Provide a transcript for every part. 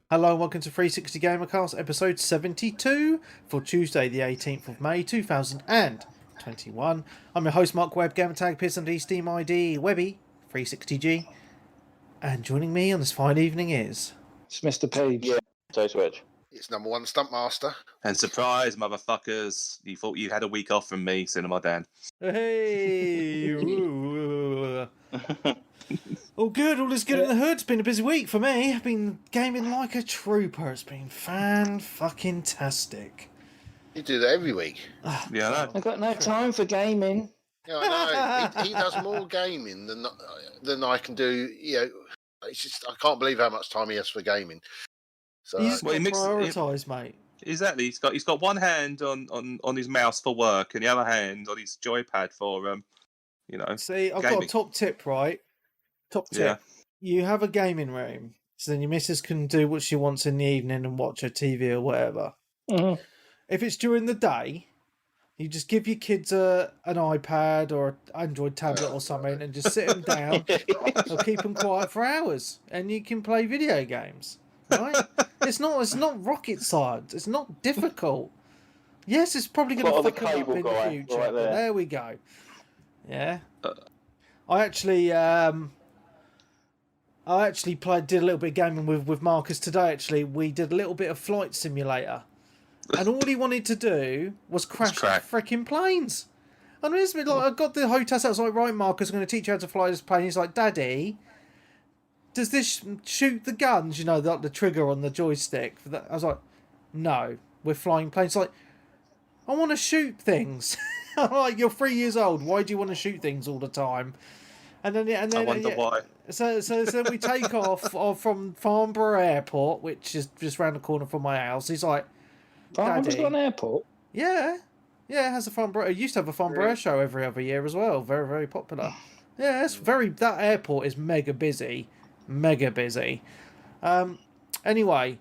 Hello and welcome to 360 Gamercast episode 72 for Tuesday the 18th of May 2021. I'm your host Mark Webb, gamertag Pearson Steam ID Webby 360G, and joining me on this fine evening is... It's Mr. Page. Yeah, Toe Switch. It's number one Stuntmaster. And surprise, motherfuckers, you thought you had a week off from me, Cinema Dan. Hey! All good, all is good in the hood. It's been a busy week for me. I've been gaming like a trooper. It's been fan-fucking-tastic. You do that every week. Yeah, I know. I've got no time for gaming. Yeah, I know. he does more gaming than I can do. You know, it's just I can't believe how much time he has for gaming. So He's got to prioritise, mate. Exactly. He's got one hand on his mouse for work and the other hand on his joypad for See, I've gaming. got a top tip, right? Top tip. Yeah. You have a gaming room, so then your missus can do what she wants in the evening and watch her TV or whatever. Mm-hmm. If it's during the day, you just give your kids an iPad or an Android tablet or something and just sit them down or keep them quiet for hours and you can play video games, right? It's not rocket science. It's not difficult. Yes, it's probably going to fuck them up in the future. Right but there we go. Yeah. I actually did a little bit of gaming with Marcus today. Actually, we did a little bit of Flight Simulator, and all he wanted to do was crash freaking planes. And it's like I got the hotel. I was like, right, Marcus, I'm going to teach you how to fly this plane. He's like, Daddy, does this shoot the guns? You know, the trigger on the joystick. For that. I was like, no, we're flying planes. He's like, I want to shoot things. I'm like, you're 3 years old. Why do you want to shoot things all the time? And then I wonder why. So we take off from Farnborough Airport, which is just round the corner from my house. He's like, Farnborough's got an airport? Yeah, it has a Farnborough. It used to have a Farnborough show every other year as well. Very, very popular. Yeah, that airport is mega busy. Anyway,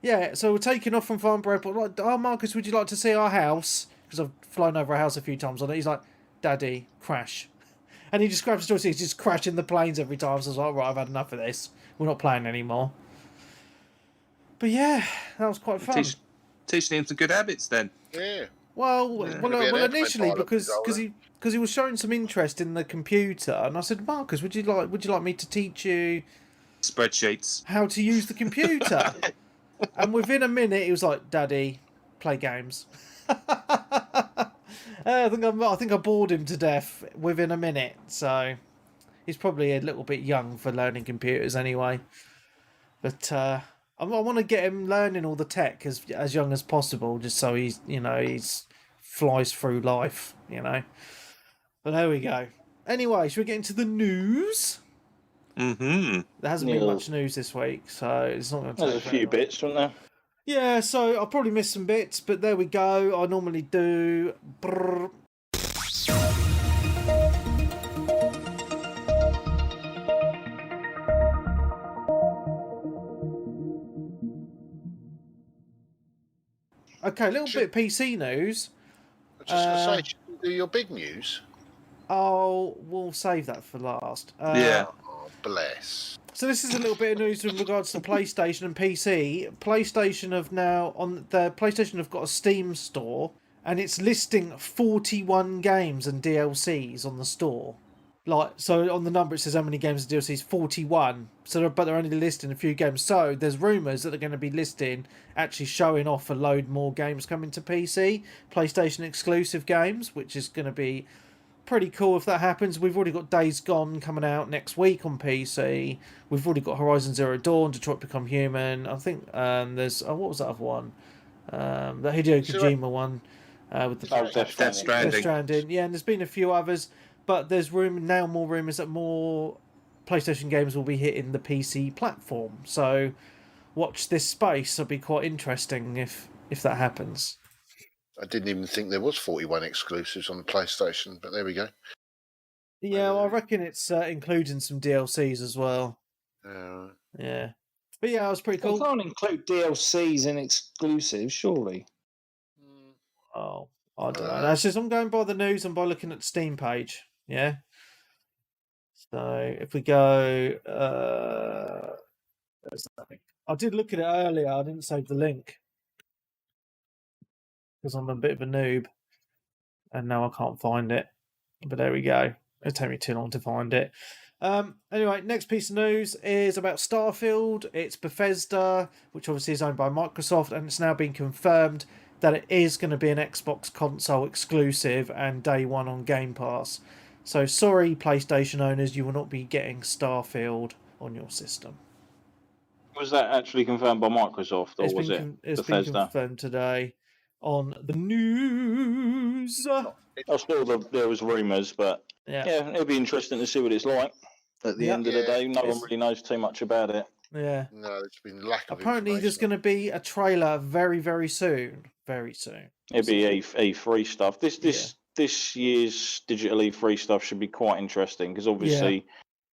yeah, so we're taking off from Farnborough Airport. Like, oh, Marcus, would you like to see our house? Because I've flown over a house a few times on it. He's like, Daddy, crash. And he just grabs the joystick, he's just crashing the planes every time. So I was like, right, I've had enough of this. We're not playing anymore. But yeah, that was quite fun. Teaching him some good habits then. yeah. Well, initially because he was showing some interest in the computer, and I said, Marcus, would you like me to teach you Spreadsheets, how to use the computer? And within a minute, he was like, Daddy, play games. I think I bored him to death within a minute. So he's probably a little bit young for learning computers anyway. But I want to get him learning all the tech as young as possible, just so he's flies through life, But there we go. Anyway, should we get into the news? Mm-hmm. There hasn't been much news this week, so it's not going to take There's a few bits, wasn't there? Yeah, so I'll probably miss some bits, but there we go. I normally do. Brrr. Okay, a little bit PC news. I was just going to say, should you do your big news? Oh, we'll save that for last. Yeah. Oh, bless. So this is a little bit of news with regards to PlayStation and PC. PlayStation have got a Steam store, and it's listing 41 games and DLCs on the store. So on the number it says how many games and DLCs, 41. But they're only listing a few games. So there's rumours that they're going to be actually showing off a load more games coming to PC, PlayStation exclusive games, which is going to be pretty cool if that happens. We've already got Days Gone coming out next week on PC. We've already got Horizon Zero Dawn, Detroit Become Human. I think there's what was that other one? The Hideo Kojima one with the Death Stranding. Yeah, and there's been a few others, but there's more rumours that more PlayStation games will be hitting the PC platform. So watch this space. It'll be quite interesting if that happens. I didn't even think there was 41 exclusives on the PlayStation, but there we go. Yeah, well, I reckon it's including some DLCs as well. Yeah. But yeah, it was pretty cool. You can't include DLCs in exclusives, surely. Oh, I don't know. That's just, I'm going by the news and by looking at the Steam page. Yeah. So if we go I did look at it earlier. I didn't save the link because I'm a bit of a noob, and now I can't find it. But there we go. It'll take me too long to find it. Anyway, next piece of news is about Starfield. It's Bethesda, which obviously is owned by Microsoft, and it's now been confirmed that it is going to be an Xbox console exclusive and day one on Game Pass. So sorry, PlayStation owners, you will not be getting Starfield on your system. Was that actually confirmed by Microsoft, or was it It's been Bethesda? confirmed today on the news. I saw there was rumours, but Yeah. it'll be interesting to see what it's like at the end of the day. No one really knows too much about it. Yeah. No, there's been lack of Apparently, there's going to be a trailer very, very soon. Very soon. It'll be E3 stuff. This year's digital E3 stuff should be quite interesting because obviously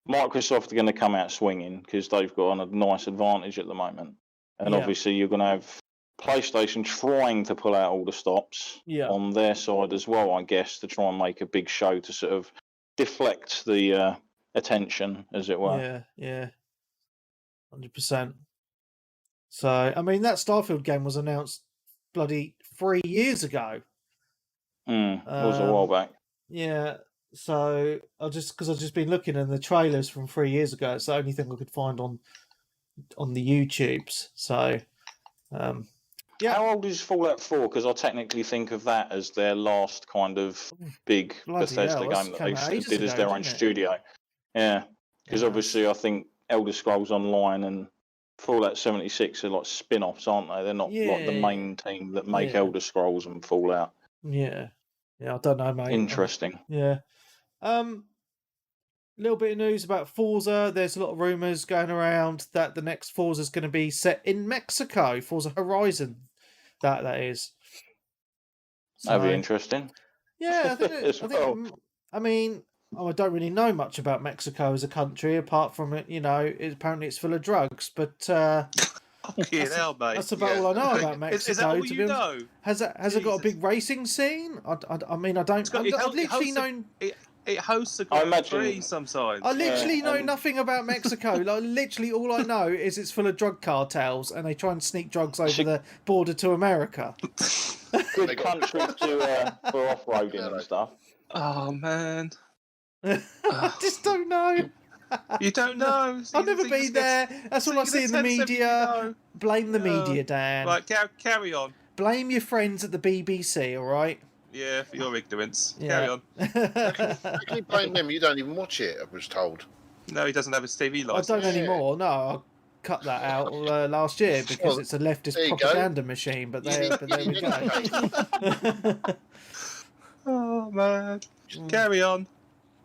Microsoft are going to come out swinging because they've got a nice advantage at the moment, and obviously you're going to have PlayStation trying to pull out all the stops on their side as well, I guess, to try and make a big show to sort of deflect the attention, as it were. Yeah. 100%. So, I mean, that Starfield game was announced bloody 3 years ago. It was a while back. Yeah. So, I've just been looking at the trailers from 3 years ago. It's the only thing I could find on the YouTubes. So, How old is Fallout 4? Because I technically think of that as their last kind of big Bethesda game that they did as their own studio. Yeah, because obviously I think Elder Scrolls Online and Fallout 76 are like spin-offs, aren't they? They're not like the main team that make Elder Scrolls and Fallout. Yeah, I don't know, mate. Interesting. Yeah. Little bit of news about Forza. There's a lot of rumours going around that the next Forza is going to be set in Mexico. Forza Horizon, that is. So, that'd be interesting. Yeah, I mean, I don't really know much about Mexico as a country, apart from it. Apparently it's full of drugs. But mate. That's about all I know about Mexico. Is that all you know? Has it got a big racing scene? I mean, I don't. I've literally known. It hosts a Grand Prix sometimes. I literally know nothing about Mexico. Like, literally, all I know is it's full of drug cartels, and they try and sneak drugs over the border to America. Good country for off-roading and stuff. Oh man, I just don't know. You don't know. I've never been there. That's all I see in the media. Blame the media, Dan. Right, carry on. Blame your friends at the BBC. All right. Yeah, for your ignorance. Carry on. How can you blame them? You don't even watch it, I was told. No, he doesn't have his TV license. I don't anymore. No, I cut that out last year because it's a leftist propaganda machine. But there we go. Oh man, carry on.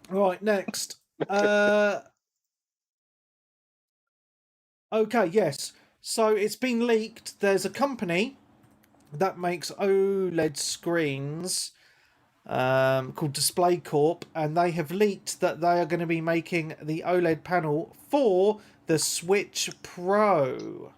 Right, next. Okay, yes. So it's been leaked. There's a company that makes OLED screens called Display Corp, and they have leaked that they are going to be making the OLED panel for the Switch Pro.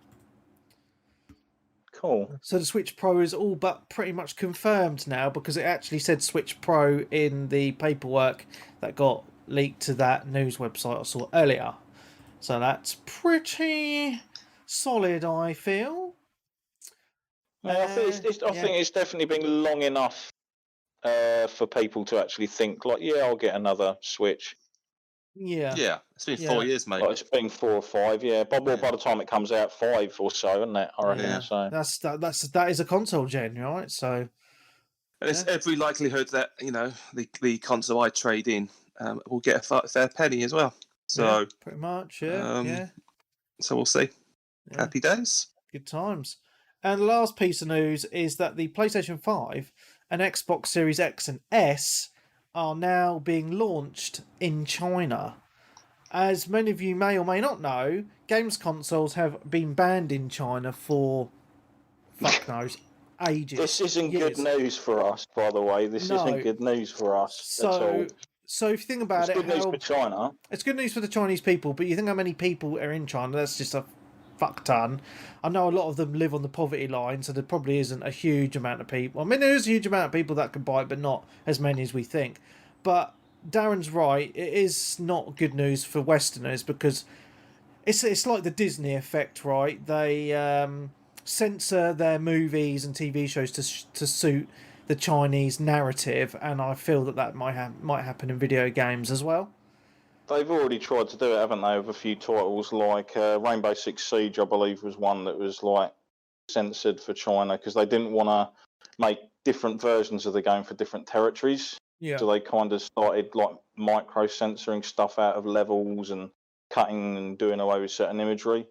Cool. So the Switch Pro is all but pretty much confirmed now, because it actually said Switch Pro in the paperwork that got leaked to that news website I saw earlier. So that's pretty solid, I feel. I think it's definitely been long enough for people to actually think, like, I'll get another Switch. Yeah, it's been 4 years, mate. Like, it's been 4 or 5, By the time it comes out, 5 or so, isn't it? I reckon. So that is a console gen, right? So, and there's every likelihood that the console I trade in will get a fair penny as well. So pretty much, yeah. So we'll see. Yeah. Happy days. Good times. And the last piece of news is that the PlayStation 5 and Xbox Series X and S are now being launched in China. As many of you may or may not know, games consoles have been banned in China for, fuck knows, ages. This isn't good news for us, by the way. This isn't good news for us at all. So if you think about it's good news for China. It's good news for the Chinese people, but you think how many people are in China? That's just a fuck ton. I know a lot of them live on the poverty line, so there probably isn't a huge amount of people. I mean, there is a huge amount of people that can buy it, but not as many as we think. But Darren's right, it is not good news for Westerners, because it's like the Disney effect, right? They censor their movies and TV shows to suit the Chinese narrative, and I feel that might happen in video games as well. They've already tried to do it, haven't they, with a few titles like Rainbow Six Siege, I believe, was one that was like censored for China because they didn't want to make different versions of the game for different territories. Yeah. So they kind of started like micro censoring stuff out of levels and cutting and doing away with certain imagery.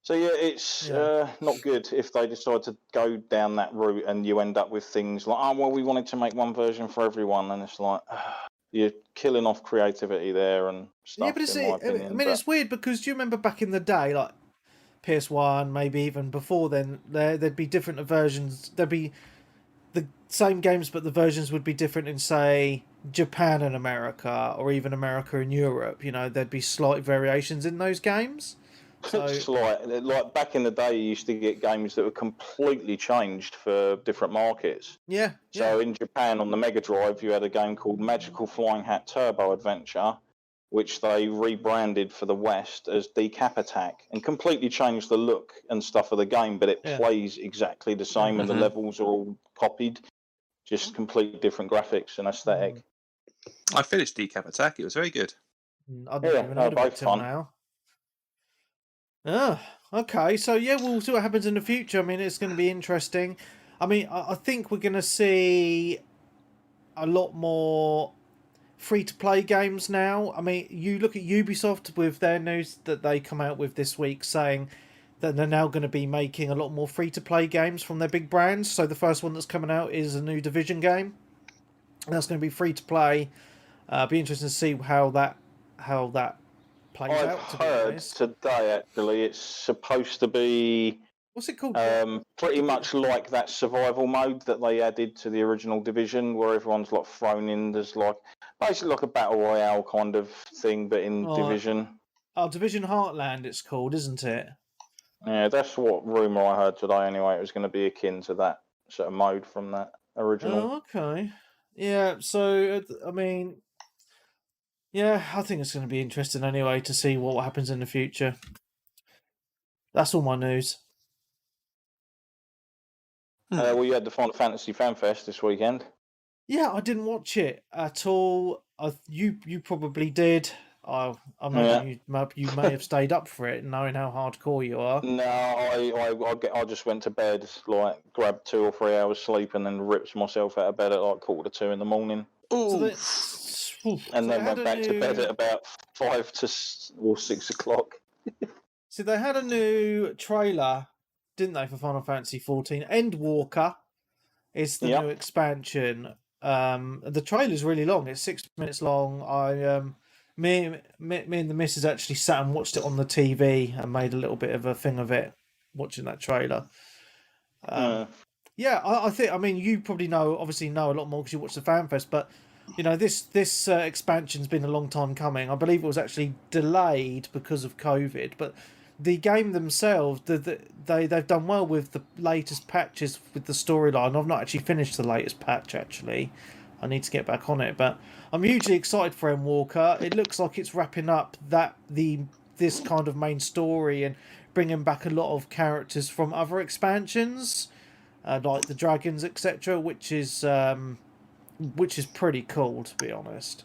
So yeah, it's not good if they decide to go down that route and you end up with things like, oh well, we wanted to make one version for everyone, and it's like you're killing off creativity there and stuff. Yeah, but it's, in my opinion. I mean, it's weird because do you remember back in the day, like PS1, maybe even before then, there'd be different versions. There'd be the same games, but the versions would be different in, say, Japan and America, or even America and Europe. You know, there'd be slight variations in those games. So, like back in the day, you used to get games that were completely changed for different markets. Yeah. So in Japan, on the Mega Drive, you had a game called Magical Flying Hat Turbo Adventure, which they rebranded for the West as Decap Attack, and completely changed the look and stuff of the game, but it plays exactly the same, and the levels are all copied, just completely different graphics and aesthetic. I finished Decap Attack. It was very good. I don't even know about it till now. Okay. So yeah, we'll see what happens in the future. I mean, it's going to be interesting. I mean, I think we're going to see a lot more free-to-play games now. I mean, you look at Ubisoft with their news that they come out with this week saying that they're now going to be making a lot more free-to-play games from their big brands. So the first one that's coming out is a new Division game. And that's going to be free-to-play. Be interesting to see how that plays out. I've heard today, actually, it's supposed to be... What's it called? Pretty much like that survival mode that they added to the original Division, where everyone's like thrown in. There's like basically like a battle royale kind of thing, but in Division. Oh, Division Heartland, it's called, isn't it? Yeah, that's what rumour I heard today. Anyway, it was going to be akin to that sort of mode from that original. Oh, okay. Yeah. So I mean, yeah, I think it's going to be interesting anyway to see what happens in the future. That's all my news. Well, you had the Final Fantasy Fan Fest this weekend. Yeah, I didn't watch it at all. You probably did. I imagine you may have stayed up for it, knowing how hardcore you are. No, I just went to bed, like grabbed 2 or 3 hours sleep, and then ripped myself out of bed at like 1:45 in the morning. And then went back to bed at about 5 or 6 o'clock. So they had a new trailer, didn't they, for Final Fantasy 14? Endwalker is the new expansion. The trailer's really long. It's 6 minutes long. Me and the missus actually sat and watched it on the TV and made a little bit of a thing of it, watching that trailer. Yeah, I think. I mean, you probably obviously know a lot more because you watched the FanFest, but you know this expansion's been a long time coming. I believe it was actually delayed because of COVID, but the game themselves, they've done well with the latest patches with the storyline. I've not actually finished the latest patch, actually. I need to get back on it, but I'm hugely excited for Endwalker. It looks like it's wrapping up this kind of main story and bringing back a lot of characters from other expansions, like the dragons, etc., which is pretty cool, to be honest.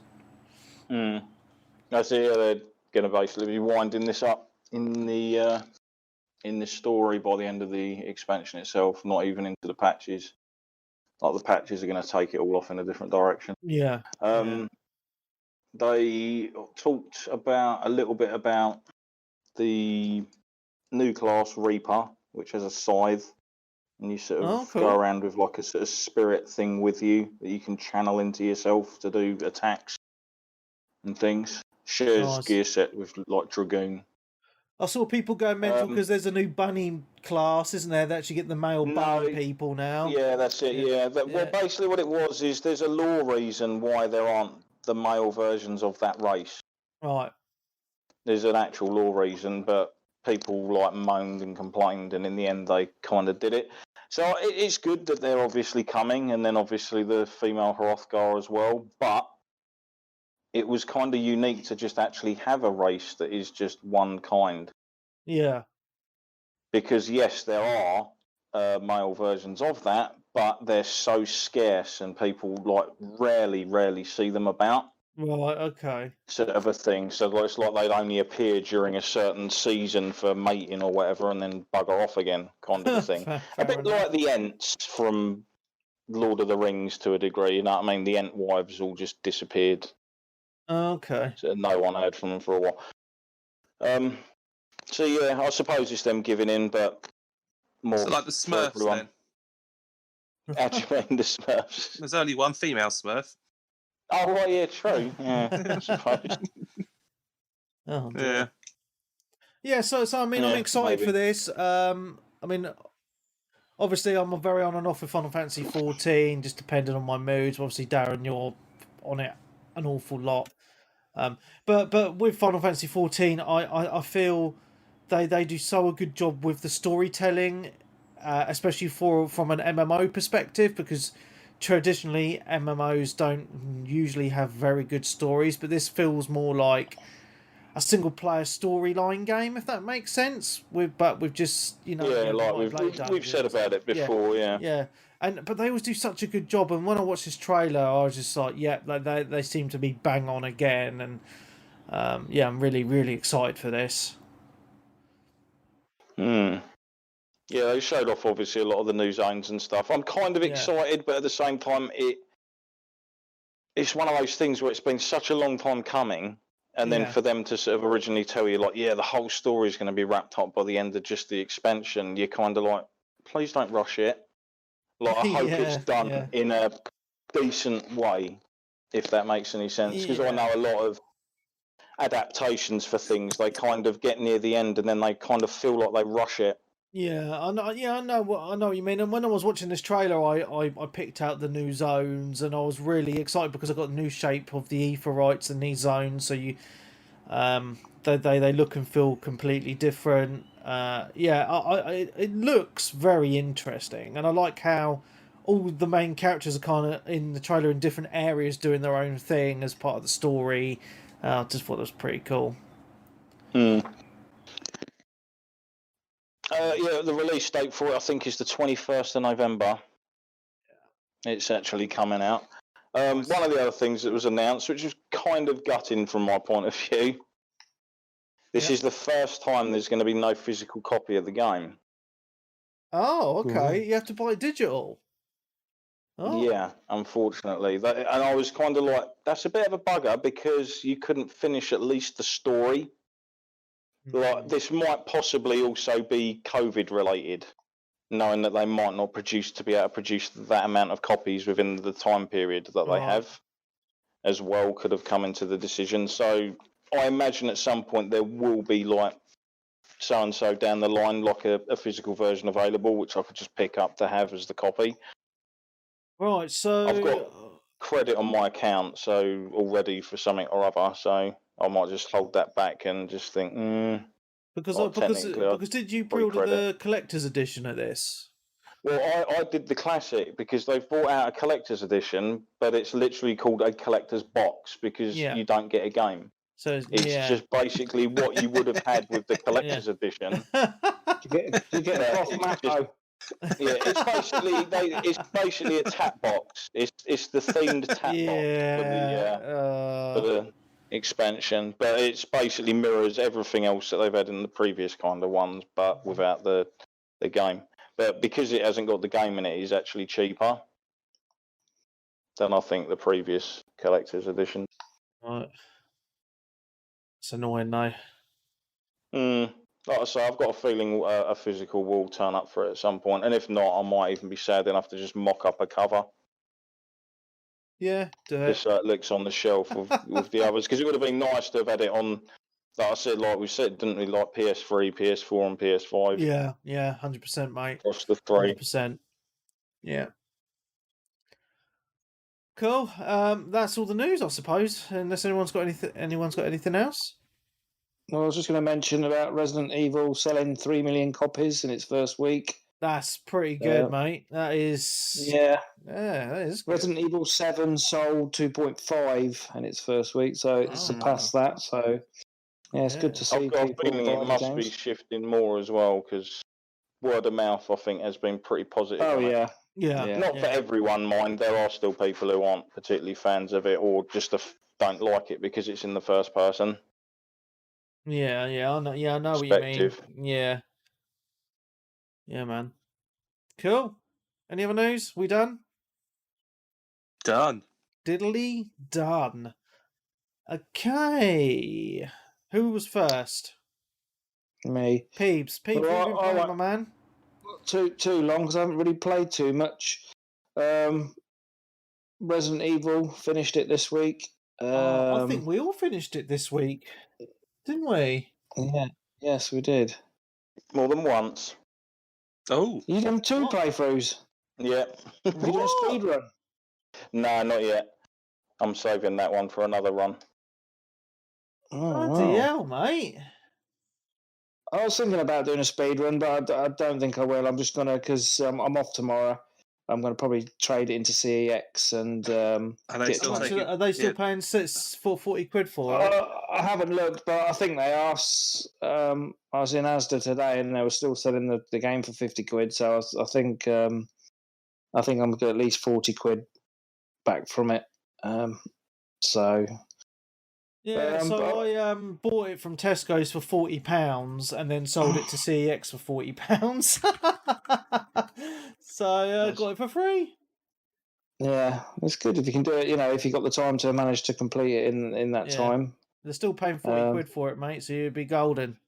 I see. They're going to basically be winding this up in the story by the end of the expansion itself, not even into the patches. Like the patches are going to take it all off in a different direction. Yeah. They talked a little bit about the new class Reaper, which has a scythe, and you sort of go around with like a sort of spirit thing with you that you can channel into yourself to do attacks and things. Shares gear set with like Dragoon. I saw people going mental because there's a new bunny class, isn't there? They actually get the male bunny people now. Yeah, that's it. Yeah. Well, basically what it was is there's a lore reason why there aren't the male versions of that race. Right. There's an actual lore reason, but people like moaned and complained, and in the end they kind of did it. So it's good that they're obviously coming, and then obviously the female Hrothgar as well. But it was kind of unique to just actually have a race that is just one kind. Yeah. Because yes, there are male versions of that, but they're so scarce and people like rarely see them about. Right. Okay. Sort of a thing. So it's like they'd only appear during a certain season for mating or whatever, and then bugger off again, kind of a thing. Fair A bit enough. like the Ents from Lord of the Rings to a degree. You know what I mean? The Ent wives all just disappeared. Okay. So no one heard from them for a while. So yeah, I suppose it's them giving in, but more. So like the for Smurfs everyone. then. How do you mean the Smurfs? There's only one female Smurf. Oh right, yeah, true. Yeah, I suppose. Oh dear. Yeah. Yeah. So I mean, I'm Yeah, excited maybe. for this. I mean, obviously, I'm very on and off with Final Fantasy 14, just depending on my moods. Obviously, Darren, you're on it an awful lot. But with Final Fantasy 14, I feel they do so a good job with the storytelling, especially from an MMO perspective, because traditionally MMOs don't usually have very good stories, but this feels more like a single player storyline game, if that makes sense. With just Yeah, you like might play we've said dungeons. about it before. Yeah. Yeah, but they always do such a good job. And when I watched this trailer, I was just like, yeah, like they seem to be bang on again. And yeah, I'm really excited for this. Yeah, they showed off obviously a lot of the new zones and stuff. I'm kind of excited, but at the same time, it's one of those things where it's been such a long time coming, and then for them to sort of originally tell you like, yeah, the whole story is going to be wrapped up by the end of just the expansion, you're kind of like, please don't rush it. Like, I hope it's done in a decent way, if that makes any sense. Because I know a lot of adaptations for things, they kind of get near the end and then they kind of feel like they rush it. Yeah, I know. Yeah, I know what you mean. And when I was watching this trailer, I picked out the new zones, and I was really excited because I got the new shape of the aetherites in these zones. So they look and feel completely different. It looks very interesting, and I like how all the main characters are kind of in the trailer in different areas doing their own thing as part of the story. I just thought it was pretty cool. The release date for it, I think, is the 21st of November. It's actually coming out. One of the other things that was announced, which was kind of gutting from my point of view, this is the first time there's going to be no physical copy of the game. Oh, okay. You have to buy it digital. Oh. Yeah, unfortunately. And I was kind of like, that's a bit of a bugger because you couldn't finish at least the story. Like, this might possibly also be COVID related, knowing that they might not be able to produce that amount of copies within the time period that they have, as well, could have come into the decision. So I imagine at some point there will be like so-and-so down the line, like a physical version available, which I could just pick up to have as the copy. Right, so I've got credit on my account, so already for something or other, so I might just hold that back and just think, because did you pre-order the collector's edition of this? Well, I did the classic because they've brought out a collector's edition, but it's literally called a collector's box because you don't get a game. So it's just basically what you would have had with the collector's edition. You get a yeah, it's basically a tap box. It's the themed tap box for the expansion, but it's basically mirrors everything else that they've had in the previous kind of ones, but without the game. But because it hasn't got the game in it, it's actually cheaper than I think the previous collector's edition. Right. It's annoying though. Like I say, I've got a feeling a physical will turn up for it at some point, and if not, I might even be sad enough to just mock up a cover. Yeah, do it. Just so it looks on the shelf with the others, because it would have been nice to have had it on. Like I said, like we said, didn't we, like PS3, PS4, and PS5? Yeah, 100%, mate. Across the three. 100%. Yeah. Cool. That's all the news, I suppose. Unless anyone's got anything else. Well, I was just going to mention about Resident Evil selling 3 million copies in its first week. That's pretty good, mate. That is. Yeah. Yeah, that is good. Resident Evil 7 sold 2.5 in its first week, so it surpassed that. So, yeah, it's good to see I've got a people feeling buy it the must be games. shifting more as well because word of mouth, I think, has been pretty positive. Oh, on it. yeah. Yeah. Not for everyone, mind. There are still people who aren't particularly fans of it or just don't like it because it's in the first person. Yeah, I know. Yeah, I know what you mean. Perspective. Yeah. Yeah, man. Cool. Any other news? We done? Done. Diddly done. Okay. Who was first? Me. Peeps. Peeps, Well, what have you been I playing, went- my man? Too long because I haven't really played too much. Resident Evil finished it this week. I think we all finished it this week, didn't we? Yeah. Yes, we did. More than once. Oh, You done 2 playthroughs. Yeah. Have you done a speed run? No, not yet. I'm saving that one for another run. Oh, Bloody wow. hell, mate. I was thinking about doing a speed run, but I don't think I will. I'm just gonna because I'm off tomorrow. I'm gonna probably trade it into CEX and Are they get still How much taking- are they still yeah. paying 40 quid for it? I haven't looked, but I think they are. I was in Asda today, and they were still selling the game for 50 quid. So I think I'm gonna get at least 40 quid back from it. So Yeah, so but- I bought it from Tesco's for £40 and then sold it to CEX for £40. So I got it for free. yeah, it's good if you can do it. If you got the time to manage to complete it in that Yeah. time. They're still paying 40 quid for it, mate, so you'd be golden.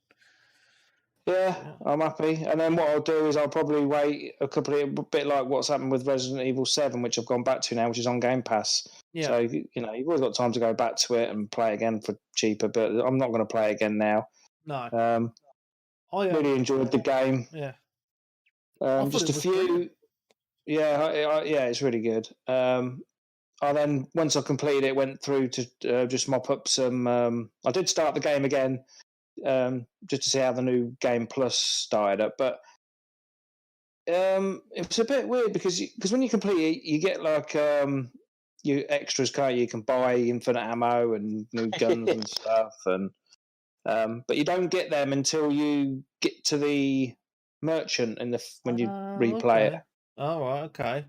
Yeah, I'm happy. And then what I'll do is I'll probably wait a bit like what's happened with Resident Evil 7, which I've gone back to now, which is on Game Pass. Yeah. So, you've always got time to go back to it and play again for cheaper, but I'm not going to play again now. No. I Really enjoyed the game. Yeah. Just a few. Brilliant. Yeah, yeah, it's really good. I then, once I completed it, went through to just mop up some. I did start the game again. Just to see how the new Game Plus started up, but it was a bit weird because when you complete it, you get like you extras, can't you? You can buy infinite ammo and new guns and stuff, and but you don't get them until you get to the merchant when you replay it. Oh, right, okay.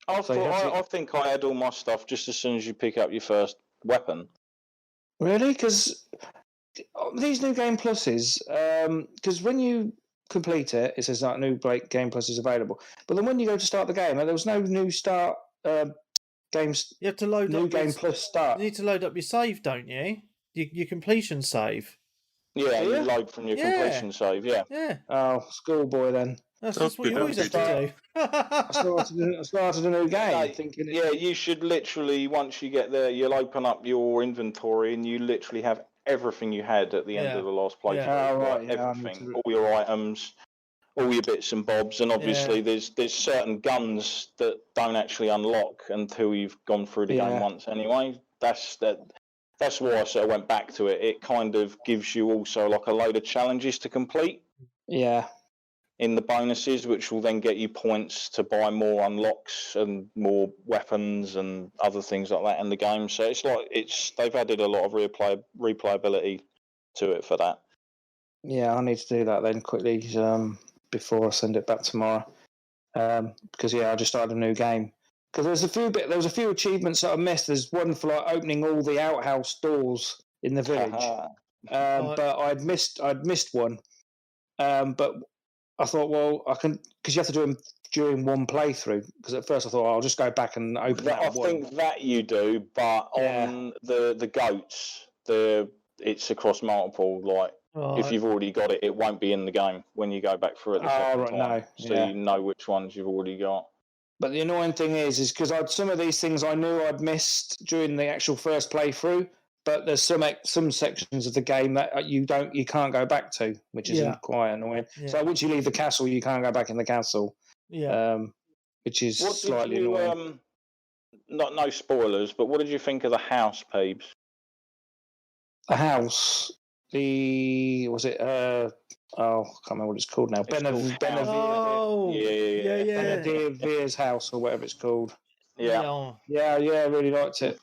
I think I had all my stuff just as soon as you pick up your first weapon. Really? Because these new Game Pluses, because when you complete it, it says that new Game Plus is available. But then when you go to start the game, there was no new start games. You have to load new up Game Plus start. You need to load up your save, don't you? Your completion save. Yeah, you load from your completion save. Yeah. Yeah. Oh, schoolboy then. That's what you always have to do. I started a new game thinking. Yeah, you should literally, once you get there, you'll open up your inventory and you literally have everything you had at the end of the last playthrough. Yeah. Oh, right, everything, all your items, all your bits and bobs, and obviously there's certain guns that don't actually unlock until you've gone through the game once anyway. That's why I sort of went back to it. It kind of gives you also like a load of challenges to complete. Yeah. In the bonuses, which will then get you points to buy more unlocks and more weapons and other things like that in the game. So they've added a lot of replayability to it for that. Yeah, I need to do that then quickly before I send it back tomorrow. Because I just started a new game. Because there was a few achievements that I missed. There's one for like opening all the outhouse doors in the village, but I'd missed one. But I thought, well, I can, because you have to do them during one playthrough. Because at first I thought, I'll just go back and open that. I think that you do, but on the goats, it's across multiple. Like if you've already got it, it won't be in the game when you go back through it the second time. No, so you know which ones you've already got. But the annoying thing is because some of these things I knew I'd missed during the actual first playthrough. But there's some sections of the game that you can't go back to, which is quite annoying. Yeah. So once you leave the castle, you can't go back in the castle. Yeah. Which is slightly annoying. No spoilers, but what did you think of the house, Peeps? The house, was it Oh, I can't remember what it's called now. It's called Benavir. Oh, Yeah. Benevir's house or whatever it's called. Yeah. Yeah, really liked it.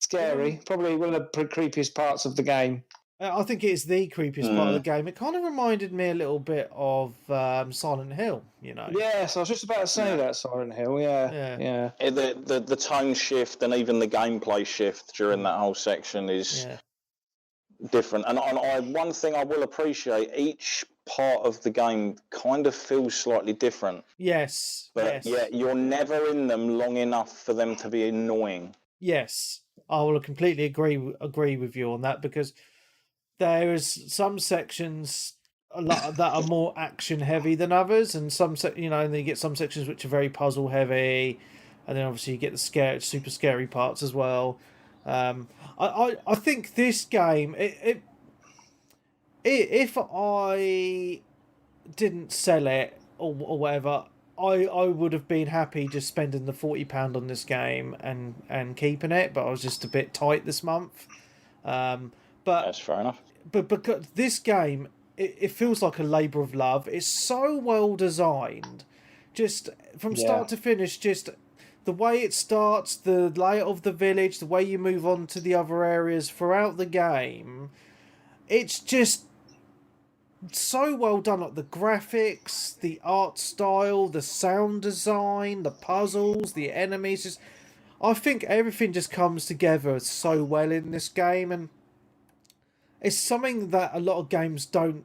Scary. Probably one of the creepiest parts of the game. I think it is the creepiest part of the game. It kind of reminded me a little bit of Silent Hill, you know. Yes, I was just about to say that, Silent Hill. Yeah. The tone shift and even the gameplay shift during that whole section is different. And one thing I will appreciate, each part of the game kind of feels slightly different. Yes. But yeah, you're never in them long enough for them to be annoying. Yes, I will completely agree with you on that, because there is some sections that are more action heavy than others, and and then you get some sections which are very puzzle heavy, and then obviously you get the super scary parts as well. I think this game, if I didn't sell it or whatever, I would have been happy just spending the £40 on this game and keeping it, but I was just a bit tight this month. But that's fair enough. But because this game, it feels like a labour of love. It's so well designed, just from start to finish. Just the way it starts, the layout of the village, the way you move on to the other areas throughout the game. It's just so well done. Like the graphics, the art style, the sound design, the puzzles, the enemies. Just, I think everything just comes together so well in this game, and it's something that a lot of games don't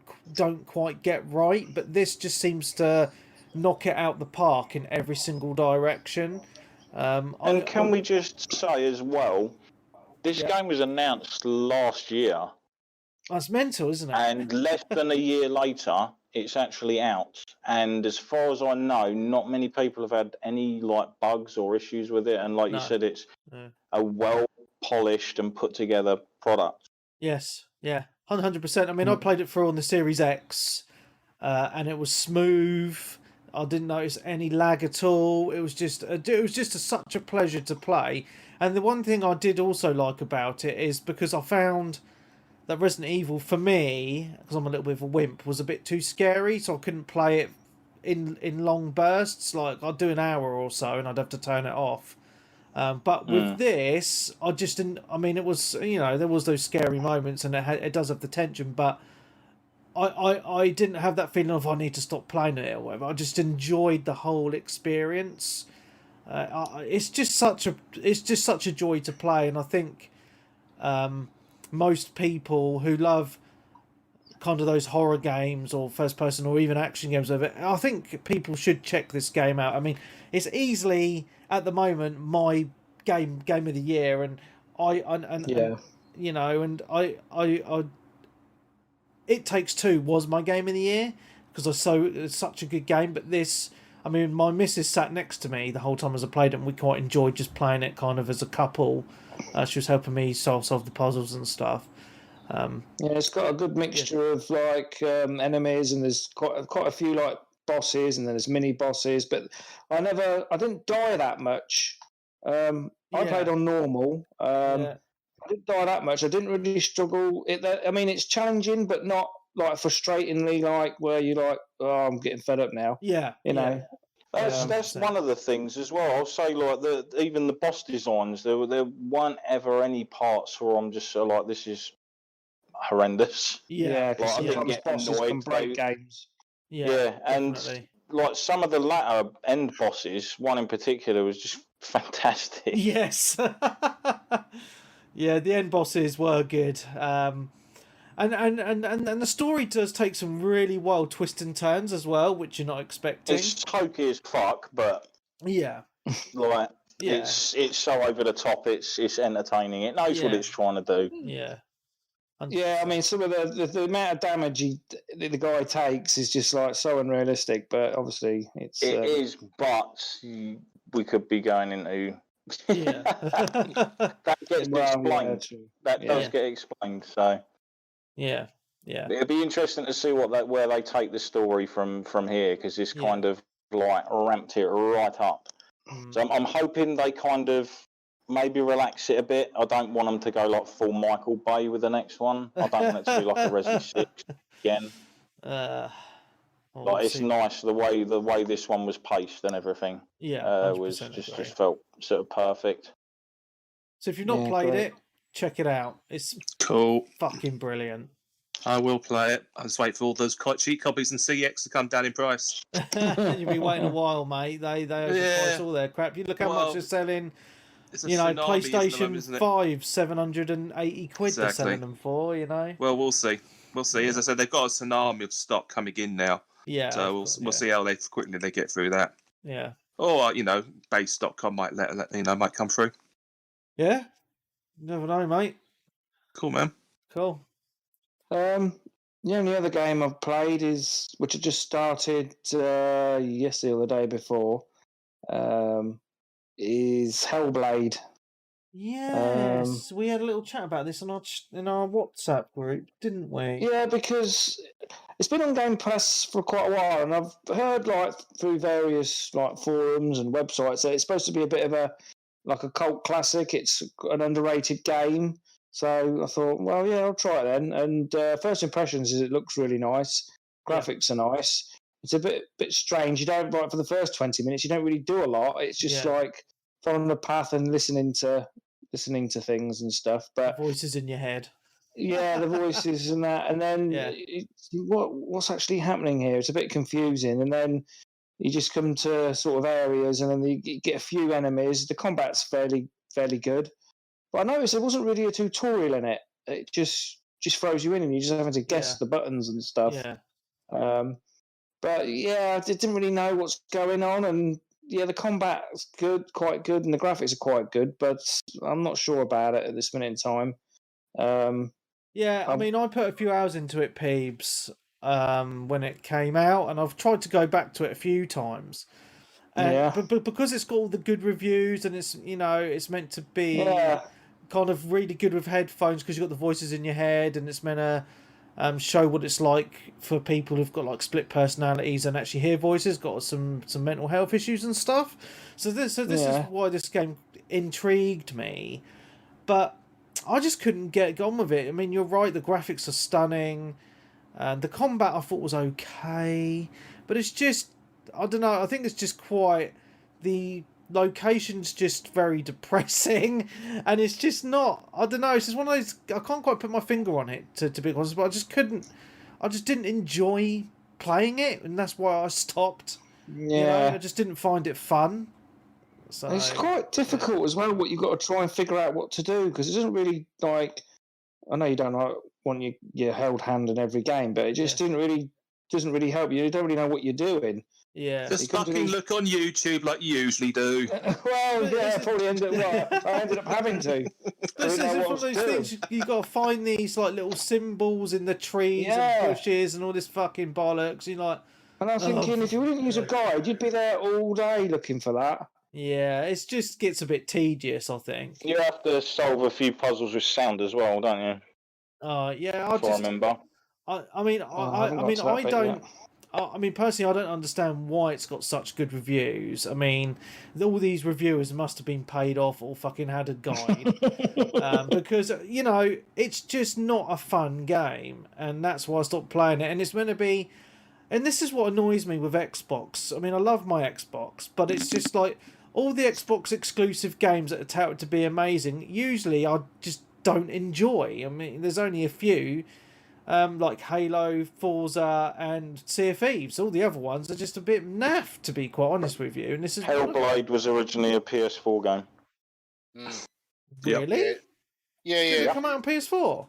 quite get right, but this just seems to knock it out the park in every single direction. And can we just say as well, this game was announced last year. That's mental, isn't it? And less than a year later, it's actually out. And as far as I know, not many people have had any bugs or issues with it. And you said, it's a well polished and put together product. Yes, yeah, 100%. I mean, I played it through on the Series X, and it was smooth. I didn't notice any lag at all. It was just such a pleasure to play. And the one thing I did also like about it is because I found that Resident Evil, for me, because I'm a little bit of a wimp, was a bit too scary, so I couldn't play it in long bursts. Like, I'd do an hour or so, and I'd have to turn it off. But with this, I just didn't. I mean, it was, there was those scary moments, and it does have the tension, but I didn't have that feeling of I need to stop playing it or whatever. I just enjoyed the whole experience. It's just such a joy to play, and I think most people who love kind of those horror games or first person or even action games of it, I think people should check this game out. I mean, it's easily at the moment my game of the year, and It Takes Two was my game of the year because it's such a good game. But this, I mean, my missus sat next to me the whole time as I played it, and we quite enjoyed just playing it kind of as a couple. She was helping me solve the puzzles and stuff. It's got a good mixture of enemies, and there's quite a few bosses, and then there's mini bosses. But I didn't die that much. I played on normal. I didn't die that much. I didn't really struggle. It's challenging, but not frustratingly where you're I'm getting fed up now. Yeah, you know. That's one of the things as well. I'll say even the boss designs, there weren't ever any parts where I'm just this is horrendous. Yeah, because sometimes bosses can break games. Yeah, and some of the latter end bosses, one in particular was just fantastic. Yes. Yeah, the end bosses were good. And the story does take some really wild twists and turns as well, which you're not expecting. It's hokey as fuck, but it's so over the top. It's entertaining. It knows what it's trying to do. Yeah. Yeah, I mean, some of the amount of damage the guy takes is just so unrealistic. But obviously, it is. But we could be going into that gets explained. That does get explained. So yeah. It'd be interesting to see where they take the story from here, because this kind of ramped it right up. So I'm hoping they kind of maybe relax it a bit. I don't want them to go like full Michael Bay with the next one. I don't want it to be like a Resi 6 again. Like, it's nice the way this one was paced and everything. Yeah, was just felt sort of perfect. So if you've not played it, check it out. It's cool, fucking brilliant. I will play it. I'll just wait for all those cheap copies and CX to come down in price. You'll be waiting a while, mate. They overprice all their crap. You look how much they're selling. You know, PlayStation 5, 780 quid they're selling them for, you know. Well, we'll see. We'll see. As I said, they've got a tsunami of stock coming in now. Yeah. So we'll see how quickly they get through that. Yeah. Or, base.com might might come through. Yeah. Never know, mate. Cool, man. Cool. The only other game I've played which I just started yesterday or the day before, is Hellblade. Yes, we had a little chat about this in our WhatsApp group, didn't we? Yeah, because it's been on Game Pass for quite a while, and I've heard through various forums and websites that it's supposed to be a bit of a cult classic. It's an underrated game. So I thought, well, yeah, I'll try it then. And first impressions is it looks really nice. Graphics are nice. It's a bit strange. You don't for the first 20 minutes. You don't really do a lot. It's just following the path and listening to things and stuff. But the voices in your head. Yeah, the voices and that, and then what's actually happening here? It's a bit confusing. And then you just come to sort of areas, and then you get a few enemies. The combat's fairly good. But I noticed there wasn't really a tutorial in it. It just throws you in, and you're just having to guess the buttons and stuff. Yeah. But yeah, I didn't really know what's going on, and the combat's quite good, and the graphics are quite good. But I'm not sure about it at this minute in time. I mean, I put a few hours into it, Peebs, when it came out, and I've tried to go back to it a few times. But because it's got all the good reviews, and it's meant to be kind of really good with headphones because you've got the voices in your head, and it's meant to show what it's like for people who've got split personalities and actually hear voices, got some mental health issues and stuff. So this is why this game intrigued me, but I just couldn't get on with it. I mean, you're right, the graphics are stunning, and the combat I thought was okay, but it's just, I don't know, I think it's just quite, the location's just very depressing, and it's just not, I don't know, it's just one of those, I can't quite put my finger on it, to be honest, but I just didn't enjoy playing it, and that's why I stopped. I just didn't find it fun. So it's quite difficult as well. What you've got to try and figure out what to do, because it doesn't really I know you don't want your held hand in every game, but it just doesn't really help you. You don't really know what you're doing. Yeah, just fucking look on YouTube like you usually do. Well, yeah, probably I ended up having to. This is one of those things you got to find these little symbols in the trees and bushes and all this fucking bollocks. You're like, and I'm thinking, if you didn't use a guide, you'd be there all day looking for that. Yeah, it just gets a bit tedious, I think. You have to solve a few puzzles with sound as well, don't you? Yeah, I remember. I mean, personally, I don't understand why it's got such good reviews. I mean, all these reviewers must have been paid off or fucking had a guide. Because, it's just not a fun game. And that's why I stopped playing it. And it's meant to be... And this is what annoys me with Xbox. I mean, I love my Xbox, but it's just all the Xbox exclusive games that are touted to be amazing, usually I just don't enjoy. I mean, there's only a few... like Halo, Forza, and Sea of Thieves. All the other ones are just a bit naff, to be quite honest with you. And this is Hellblade was originally a PS4 game. Really? Yeah. Did it come out on PS4?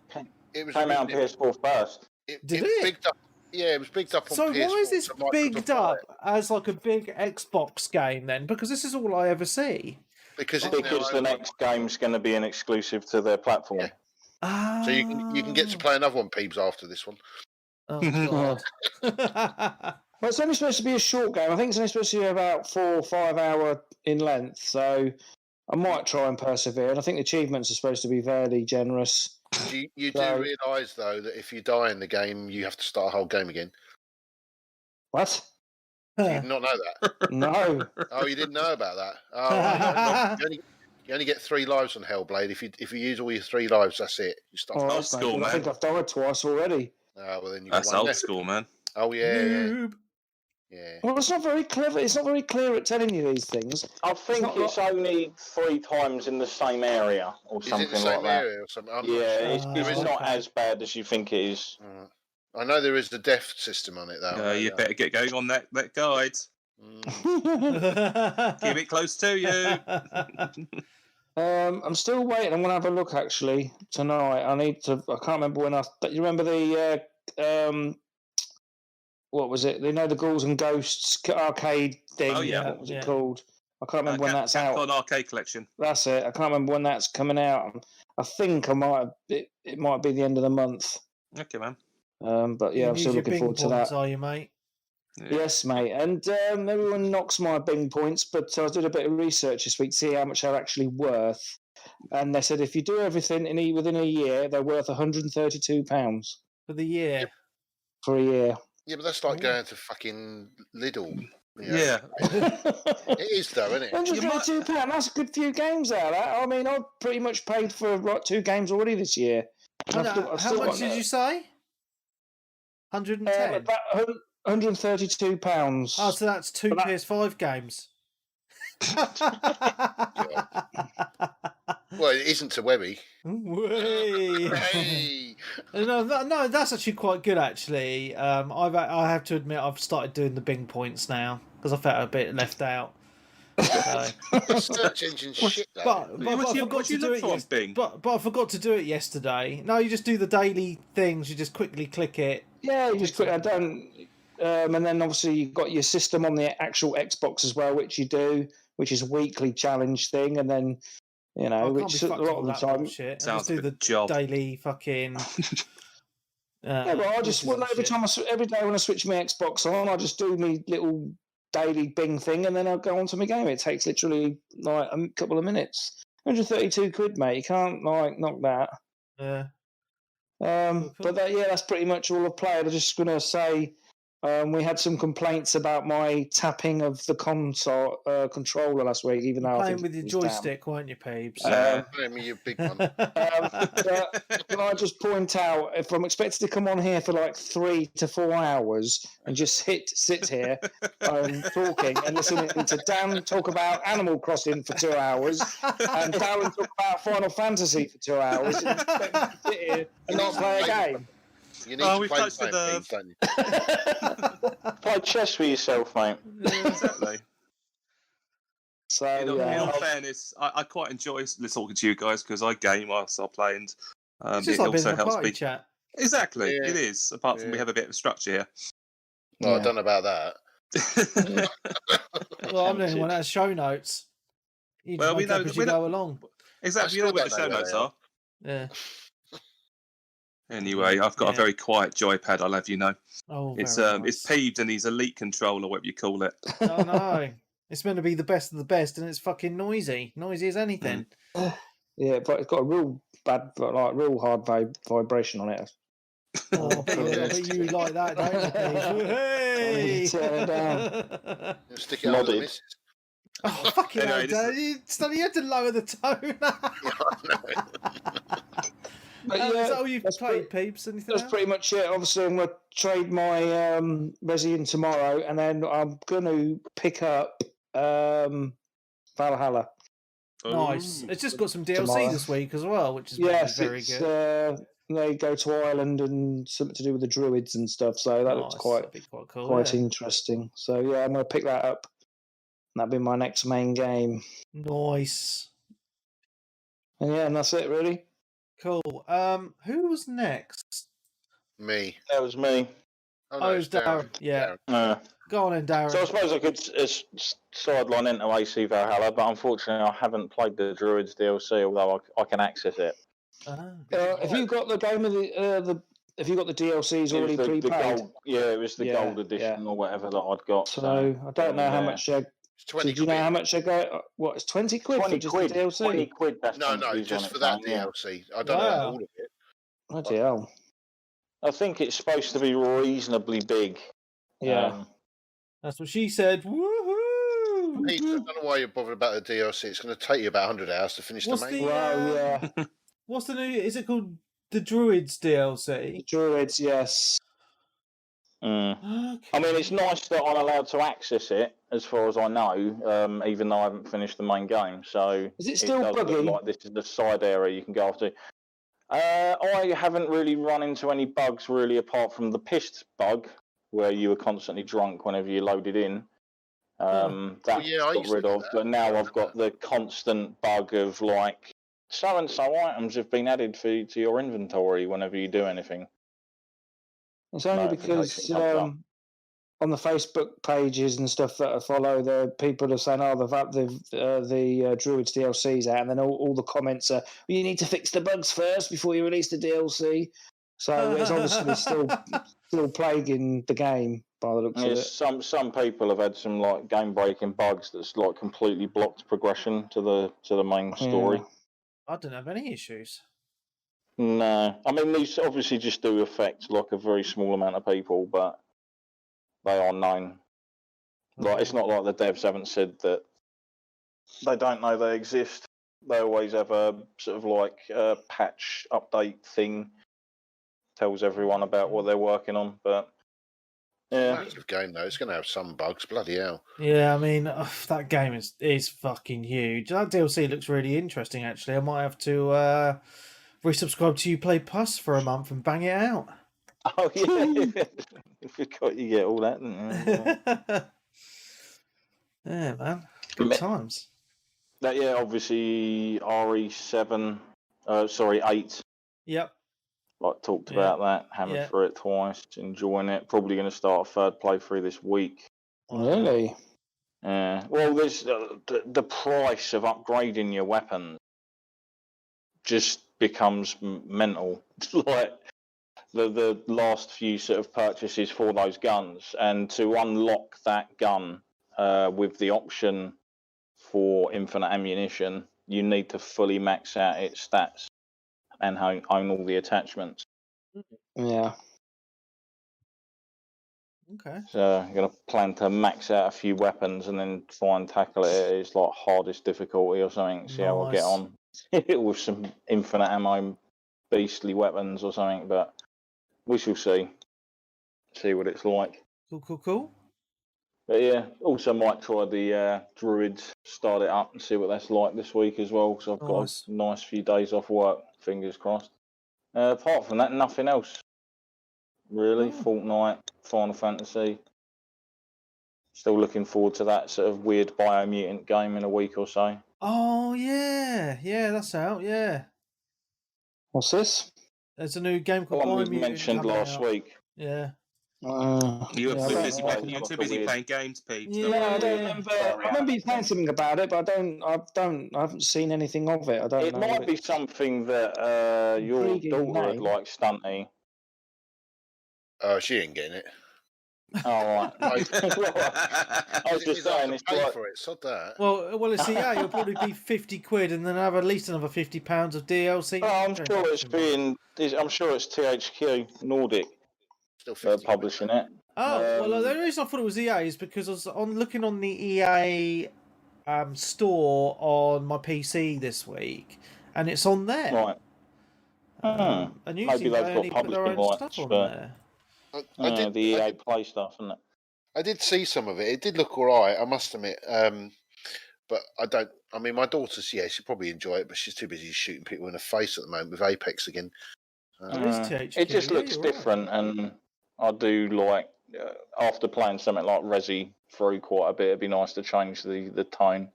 It was came out on PS4 first. Did it? Bigged up, it was bigged up on so PS4. So why is this bigged up as a big Xbox game then? Because this is all I ever see. Because the next game's going to be an exclusive to their platform. Yeah. So you can get to play another one, Peebs, after this one. Oh, God. Well, it's only supposed to be a short game. I think it's only supposed to be about 4 or 5 hour in length. So I might try and persevere. And I think the achievements are supposed to be fairly generous. You do realise, though, that if you die in the game, you have to start a whole game again. What? Do you not know that? No. Oh, you didn't know about that? Oh, you You only get 3 lives on Hellblade. If you use all your 3 lives, that's it. You stop. Oh, Old that's no school, good. man. I think I've died twice already. Well, then you got That's one old left. school, man. Oh yeah, Noob. yeah. Well, it's not very clever. It's not very clear at telling you these things. I think not it's only 3 times in the same area or Is something it the same like that. area or something? I'm Yeah, not sure. it's not okay. as bad as you think it is. I know there is the death system on it though. I know You that. better get going on that guide. Keep it close to you. I'm still waiting. I'm going to have a look actually tonight. I can't remember when you remember the what was it? You know, the Ghouls and Ghosts arcade thing. Oh, yeah. What was it called? I can't remember when that's Capcom out. Arcade Collection. That's it. I can't remember when that's coming out. I think it might be the end of the month. Okay, man. But yeah, I'm still looking forward to that. Are you, mate? Yeah. Yes, mate. And everyone knocks my Bing points, but I did a bit of research this week to see how much they're actually worth. And they said if you do everything within a year, they're worth £132 For the year. for a year. Yeah, but that's like going to fucking Lidl. Yeah. It is though, isn't it? £132. That's a good few games out of that. I mean, I've pretty much paid for 2 games already this year. How much did you say? 110. About £132. Oh, so that's 2 PS5 games. Well, it isn't to Webby. Hey. No, that's actually quite good. Actually, I have to admit I've started doing the Bing points now because I felt a bit left out. Search engine shit. But I forgot to do it. But I forgot to do it yesterday. No, you just do the daily things. You just quickly click it. Yeah, you just click. I don't. And then obviously you've got your system on the actual Xbox as well, which you do, which is a weekly challenge thing, and then which a lot of the time bullshit. I just do the daily fucking. Yeah, but I just every day when I switch my Xbox on, I just do my little daily Bing thing, and then I'll go on to my game. It takes literally like a couple of minutes. £132, mate. You can't knock that. Yeah. But that's pretty much all I've played. I'm just gonna say. We had some complaints about my tapping of the console controller last week, even though playing with your joystick, weren't you, Peeps? Playing with your big one. Can I just point out, if I'm expected to come on here for like 3 to 4 hours and just sit here talking and listening to Dan talk about Animal Crossing for 2 hours and Darren talk about Final Fantasy for 2 hours, and expect me to sit here and not play a game. You need to play the... don't you? Play chess with yourself, mate. Yeah, exactly. So, in all fairness, I quite enjoy talking to you guys because I game whilst I play, and it's just it like also being in a helps party me. Chat. Exactly, it is. Apart from we have a bit of structure here. Well, I don't know about that. Well, I'm the only one that has show notes. You just make up as you go along. Exactly, you know where the show notes are. Yeah. Anyway, I've got a very quiet joypad. I'll have you know. Oh, it's very nice. it's peeved and he's elite controller, whatever you call it. Oh no, it's meant to be the best of the best, and it's fucking noisy as anything. Yeah, but it's got a real bad, real hard vibration on it. Oh, but you like that, don't you? Hey! Turn it down. Stick it on the missus. Oh, fucking hell, Dad. You had to lower the tone. But is that all you've played, Peeps? Anything that's else? pretty much it. Obviously, I'm going to trade my Resi in tomorrow, and then I'm going to pick up Valhalla. Nice. It's just got some DLC tomorrow. this week as well, which is very good. They go to Ireland and something to do with the druids and stuff, so that looks quite cool, quite interesting. So yeah, I'm going to pick that up. That'll be my next main game. Nice. And that's it, really. Cool. Who was next? Me. That was me. Oh, it was Darren. Yeah. Go on then, Darren. So I suppose I could sideline into AC Valhalla, but unfortunately I haven't played the Druids DLC, although I can access it. Have you got the game of the? Have you got the DLCs already prepaid? It was the gold edition or whatever that I'd got. So I don't know how much. £20. Do you know how much they go? What, it's 20 quid 20 for just quid, the DLC? 20 quid. That's no, just for that DLC. I don't know all of it. Bloody hell. I think it's supposed to be reasonably big. Yeah. That's what she said. Woohoo! I don't know why you're bothered about the DLC. It's going to take you about 100 hours to finish What's the main. the Well, yeah. what's the new? Is it called the Druids DLC? The Druids, yes. Mm. Okay. I mean, it's nice that I'm allowed to access it, as far as I know, even though I haven't finished the main game. So Is it still does buggy? look like this is the side area you can go off to. I haven't really run into any bugs, really, apart from the pissed bug, where you were constantly drunk whenever you loaded in. That yeah, I got used to rid do of. that. But now Yeah, I I've got the constant bug of, like, so-and-so items have been added to your inventory whenever you do anything. It's only because Notification comes up. on the Facebook pages and stuff that I follow, the people are saying, "Oh, the Druids DLC's out," and then all the comments are, well, "You need to fix the bugs first before you release the DLC." So it's obviously still plaguing the game by the looks of Yes, it. some people have had some like game breaking bugs that's like completely blocked progression to the main story. Yeah. I don't have any issues. No, I mean these obviously just do affect like a very small amount of people, but they are known. Like it's not like the devs haven't said that they don't know they exist. They always have a sort of like patch update thing, tells everyone about what they're working on. But yeah, massive game though. It's going to have some bugs. Bloody hell. Yeah, I mean that game is fucking huge. That DLC looks really interesting. Actually, I might have to resubscribe to Uplay Plus for a month and bang it out. oh yeah, if you get all that. Yeah. Yeah, man, good times. That yeah, obviously RE7, sorry 8. Yep. Like talked about that, hammered through it twice, enjoying it. Probably going to start a third playthrough this week. Really? Yeah. Well, there's the price of upgrading your weapons just becomes mental. Like the last few sort of purchases for those guns, and to unlock that gun with the option for infinite ammunition, you need to fully max out its stats and own all the attachments. Yeah. Okay. So I'm going to plan to max out a few weapons and then try and tackle it at its like hardest difficulty or something. See how I get on with some infinite ammo, beastly weapons or something. But we shall see. See what it's like. Cool. But yeah, also might try the Druids, start it up and see what that's like this week as well. Because I've got a nice few days off work. Fingers crossed. Apart from that, nothing else. Really, Fortnite, Final Fantasy. Still looking forward to that sort of weird Biomutant game in a week or so. Oh yeah, that's out. Yeah. What's this? There's a new game called One we Biomutant mentioned last week. Yeah. You're too busy playing games, Pete. Yeah, I don't remember. I remember you saying something about it, but I haven't seen anything of it. I don't it know. Might be something that your Intriguing daughter would name. like, Stunty. Oh, she ain't getting it. Oh, right. I was just saying, it's pay like for it. Sod that. Well, it's it'll probably be £50 and then have at least another £50 of DLC. Oh, I'm sure it's THQ Nordic publishing it. Oh, well, the reason I thought it was EA is because I was looking on the EA store on my PC this week, and it's on there. Right. And Maybe they've got publishing rights for the EA Play stuff, isn't it? I did see some of it. It did look all right, I must admit. But I don't. I mean, my daughter's she'll probably enjoy it, but she's too busy shooting people in the face at the moment with Apex again. It just looks different, and I do like after playing something like Resi through quite a bit. It'd be nice to change the tone.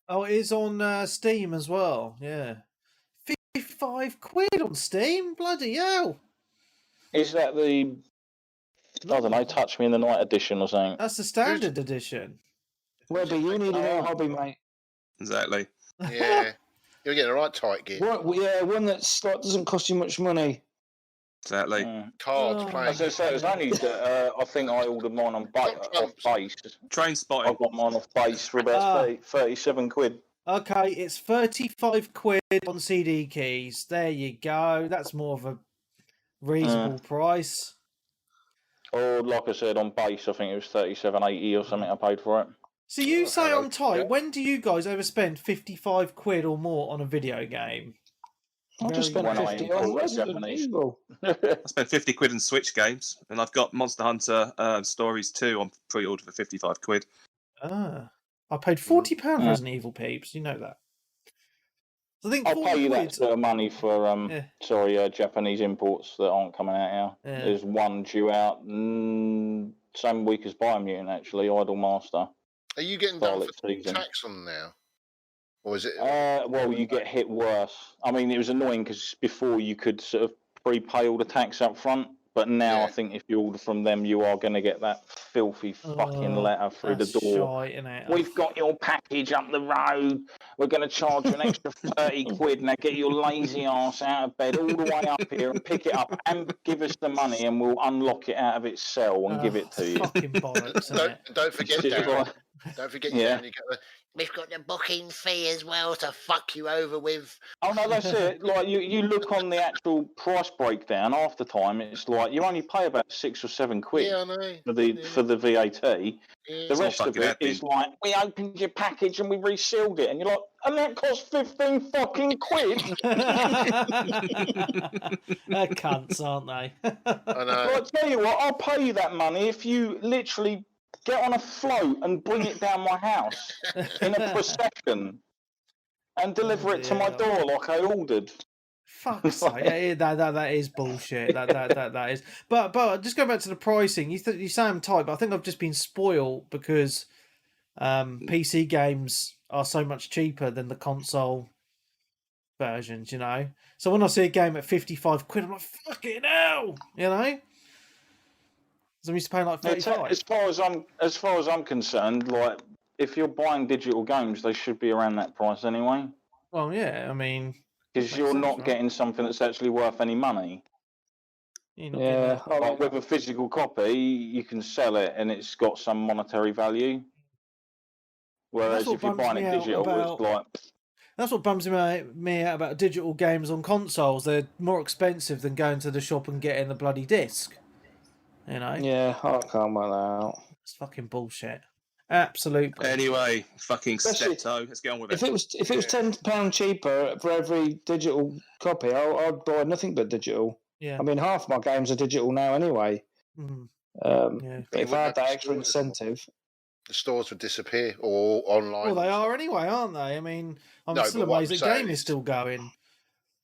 Oh, it is on Steam as well. Yeah, £55 on Steam. Bloody hell! Is that the? I don't know. Touch Me in the Night edition or something. That's the standard edition. Webby, you need a new hobby, mate. Exactly. Yeah, you're getting a right tight gear. One that's doesn't cost you much money. Exactly. Cards playing. As I say, it was only that I think I ordered mine on off base. Train Spotting. I got mine off base for about 37 quid. Okay, it's £35 on CD keys. There you go. That's more of a reasonable price. Or like I said, on base, I think it was 37.80 or something. I paid for it. So you say hello. on tight. Yeah. When do you guys ever spend 55 quid or more on a video game? I just spent When I 50 import on the Resident Japanese. Evil. I spent 50 quid in Switch games, and I've got Monster Hunter Stories 2 on pre-order for 55 quid. I paid £40 for Resident Evil, peeps. You know that. So I think I'll 40 pay you quid. that sort of money for Japanese imports that aren't coming out here. Yeah. There's one due out same week as Biomutant, actually, Idolmaster. Are you getting done Scarlet for Season. tax on now? Or is it? Well, you get hit worse. I mean, it was annoying because before you could sort of prepay all the tax up front, but now I think if you order from them, you are going to get that filthy fucking letter through the door. Shite, innit? We've got your package up the road. We're going to charge you an extra 30 quid. Now get your lazy ass out of bed all the way up here and pick it up and give us the money and we'll unlock it out of its cell and give it to you. Fucking bollocks, innit? Don't forget It's that. like- Don't forget, Yeah. you get the. We've got the booking fee as well to fuck you over with. Oh no, that's it. Like you look on the actual price breakdown. Half the time, it's like you only pay about 6 or 7 quid Yeah, I know. for the VAT. Yeah. The rest all of it fucking is like we opened your package and we resealed it, and you're like, and that cost 15 fucking quid. They're cunts, aren't they? I know. Well, I tell you what, I'll pay you that money if you literally get on a float and bring it down my house in a procession and deliver it to my door like I ordered. Fuck's sake. Yeah, that is bullshit. That is. But just go back to the pricing. You say I'm tight, but I think I've just been spoiled because PC games are so much cheaper than the console versions, you know. So when I see a game at 55 quid, I'm like, fucking hell, you know. So I'm used to paying like 35. As far as I'm concerned, like if you're buying digital games, they should be around that price anyway. Well, yeah, I mean, because makes you're sense, not right? getting something that's actually worth any money. You're not Yeah, getting Like with a physical copy, you can sell it and it's got some monetary value. Whereas what if you're bums buying me it out digital, about- it's like That's what bums me out about digital games on consoles. They're more expensive than going to the shop and getting the bloody disc. You know? Yeah, I can't work that out. It's fucking bullshit. Absolute bullshit. Anyway, fucking Especially Steptoe. Let's get on with it. If it was £10 cheaper for every digital copy, I'd buy nothing but digital. Yeah. I mean, half my games are digital now anyway. Mm, yeah. But if I had that extra incentive, The stores would disappear or online. Well, they are anyway, aren't they? I mean, I'm No, still but what amazed I'm that saying game is is- still going.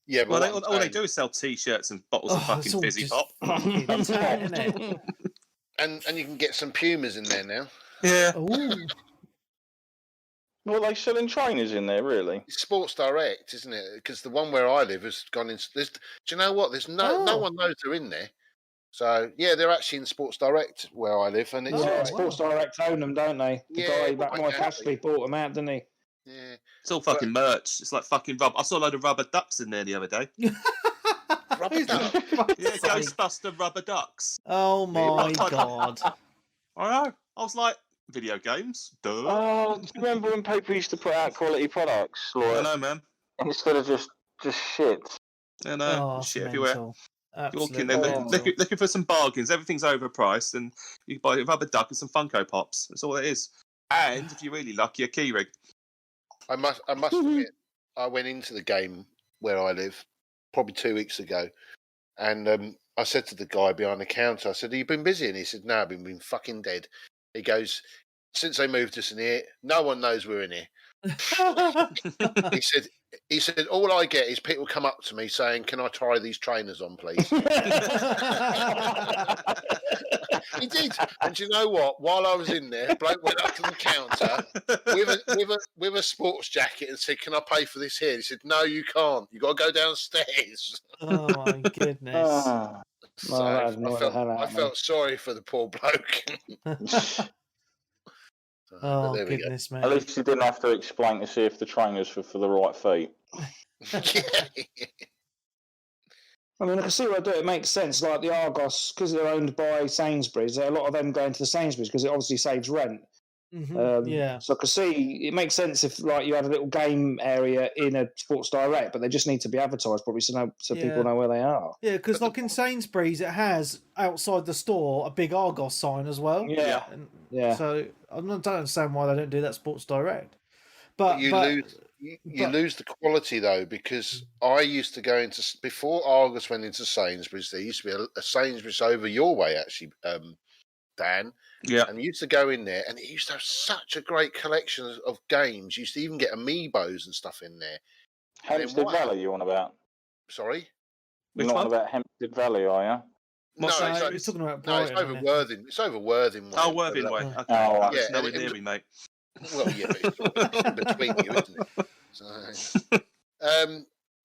Yeah, but Well, what all I'm they saying- do is sell T-shirts and bottles of it's fucking all fizzy just pop. fucking insane, isn't it? and you can get some Pumas in there now. Yeah. Ooh. well, they selling trainers in there, really. It's Sports Direct, isn't it? Because the one where I live has gone in. Do you know what? There's no Oh. one knows they're in there. So yeah, they're actually in Sports Direct where I live, and it's Oh, yeah, wow. Sports Direct own them, don't they? The Yeah, guy, Mike exactly. Ashley, bought them out, didn't he? yeah. It's all fucking merch. It's like fucking rubber. I saw a load of rubber ducks in there the other day. Who's duck? that? Fuck's Yeah, sake. Ghostbuster rubber ducks. Oh my Really? god. I know. I was like, video games? Duh. Oh, do you remember when people used to put out quality products, I like know, man. instead of just shit? I know. Oh, Shit it's everywhere. mental. You walk in Absolutely there mental. looking for some bargains. Everything's overpriced, and you buy a rubber duck and some Funko Pops. That's all it is. And if you're really lucky, a keyring. I must admit, I went into the game where I live probably 2 weeks ago, and I said to the guy behind the counter, I said, "Have you been busy?" And he said, "No, I've been fucking dead." He goes, "Since they moved us in here, no one knows we're in here." He said, "All I get is people come up to me saying, 'Can I try these trainers on, please?'" He did, and do you know what? While I was in there, bloke went up to the counter with a sports jacket and said, "Can I pay for this here?" He said, "No, you can't. You got to go downstairs." Oh my goodness. Ah. So that'd annoy the hell out I of me. felt sorry for the poor bloke. But Oh there we go. goodness, At man. least you didn't have to explain to see if the trainers were for the right feet. I mean, I can see why I do it. It makes sense. Like the Argos, because they're owned by Sainsbury's, a lot of them go into the Sainsbury's because it obviously saves rent. Yeah. So I could see it makes sense if like you had a little game area in a Sports Direct, but they just need to be advertised probably so people know where they are. Yeah, because like in Sainsbury's, it has outside the store a big Argos sign as well. Yeah. And Yeah. So I don't understand why they don't do that Sports Direct. But you lose the quality though, because I used to go into before Argos went into Sainsbury's. There used to be a Sainsbury's over your way actually, Dan. Yeah. And you used to go in there, and it used to have such a great collection of games. You used to even get amiibos and stuff in there. Hempstead Valley, you on about? Sorry, You're not on about Hempstead Valley, are you? No, it's talking about Brighton. it's over Worthing. It's over Worthing way. Oh, Worthing way. Okay. Oh, It's nowhere near me, mate. Well, yeah, but it's sort of in between you, isn't it? So,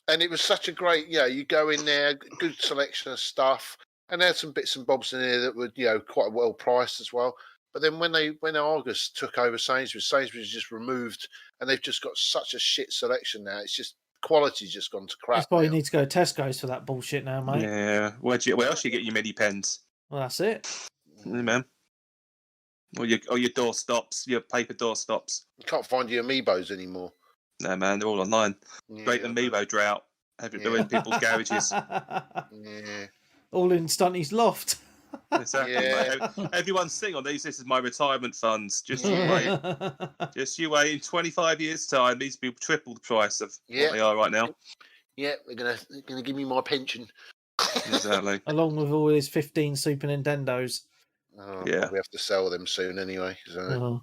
and it was such a great, you go in there, good selection of stuff, and there's some bits and bobs in there that were, quite well priced as well. But then when Argos took over Sainsbury's just removed, and they've just got such a shit selection now. It's just quality's just gone to crap. That's why you need to go to Tesco's for that bullshit now, mate. Yeah. Where else do you get your mini pens? Well, that's it. Yeah, man. Or your door stops, your paper door stops. You can't find your amiibos anymore. No, man, they're all online. Yeah. Great amiibo drought. They're in people's garages. Yeah. All in Stunty's loft. Exactly. Yeah. Mate. Everyone's sitting on these. This is my retirement funds. Just you wait. Just you wait. In 25 years' time, these people triple the price of what they are right now. Yeah, they're gonna give me my pension. Exactly. Along with all his 15 Super Nintendos. We have to sell them soon anyway. So.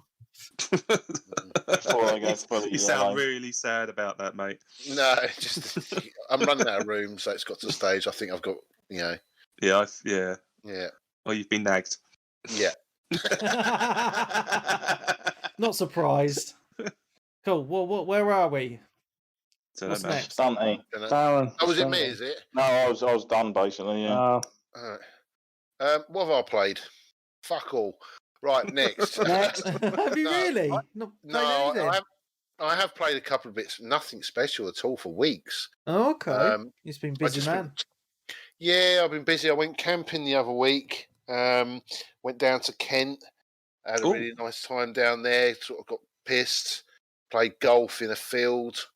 You sound really sad about that, mate. No, just I'm running out of room, so it's got to the stage. I think I've got, Yeah. Well, you've been nagged. Yeah. Not surprised. Cool. Well, where are we? What's next? Stunty. Darren. Oh, was it me? Is it? No, I was done basically. Yeah. All right. What have I played? Fuck all. Right, next. Have you really? I have played a couple of bits. Nothing special at all for weeks. Oh, okay. You've been busy, man. Yeah, I've been busy. I went camping the other week. Went down to Kent. Had a really nice time down there. Sort of got pissed. Played golf in a field.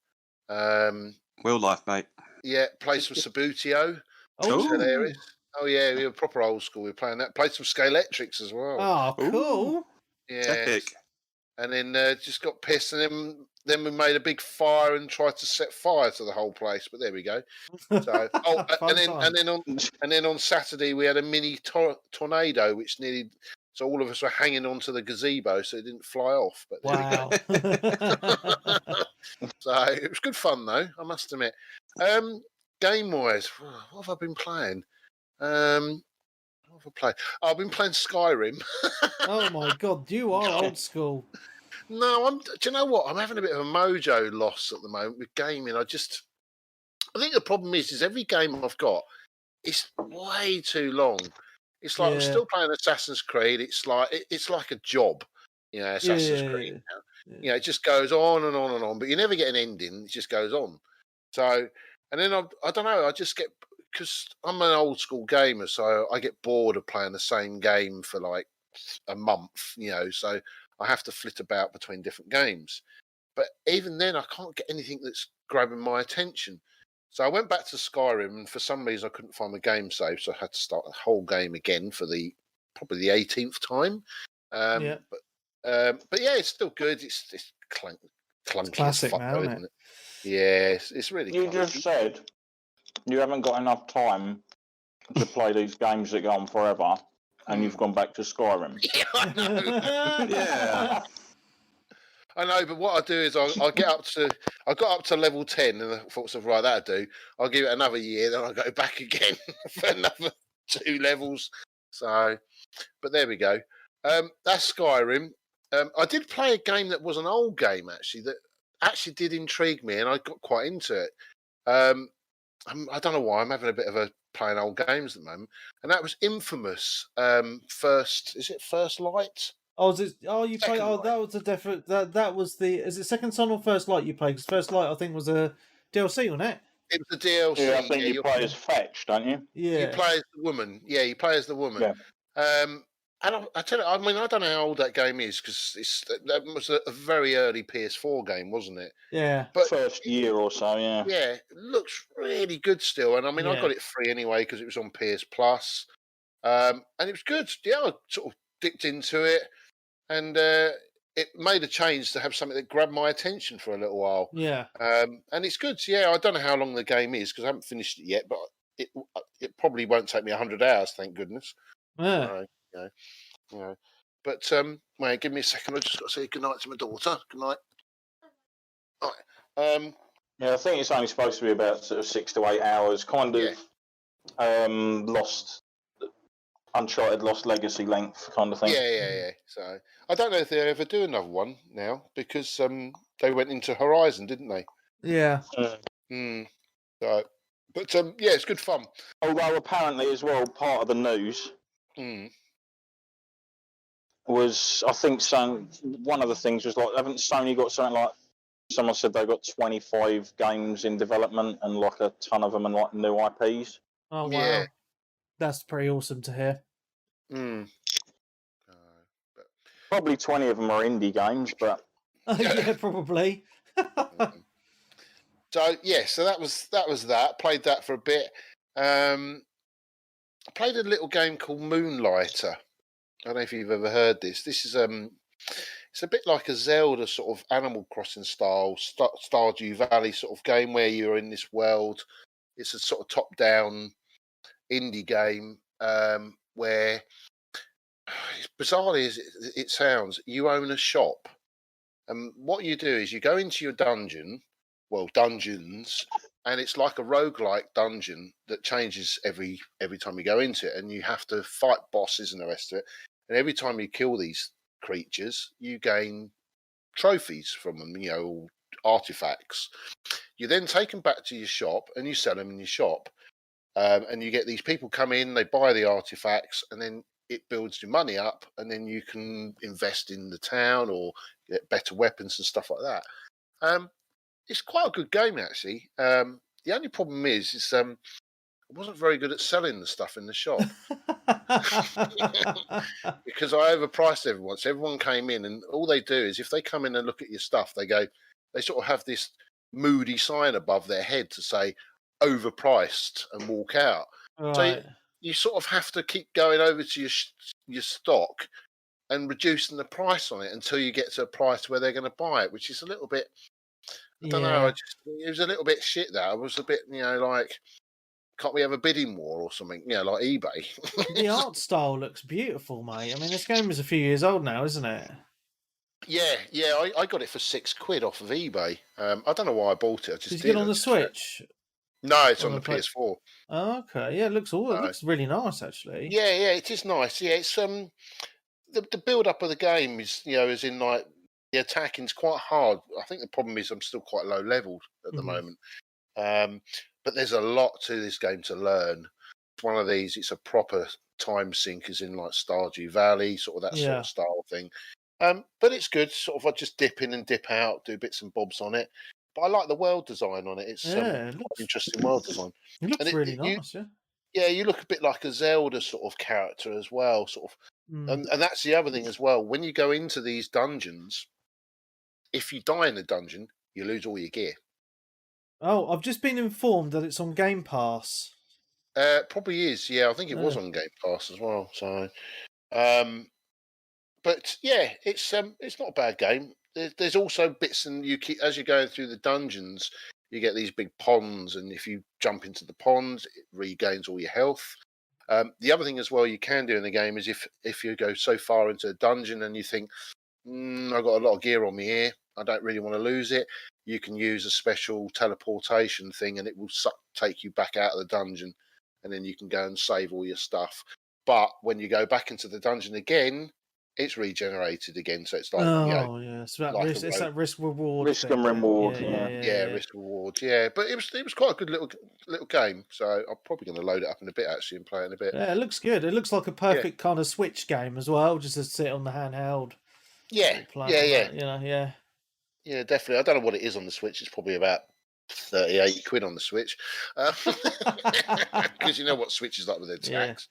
Real life, mate. Yeah, played some Sabutio. Hilarious. Oh yeah, we were proper old school. We were playing that. Played some Scalextrics as well. Oh, cool. Yeah. Epic. And then just got pissed, and then we made a big fire and tried to set fire to the whole place. But there we go. So, and then on Saturday we had a mini tornado, which nearly. So all of us were hanging onto the gazebo, so it didn't fly off. But wow. So it was good fun, though, I must admit. Game-wise, what have I been playing? What have I played? I've been playing Skyrim. Oh my god, you are old school. No, do you know what? I'm having a bit of a mojo loss at the moment with gaming. I think the problem is every game I've got, it's way too long. It's like I'm still playing Assassin's Creed. It's like a job, Assassin's Creed. It just goes on and on and on, but you never get an ending. It just goes on. So, and then I don't know. I just get, because I'm an old school gamer, so I get bored of playing the same game for like a month. So I have to flit about between different games. But even then, I can't get anything that's grabbing my attention. So I went back to Skyrim, and for some reason I couldn't find the game save, so I had to start the whole game again for probably the 18th time. But yeah, it's still good. It's clunky. It's classic as fuck, now, isn't it? Yeah, it's really. You just said you haven't got enough time to play these games that go on forever, and you've gone back to Skyrim. Yeah, I know. Yeah. I know, but what I do is I get up to. I got up to level 10, and I thought, right, that'll do. I'll give it another year, then I'll go back again for another 2 levels. So, but there we go. That's Skyrim. I did play a game that was an old game actually that actually did intrigue me, and I got quite into it. I don't know why I'm having a bit of a playing old games at the moment, and that was Infamous. First Light? Oh, you played? Oh, that was a different. That was the. Is it Second Son or First Light you played? Because First Light I think was a DLC, wasn't it? It was the DLC. Yeah, I think you play as Fetch, don't you? Yeah. You play as the woman. Yeah, you play as the woman. Yeah. And I tell you, I mean, I don't know how old that game is because that was a very early PS4 game, wasn't it? Yeah. But First year or so, yeah. yeah, it looks really good still. And I mean, I Yeah. got it free anyway because it was on PS Plus, and it was good. Yeah, I sort of dipped into it, and it made a change to have something that grabbed my attention for a little while. Yeah. And it's good. So, yeah, I don't know how long the game is because I haven't finished it yet, but it probably won't take me 100 hours, thank goodness. Yeah. You know. But wait, give me a second. I just got to say goodnight to my daughter. Good night. All right. Yeah, I think it's only supposed to be about sort of 6 to 8 hours. Kind of Uncharted Lost Legacy length kind of thing. Yeah. So I don't know if they'll ever do another one now because they went into Horizon, didn't they? Yeah. So, but yeah, it's good fun. Although apparently as well, part of the news was, I think, one of the things was like, haven't Sony got something like? Someone said they got 25 games in development and like a ton of them and like new IPs. Oh wow. Yeah. That's pretty awesome to hear. Probably 20 of them are indie games, but yeah, probably. So yeah, so that was that. Played that for a bit. I played a little game called Moonlighter. I don't know if you've ever heard this. This is it's a bit like a Zelda sort of Animal Crossing style Stardew Valley sort of game where you're in this world. It's a sort of top-down indie game where, as bizarrely as it sounds, you own a shop, and what you do is you go into your dungeons, and it's like a roguelike dungeon that changes every time you go into it, and you have to fight bosses and the rest of it. And every time you kill these creatures, you gain trophies from them, or artifacts. You then take them back to your shop and you sell them in your shop. And you get these people come in, they buy the artifacts, and then it builds your money up, and then you can invest in the town or get better weapons and stuff like that. It's quite a good game, actually. The only problem is I wasn't very good at selling the stuff in the shop because I overpriced everyone. So everyone came in, and all they do is if they come in and look at your stuff, they sort of have this moody sign above their head to say overpriced and walk out. Right. So you sort of have to keep going over to your stock and reducing the price on it until you get to a price where they're going to buy it, which is a little bit. I don't know. It was a little bit shit. That I was a bit, like, can't we have a bidding war or something? Like eBay. The art style looks beautiful, mate. I mean, this game is a few years old now, isn't it? Yeah. I got it for £6 off of eBay. I don't know why I bought it. I just did you get it on the Switch? No, it's on the PS4. Oh, okay, yeah, it looks really nice, actually. Yeah, it is nice. Yeah, it's the build up of the game is as in like the attacking's quite hard. I think the problem is I'm still quite low leveled at the moment. But there's a lot to this game to learn. It's one of these. It's a proper time sink, as in like Stardew Valley, sort of that sort of style thing. But it's good. Sort of, I just dip in and dip out, do bits and bobs on it. But I like the world design on it. It's it looks interesting world design. It looks really nice, Yeah, you look a bit like a Zelda sort of character as well, sort of. And that's the other thing as well. When you go into these dungeons, if you die in a dungeon, you lose all your gear. Oh, I've just been informed that it's on Game Pass. Probably is. Yeah, I think it was on Game Pass as well. So, but yeah, it's not a bad game. There's also bits, and as you're going through the dungeons, you get these big ponds, and if you jump into the ponds, it regains all your health. The other thing as well you can do in the game is if you go so far into a dungeon and you think, I've got a lot of gear on me here, I don't really want to lose it, you can use a special teleportation thing and it will take you back out of the dungeon, and then you can go and save all your stuff. But when you go back into the dungeon again, it's regenerated again. So it's like, it's that risk reward. Risk and reward. Yeah, risk reward. Yeah, but it was quite a good little game. So I'm probably going to load it up in a bit actually and play it in a bit. Yeah, it looks good. It looks like a perfect kind of Switch game as well, just to sit on the handheld. Yeah. Yeah, definitely. I don't know what it is on the Switch. It's probably about £38 on the Switch, because you know what Switch is like with their tax.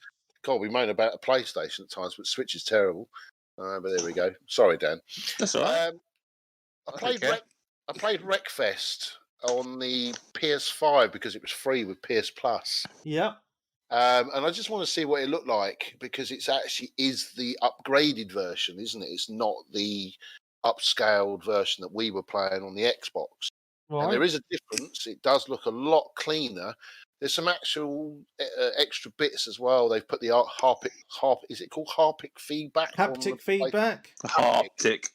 God, we moan about a PlayStation at times, but Switch is terrible. But there we go. Sorry, Dan. That's all right. I don't care. played Wreckfest on the PS5 because it was free with PS Plus. Yep. And I just want to see what it looked like because it's actually is the upgraded version, isn't it? It's not the upscaled version that we were playing on the Xbox. Right. And there is a difference. It does look a lot cleaner. There's some actual extra bits as well. They've put the is it called Haptic feedback? Haptic feedback. Haptic.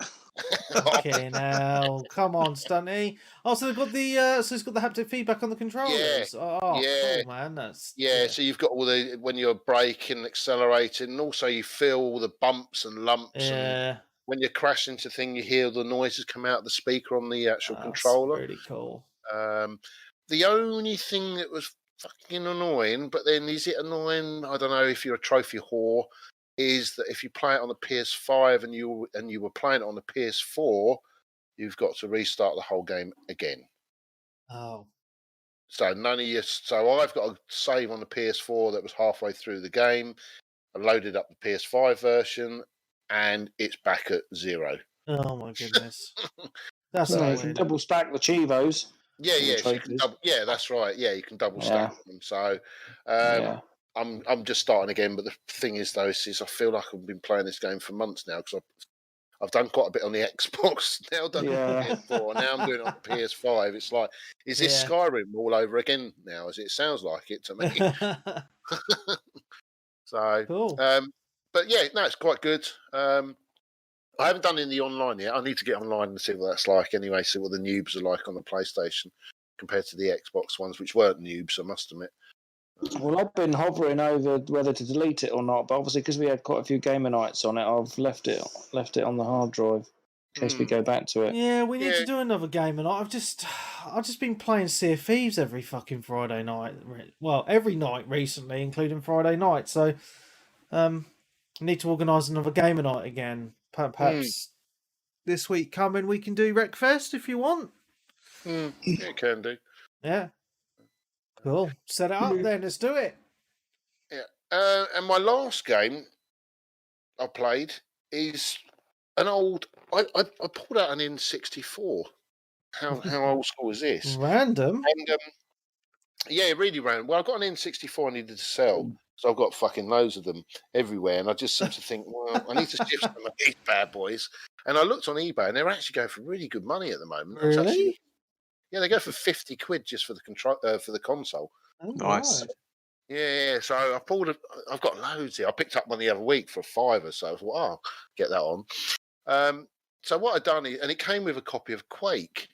Okay, now come on, Stunty. Oh, so they've got the so it's got the haptic feedback on the controllers. Oh, Yeah. cool, man. That's Yeah, so you've got all the when you're braking, accelerating, and also you feel all the bumps and lumps. And yeah. when you crash into thing, you hear the noises come out the speaker on the actual That's controller. really cool. The only thing that was fucking annoying, but then is it annoying? I don't know if you're a trophy whore. Is that if you play it on the PS5 and you were playing it on the PS4, you've got to restart the whole game again. Oh. So none of you. So I've got a save on the PS4 that was halfway through the game. I loaded up the PS5 version, and it's back at 0. Oh my goodness. That's So you annoying. can double stack the Chivos. Yeah, so you can trophies. that's right. Yeah, you can double stack them. So I'm just starting again. But the thing is, though, is I feel like I've been playing this game for months now because I've done quite a bit on the Xbox. Now I've done it on the PS4. Now I'm doing it on the PS5. It's like, is this Skyrim all over again now? As it sounds like it to me. So, cool. But yeah, no, it's quite good. I haven't done it in the online yet. I need to get online and see what that's like anyway, see what the noobs are like on the PlayStation compared to the Xbox ones, which weren't noobs, I must admit. Well, I've been hovering over whether to delete it or not, but obviously because we had quite a few gamer nights on it, I've left it on the hard drive in case we go back to it. Yeah, we need to do another game, and I've just been playing Sea of Thieves every fucking Friday night. Well, every night recently, including Friday night. So, I need to organise another gamer night again. Perhaps this week coming we can do Wreckfest if you want. Yeah, can do. Yeah. Cool. Set it up then. Let's do it. Yeah. And my last game I played is an old. I pulled out an N64. How old school is this? Random. And yeah, really random. Well, I got an N64 I needed to sell, so I've got fucking loads of them everywhere. And I just seem to think, well, I need to shift some of these bad boys. And I looked on eBay, and they're actually going for really good money at the moment. Really? Yeah, they go for £50 just for the console. Oh, Nice. right. Yeah. So I've got loads here. I picked up one the other week for £5, so I thought, I'll get that on. So what I'd done, and it came with a copy of Quake.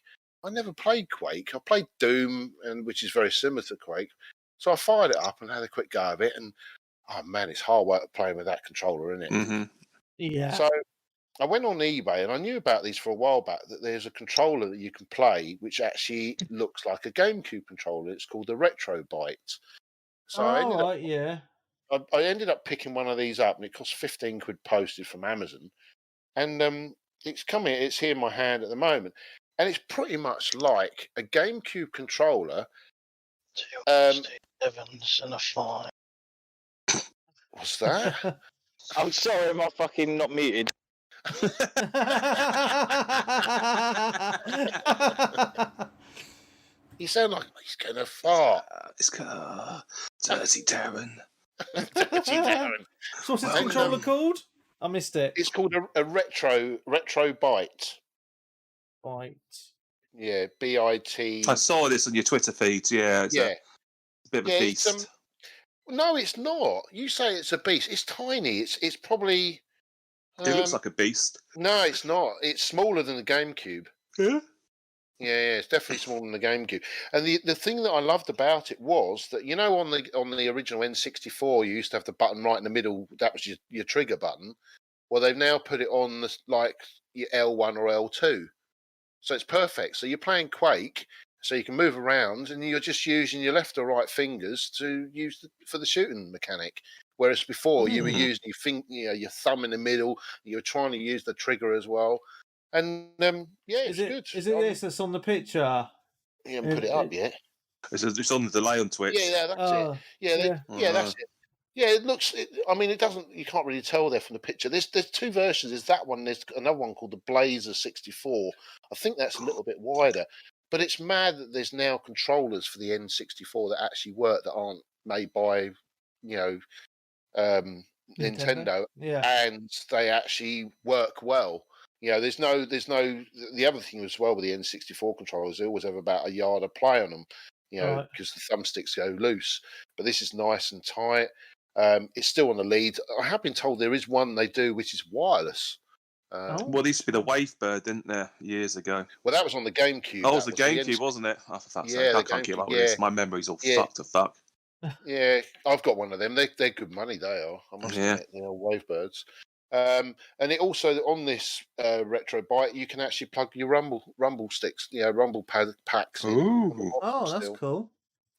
I never played Quake. I played Doom, which is very similar to Quake. So I fired it up and had a quick go of it. And oh man, it's hard work playing with that controller, isn't it? Mm-hmm. Yeah. So I went on eBay, and I knew about these for a while back, that there's a controller that you can play which actually looks like a GameCube controller. It's called the Retro Byte. So I ended up picking one of these up, and it cost £15 posted from Amazon. And it's here in my hand at the moment. And it's pretty much like a GameCube controller. 2 Evans and a 5. What's that? I'm sorry, am I fucking not muted? You sound like he's going to fart. It's Dirty Darren. Dirty Darren. So what's this controller called? I missed it. It's called a Retro Byte. Byte. Yeah, BIT. I saw this on your Twitter feed. Yeah, it's a bit of a beast. No, it's not. You say it's a beast. It's tiny. It's probably. It looks like a beast. No, it's not. It's smaller than the GameCube. Yeah. Yeah, it's definitely smaller than the GameCube. And the thing that I loved about it was that on the original N64 you used to have the button right in the middle. That was your trigger button. Well, they've now put it on your L1 or L2. So it's perfect. So you're playing Quake, so you can move around, and you're just using your left or right fingers to use for the shooting mechanic. Whereas before you were using your thumb in the middle. You were trying to use the trigger as well. And it's good. Is it this that's on the picture? You haven't put it up yet. It's on the delay on Twitch. Yeah, that's it. Yeah, that's it. Yeah, it looks. I mean, it doesn't. You can't really tell there from the picture. There's two versions. There's that one. There's another one called the Blazer 64. I think that's a little bit wider. But it's mad that there's now controllers for the N64 that actually work that aren't made by, you know, Nintendo, Yeah. and they actually work well. You know, there's no. The other thing as well with the N64 controllers, they always have about a yard of play on them. You know, because the thumbsticks go loose. But this is nice and tight. It's still on the lead. I have been told there is one they do which is wireless. Well, there used to be the Wavebird, didn't there, years ago? Well, that was on the GameCube. Oh, it was the GameCube, wasn't it? Oh, for fuck's sake, I can't keep up with this. My memory's all fucked to fuck. Yeah, I've got one of them. They're good money. They are. I must admit, you know, Wavebirds. And it also on this retro bike, you can actually plug your rumble sticks, you know, rumble packs. Ooh. Oh, that's cool.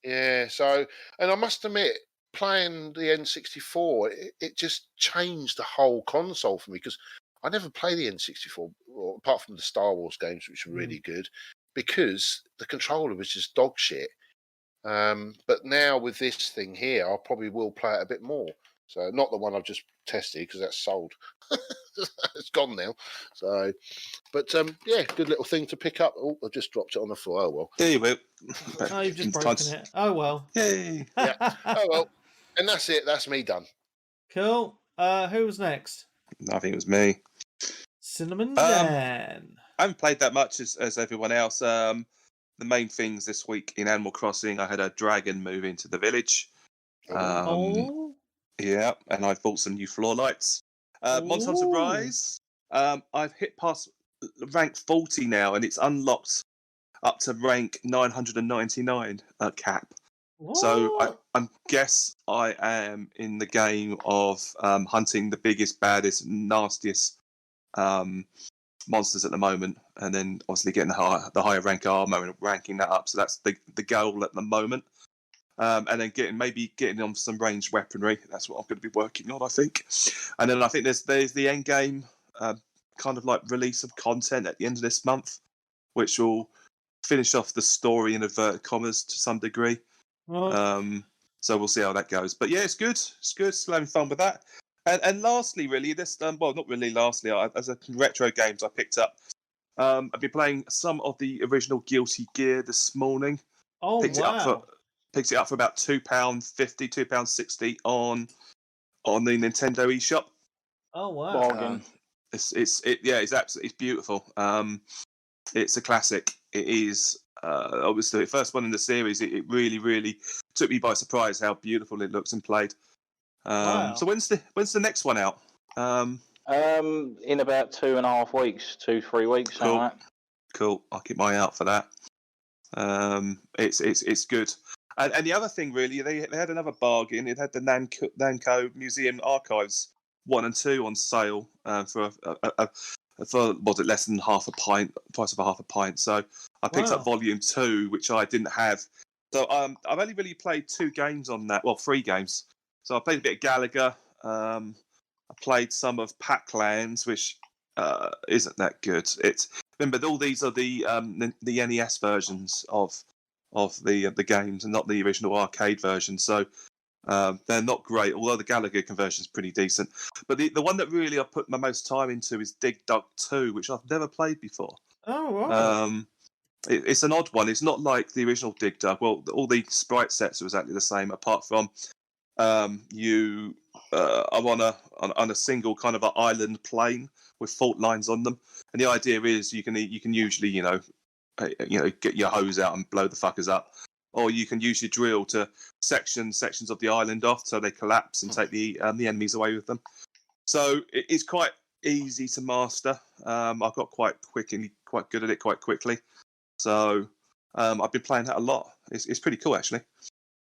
Yeah. So, and I must admit, playing the N64, it just changed the whole console for me because I never played the N64 apart from the Star Wars games, which were really good, because the controller was just dog shit. But now with this thing here, I probably will play it a bit more. So not the one I've just tested because that's sold. It's gone now. So, but yeah, good little thing to pick up. Oh, I just dropped it on the floor. Oh well. There you go. Oh, you've just broken it. Oh well. Yay. Yeah. Oh well. And that's it. That's me done. Cool. Who was next? I think it was me. Cinnamon Dan. I haven't played that much as everyone else. The main things this week in Animal Crossing, I had a dragon move into the village. Yeah, and I bought some new floor lights. Monster Hunter Rise, I've hit past rank 40 now, and it's unlocked up to rank 999 cap. What? So I guess I am in the game of hunting the biggest, baddest, nastiest monsters at the moment, and then obviously getting the higher rank armor and ranking that up. So that's the goal at the moment. And then getting on some ranged weaponry. That's what I'm going to be working on, I think. And then I think there's the end game kind of like release of content at the end of this month, which will finish off the story in inverted commas to some degree. So we'll see how that goes. But yeah, it's good. It's good. Still having fun with that. And lastly, really, this well, not really. Lastly, as a retro games I picked up. I've been playing some of the original Guilty Gear this morning. Oh, wow. Picked it up for about £2.50, £2.60 on the Nintendo eShop. Oh wow! Bargain. It's absolutely beautiful. It's a classic. It is obviously the first one in the series. It really, really took me by surprise how beautiful it looks and played. Wow. So when's the next one out? In about 2.5 weeks, 3 weeks. Cool. Like that. Cool. I'll keep my eye out for that. It's good. And the other thing, really, they had another bargain. It had the Namco Museum Archives 1 and 2 on sale for was it less than half a pint, price of a half a pint. So I picked up Volume 2, which I didn't have. So I've only really played 2 games on that. Well, 3 games. So I played a bit of Galaga. I played some of Pac-Lands, which isn't that good. Remember, all these are the NES versions of the games and not the original arcade version. So they're not great, although the Galaga conversion is pretty decent. But the one that really I put my most time into is Dig Dug 2, which I've never played before. Oh, right. It's an odd one. It's not like the original Dig Dug. Well, all the sprite sets are exactly the same, apart from you are on a single kind of an island plane with fault lines on them, and the idea is you can usually get your hose out and blow the fuckers up, or you can use your drill to sections of the island off so they collapse and take the enemies away with them. So it's quite easy to master. I got quite good at it quite quickly. So I've been playing that a lot. It's pretty cool actually.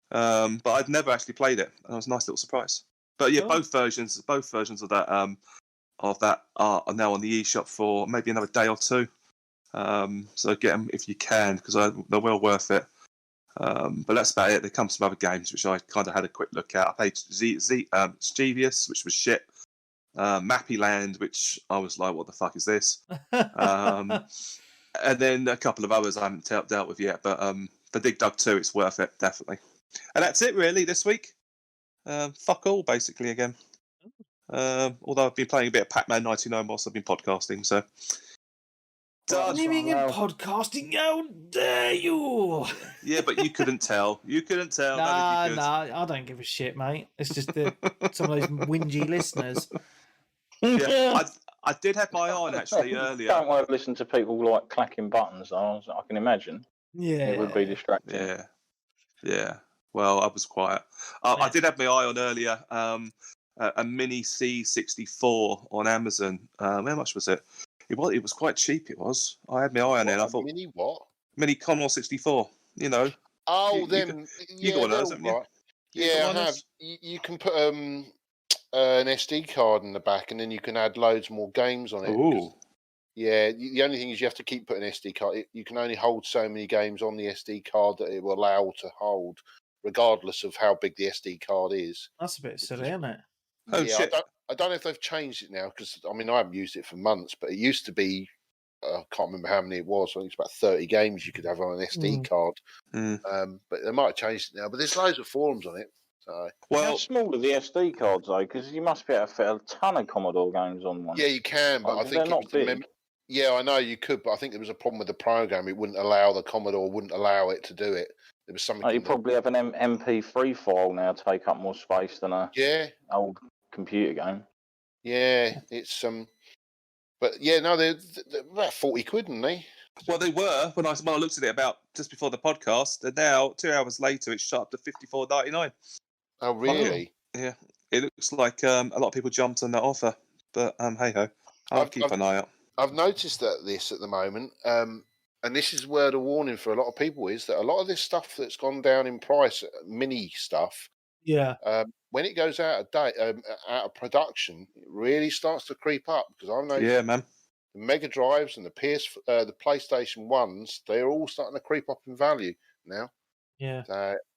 But I'd never actually played it. It was a nice little surprise. But yeah, both versions of that are now on the eShop for maybe another day or 2. So get them if you can, because they're well worth it. But that's about it. There comes some other games which I kind of had a quick look at. I played Stevious, which was shit. Mappy Land, which I was like, what the fuck is this? And then a couple of others I haven't dealt with yet. But for Dig Dug 2, it's worth it, definitely. And that's it really this week. Fuck all, basically, again. Although I've been playing a bit of Pac-Man 99 whilst I've been podcasting, so... Done. Streaming and podcasting, how dare you? Yeah, but you couldn't tell. You couldn't tell. None of you could. Nah, I don't give a shit, mate. It's just some of those whingy listeners. Yeah, I did have my eye on, actually, earlier. Don't want to listen to people, like, clacking buttons, though. I can imagine. Yeah. It would be distracting. Yeah. Well, I was quiet. I did have my eye on earlier a Mini C64 on Amazon. How much was it? It was quite cheap. It was. I had my eye on it. And I thought Mini what? Mini Commodore 64. You know. Oh, them. You got one of those, haven't you? Right. Yeah, I have. You can put an SD card in the back, and then you can add loads more games on it. Ooh. Yeah, the only thing is you have to keep putting SD card. You can only hold so many games on the SD card that it will allow to hold, regardless of how big the SD card is. That's a bit silly, isn't it? Oh, yeah, shit. I don't know if they've changed it now because I haven't used it for months, but it used to be. I can't remember how many it was. I think it's about 30 games you could have on an SD card. But they might have changed it now. But there's loads of forums on it. So. Well, how small are the SD cards though? Because you must be able to fit a ton of Commodore games on one. Yeah, you can, but I think they're not big. Yeah, I know you could, but I think there was a problem with the program. It wouldn't allow the Commodore, wouldn't allow it to do it. There was something. You probably have an MP3 file now take up more space than a old computer game. Yeah, it's but yeah, no, they're about 40 quid, aren't they? Well, they were when I looked at it about just before the podcast, and now 2 hours later it's shot up to $54.99. Oh, really? Yeah, it looks like a lot of people jumped on that offer, but hey ho, I'll keep an eye out. I've noticed that this at the moment, and this is word of warning for a lot of people, is that a lot of this stuff that's gone down in price, mini stuff, when it goes out of date, out of production, it really starts to creep up because I've noticed. Yeah, man. The Mega Drives and the PlayStation 1s, they're all starting to creep up in value now. Yeah.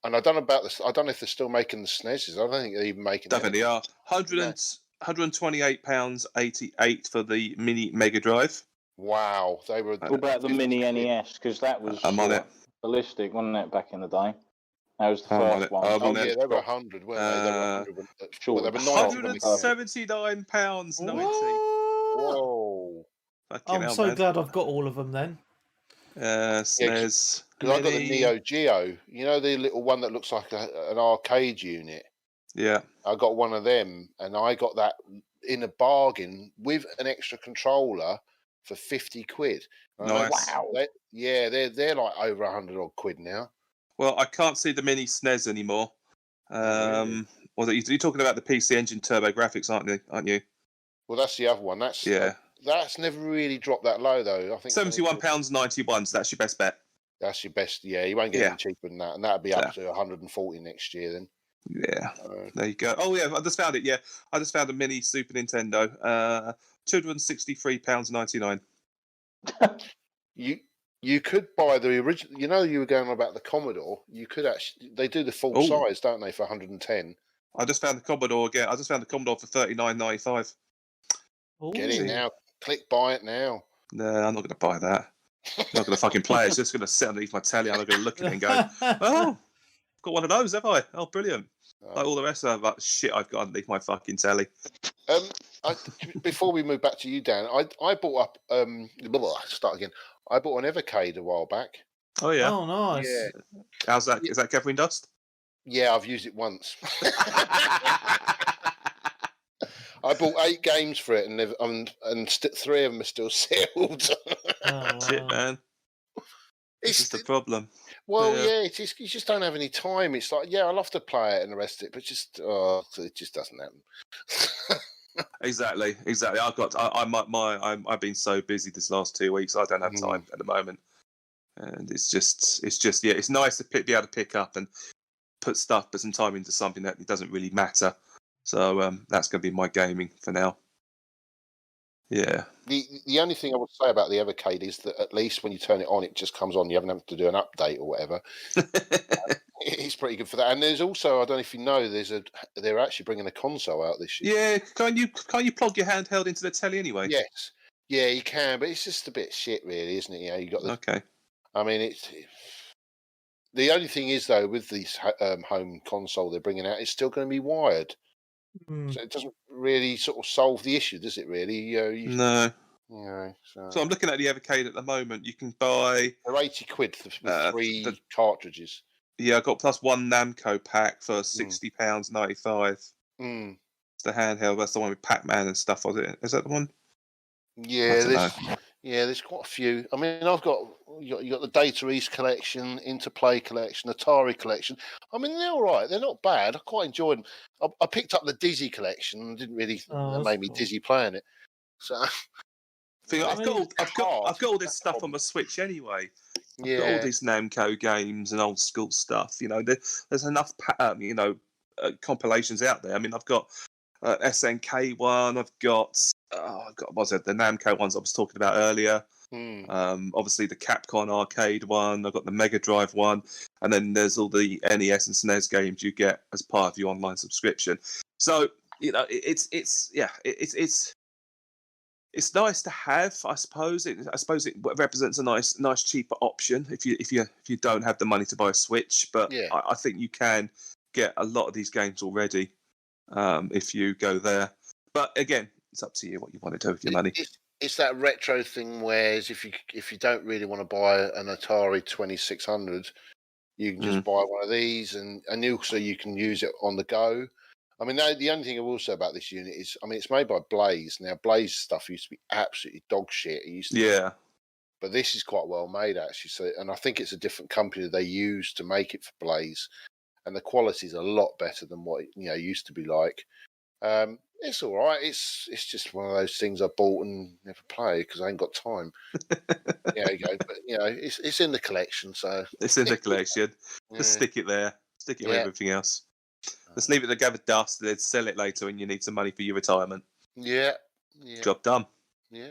And I don't know about this. I don't know if they're still making the SNESs. I don't think they're even making. Definitely are. £128.88 for the Mini Mega Drive. Wow, they were. What about the Mini NES? Because that was ballistic, wasn't it, back in the day? That was the first one. Oh yeah, they were 100, weren't they? They were 100. They were £179.90. Whoa! I'm so glad I've got all of them then. SNES. Because I got the Neo Geo. You know the little one that looks like an arcade unit. Yeah. I got one of them, and I got that in a bargain with an extra controller for 50 quid. Nice. Wow. They're like over 100 odd quid now. Well, I can't see the Mini SNES anymore. Really? Well, you're talking about the PC Engine Turbo Graphics, aren't you? Well, that's the other one. That's never really dropped that low, though. I think £71.91. So that's your best bet. That's your best. Yeah, you won't get any cheaper than that, and that'll be up to 140 next year. Then. Yeah, there you go. Oh yeah, I just found it. Yeah, I just found a Mini Super Nintendo. £263.99. You could buy the original. You know, you were going on about the Commodore. You could actually. They do the full size, don't they, for 110? I just found the Commodore again. I just found the Commodore for $39.95. Get it now. Click buy it now. No, I'm not going to buy that. I'm not going to fucking play it. It's just going to sit underneath my telly. I'm not going to look at it and go, oh, I've got one of those, have I? Oh, brilliant. Like all the rest of that shit I've got underneath my fucking telly. Before we move back to you, Dan, I bought up. Start again. I bought an Evercade a while back. Oh yeah. Oh nice. Yeah. How's that? Is that Catherine Dust? Yeah, I've used it once. I bought 8 games for it, and 3 of them are still sealed. Shit, man. This is the problem. Well, you just don't have any time. It's like, I love to play it and the rest of it, but it just doesn't happen. Exactly. I've been so busy this last 2 weeks. I don't have time at the moment, and it's just it's nice to be able to pick up and put some time into something that it doesn't really matter. So that's going to be my gaming for now. Yeah. The only thing I would say about the Evercade is that at least when you turn it on, it just comes on. You haven't had to do an update or whatever. It's pretty good for that. And there's also, I don't know if you know, they're actually bringing a console out this year. Yeah, can't you plug your handheld into the telly anyway? Yes, yeah, you can, but it's just a bit shit, really, isn't it? You got the. Okay. I mean, it's The only thing is, though, with these home console they're bringing out, it's still going to be wired. So it doesn't really sort of solve the issue, does it? Really? No. So I'm looking at the Evercade at the moment. You can buy. They're £80 with 3 cartridges. Yeah, I got plus 1 Namco pack for £60.95. Mm. It's the handheld. That's the one with Pac-Man and stuff. Was it? Is that the one? Yeah, there's quite a few. I mean, you got the Data East collection, Interplay collection, Atari collection. I mean, they're all right. They're not bad. I quite enjoyed them. I picked up the Dizzy collection and didn't really. That made me dizzy playing it. So I've got all this stuff on my Switch anyway. I've got all these Namco games and old school stuff. You know, there's enough compilations out there. I mean, I've got SNK one. I've got what's it? The Namco ones I was talking about earlier. Obviously the Capcom arcade one. I've got the Mega Drive one, and then there's all the NES and SNES games you get as part of your online subscription. So you know, it's nice to have, I suppose. I suppose it represents a nice cheaper option if you don't have the money to buy a Switch. But I think you can get a lot of these games already if you go there. But again, it's up to you what you want to do with your money. It's that retro thing, whereas if you don't really want to buy an Atari 2600, you can just buy one of these, and also you can use it on the go. I mean, the only thing I will say about this unit is, I mean, it's made by Blaze. Now, Blaze stuff used to be absolutely dog shit. It used to be, but this is quite well made, actually. So, and I think it's a different company that they use to make it for Blaze, and the quality is a lot better than what it used to be like. It's all right. It's just one of those things I bought and never play because I ain't got time. There you go. But it's in the collection, so it's in the collection. Just stick it there. Stick it with everything else. Let's leave it to gather dust and then sell it later when you need some money for your retirement. Yeah. Job done. Yeah.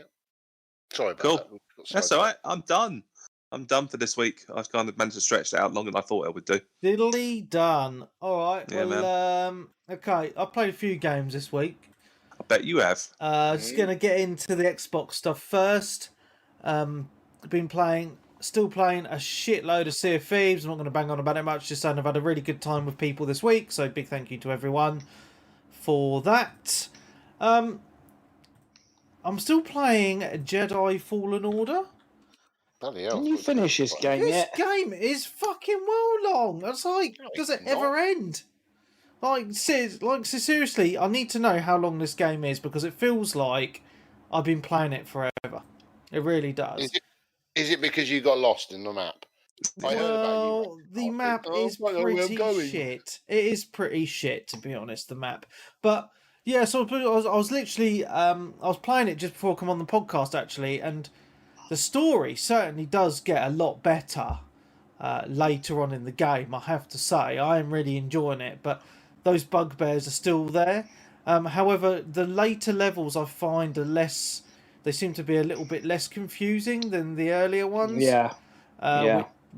Sorry about cool. that. That's all right. I'm done. I'm done for this week. I've kind of managed to stretch it out longer than I thought I would do. Diddly done. All right. Yeah, well, okay. I played a few games this week. I bet you have. Just going to get into the Xbox stuff first. Still playing a shitload of Sea of Thieves. I'm not going to bang on about it much, just saying I've had a really good time with people this week, so big thank you to everyone for that. I'm still playing Jedi Fallen Order. Bloody hell. Can you finish this game yet? This game is fucking well long. It's like, does it ever end? Seriously, I need to know how long this game is because it feels like I've been playing it forever. It really does. Is it because you got lost in the map? Well, the map is pretty shit. It is pretty shit, to be honest, the map. But, yeah, so I was literally... I was playing it just before I come on the podcast, actually, and the story certainly does get a lot better later on in the game, I have to say. I am really enjoying it, but those bugbears are still there. However, the later levels I find are less... They seem to be a little bit less confusing than the earlier ones. Yeah.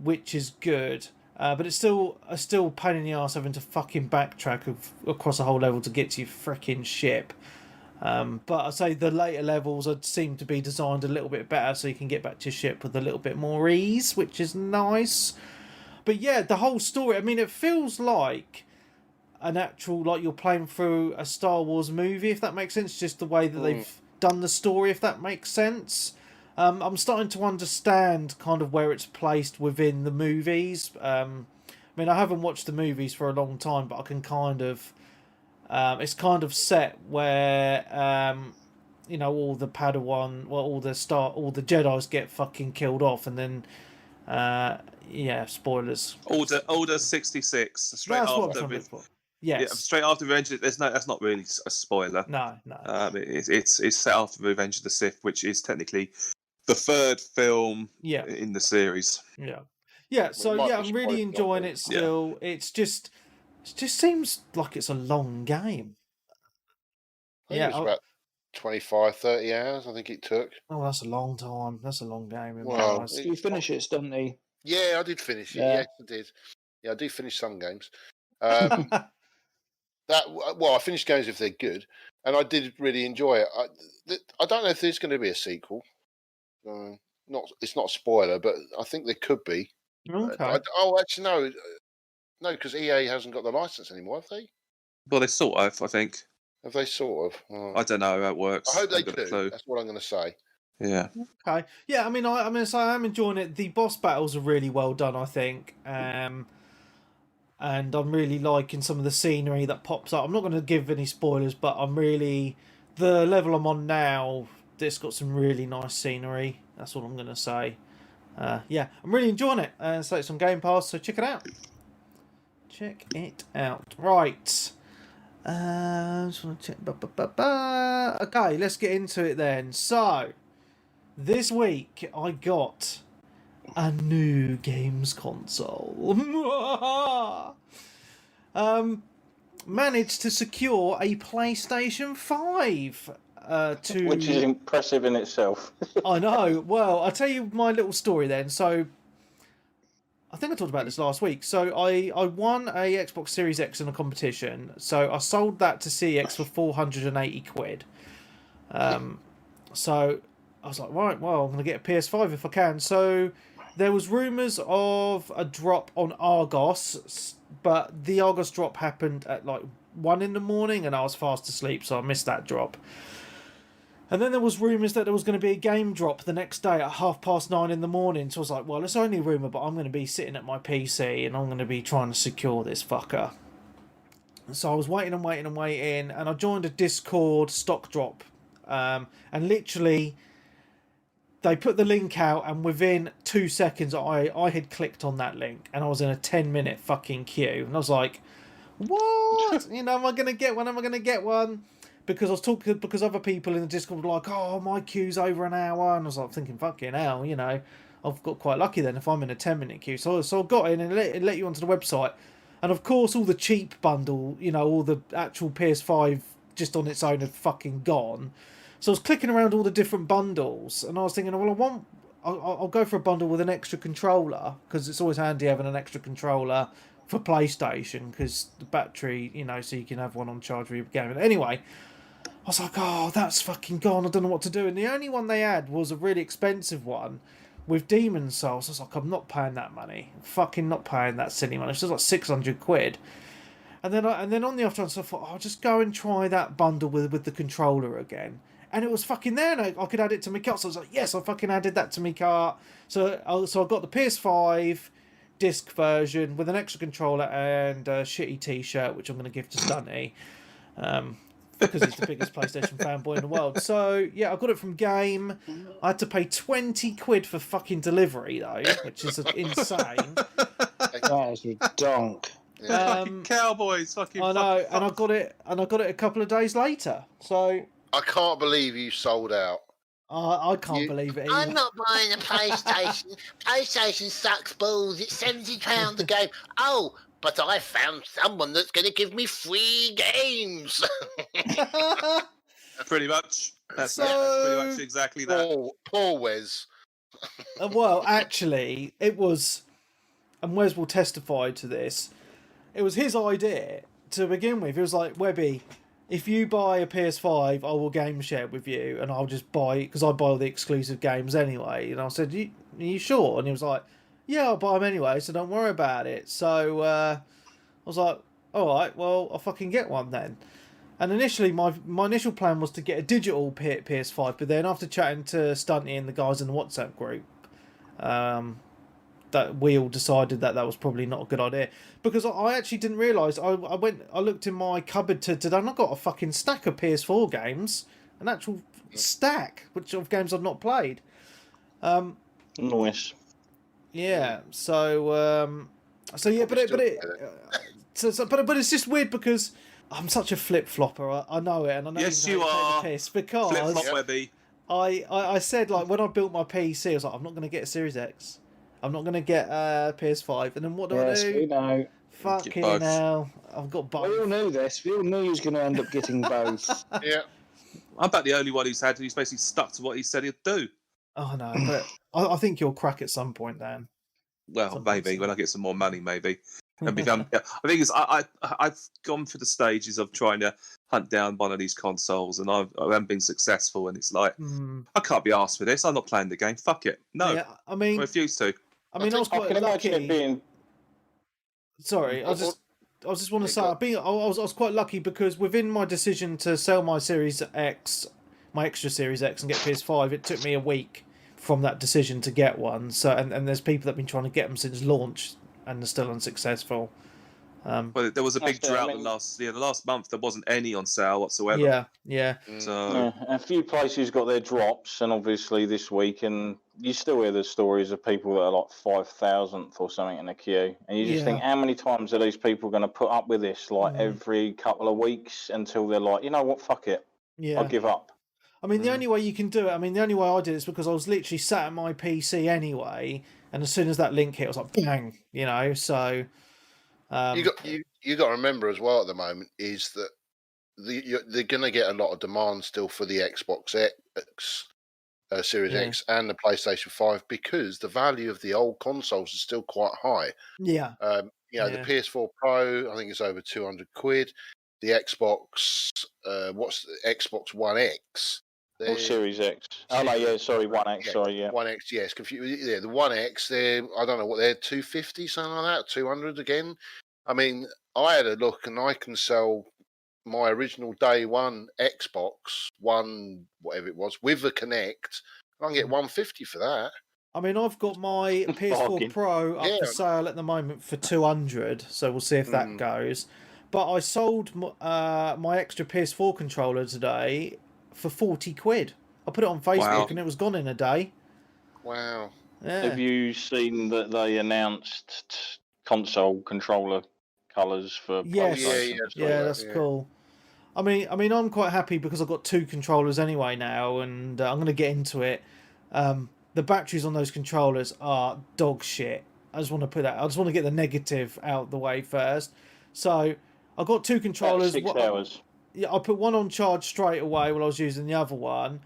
Which is good. But it's still a pain in the arse having to fucking backtrack across a whole level to get to your frickin' ship. But I say the later levels seem to be designed a little bit better so you can get back to your ship with a little bit more ease, which is nice. But yeah, the whole story, I mean, it feels like an actual, like you're playing through a Star Wars movie, if that makes sense, just the way that they've done the story, if that makes sense. I'm starting to understand kind of where it's placed within the movies. I mean, I haven't watched the movies for a long time, but I can kind of... it's kind of set where, all the Padawan... Well, all the Jedis get fucking killed off, and then... spoilers. Order 66. Straight That's after what I'm trying to look for. Yes. Yeah, straight after Revenge. That's not really a spoiler. No. It's set after Revenge of the Sith, which is technically the third film in the series. Yeah. So I'm really enjoying it still. Yeah. It just seems like it's a long game. It was about 25, 30 hours. I think it took. Oh, that's a long time. That's a long game. Well, you finish it, doesn't he? Yeah, I did finish it. Yeah. Yes, I did. Yeah, I do finish some games. I finish games if they're good, and I did really enjoy it. I don't know if there's going to be a sequel. It's not a spoiler, but I think there could be. Okay. Actually, no, because EA hasn't got the license anymore, have they? Well, they sort of, I think. Have they sort of? I don't know how it works. I hope they I've got a do. clue. That's what I'm going to say. Yeah. Okay. Yeah, I mean, I am enjoying it. The boss battles are really well done, I think. And I'm really liking some of the scenery that pops up. I'm not going to give any spoilers, but the level I'm on now, it's got some really nice scenery. That's all I'm going to say. Yeah, I'm really enjoying it. So it's on Game Pass, so check it out. Check it out. Right. Just want to check. Okay, let's get into it then. So, this week I got a new games console. Managed to secure a PlayStation 5. Which is impressive in itself. I know. Well, I'll tell you my little story then. So, I think I talked about this last week. So, I won a Xbox Series X in a competition. So, I sold that to CX for 480 quid. So, I was like, right, well, I'm going to get a PS5 if I can. So, there was rumours of a drop on Argos, but the Argos drop happened at like 1 in the morning and I was fast asleep, so I missed that drop. And then there was rumours that there was going to be a game drop the next day at 9:30 in the morning. So I was like, well, it's only a rumour, but I'm going to be sitting at my PC and I'm going to be trying to secure this fucker. So I was waiting, and I joined a Discord stock drop. And literally, they put the link out, and within 2 seconds, I had clicked on that link, and I was in a 10-minute fucking queue. And I was like, what? Am I going to get one? Because I was talking, because other people in the Discord were like, oh, my queue's over an hour. And I was like thinking, fucking hell, I've got quite lucky then if I'm in a 10-minute queue. So I got in and it let you onto the website. And of course, all the cheap bundle, all the actual PS5 just on its own had fucking gone. So I was clicking around all the different bundles, and I was thinking, well, I'll go for a bundle with an extra controller, because it's always handy having an extra controller for PlayStation, because the battery, so you can have one on charge for your game. And anyway, I was like, oh, that's fucking gone. I don't know what to do. And the only one they had was a really expensive one with Demon Souls. I was like, I'm not paying that money. I'm fucking not paying that silly money. It's just like 600 quid. And then on the off chance, I thought, I'll just go and try that bundle with the controller again. And it was fucking there, and I could add it to my cart. So I was like, yes, I fucking added that to my cart. So I got the PS5 disc version with an extra controller and a shitty t-shirt, which I'm going to give to Stunty. Because he's the biggest PlayStation fanboy in the world. So, yeah, I got it from Game. I had to pay 20 quid for fucking delivery, though, which is insane. That is redonk. Fucking cowboys, fucking. I know, and I got it a couple of days later. So I can't believe you sold out. I can't believe it either. I'm not buying a PlayStation. PlayStation sucks balls. It's £70 a game. Oh, but I found someone that's going to give me free games. Pretty much. That's pretty much exactly that. Poor Wes. Well, actually, it was, and Wes will testify to this, it was his idea to begin with. It was like, Webby, if you buy a PS5, I will game share with you, and I'll just buy, because I buy all the exclusive games anyway. And I said, are you sure? And he was like, yeah, I'll buy them anyway, so don't worry about it. So I was like, all right, well, I'll fucking get one then. And initially, my initial plan was to get a digital PS5, but then after chatting to Stunty and the guys in the WhatsApp group, that we all decided that was probably not a good idea. Because I actually didn't realise, I looked in my cupboard today, and I got a fucking stack of PS4 games, an actual stack, of games I've not played. Nice. Yeah, so yeah, but it's just weird because I'm such a flip flopper. I know it, and I know Yes, you are. piss because Flip flop, Webby. I said, like, when I built my PC, I was like, I'm not going to get a Series X. I'm not going to get a PS5. And then what do I do? We know. Fucking both. hell. I've got both. We all knew this. We all knew he was going to end up getting both. Yeah. I'm about the only one who's basically stuck to what he said he'd do. Oh, no, but I think you'll crack at some point, Dan. Well, maybe when I get some more money, maybe. And become. Yeah. I think I've gone through the stages of trying to hunt down one of these consoles, and I haven't been successful. And it's like, I can't be asked for this. I'm not playing the game. Fuck it. No, Yeah, I mean, I refuse to. I mean, I was I quite can imagine lucky. it being. Sorry, I just want to say, I was quite lucky because within my decision to sell my Series X, my extra Series X, and get PS5, it took me a week from that decision to get one. So, and there's people that've been trying to get them since launch and are still unsuccessful. But there was a big That's it, I drought mean- the last month. There wasn't any on sale whatsoever. Yeah. So Yeah, a few places got their drops, and obviously this week, and you still hear the stories of people that are like 5,000th or something in a queue, and you just think, how many times are these people going to put up with this, like every couple of weeks, until they're like, you know what, fuck it, I'll give up. I mean, the only way you can do it, the only way I did it is because I was literally sat at my PC anyway, and as soon as that link hit, I was like, bang, so... you got to remember as well at the moment is that they're going to get a lot of demand still for the Xbox X, Series X, and the PlayStation 5 because the value of the old consoles is still quite high. Yeah. The PS4 Pro, I think it's over £200. The Xbox, what's the Xbox One X? Or Series X. Oh no, yeah, sorry, One X. Sorry, yeah. One X, yes. Yeah, the One X. I don't know what they're 250, something like that, 200 again. I mean, I had a look, and I can sell my original day one Xbox One, whatever it was, with the Connect. I can get 150 for that. I mean, I've got my PS4 Pro up for sale at the moment for 200, so we'll see if that goes. But I sold my extra PS4 controller today for £40. I put it on Facebook and it was gone in a day. Wow. Yeah. Have you seen that they announced console controller colours for PlayStation? Yeah, that's cool. I mean, I'm quite happy because I've got two controllers anyway now, and I'm going to get into it. The batteries on those controllers are dog shit. I just want to put that. I just want to get the negative out the way first. So I've got two controllers. 6 hours. Yeah, I put one on charge straight away while I was using the other one,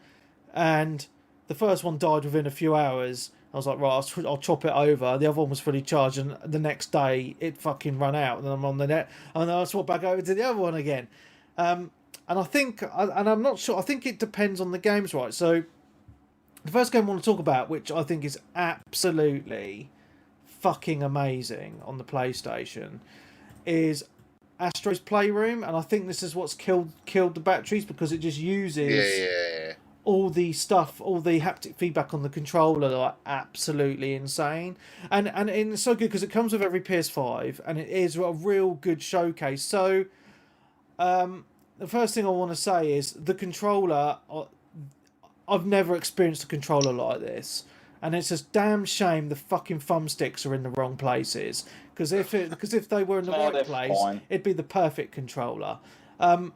and the first one died within a few hours. I was like, right, I'll chop it over. The other one was fully charged, and the next day it fucking ran out, and I'm on the net, and then I swapped back over to the other one again. And I think, and I'm not sure, I think it depends on the games, right? So the first game I want to talk about, which I think is absolutely fucking amazing on the PlayStation, is Astro's Playroom, and I think this is what's killed the batteries because it just uses all the stuff, all the haptic feedback on the controller, like absolutely insane, and it's so good because it comes with every PS5, and it is a real good showcase. So, the first thing I want to say is the controller. I've never experienced a controller like this. And it's a damn shame the fucking thumbsticks are in the wrong places. Because if they were in the right place, it'd be the perfect controller. The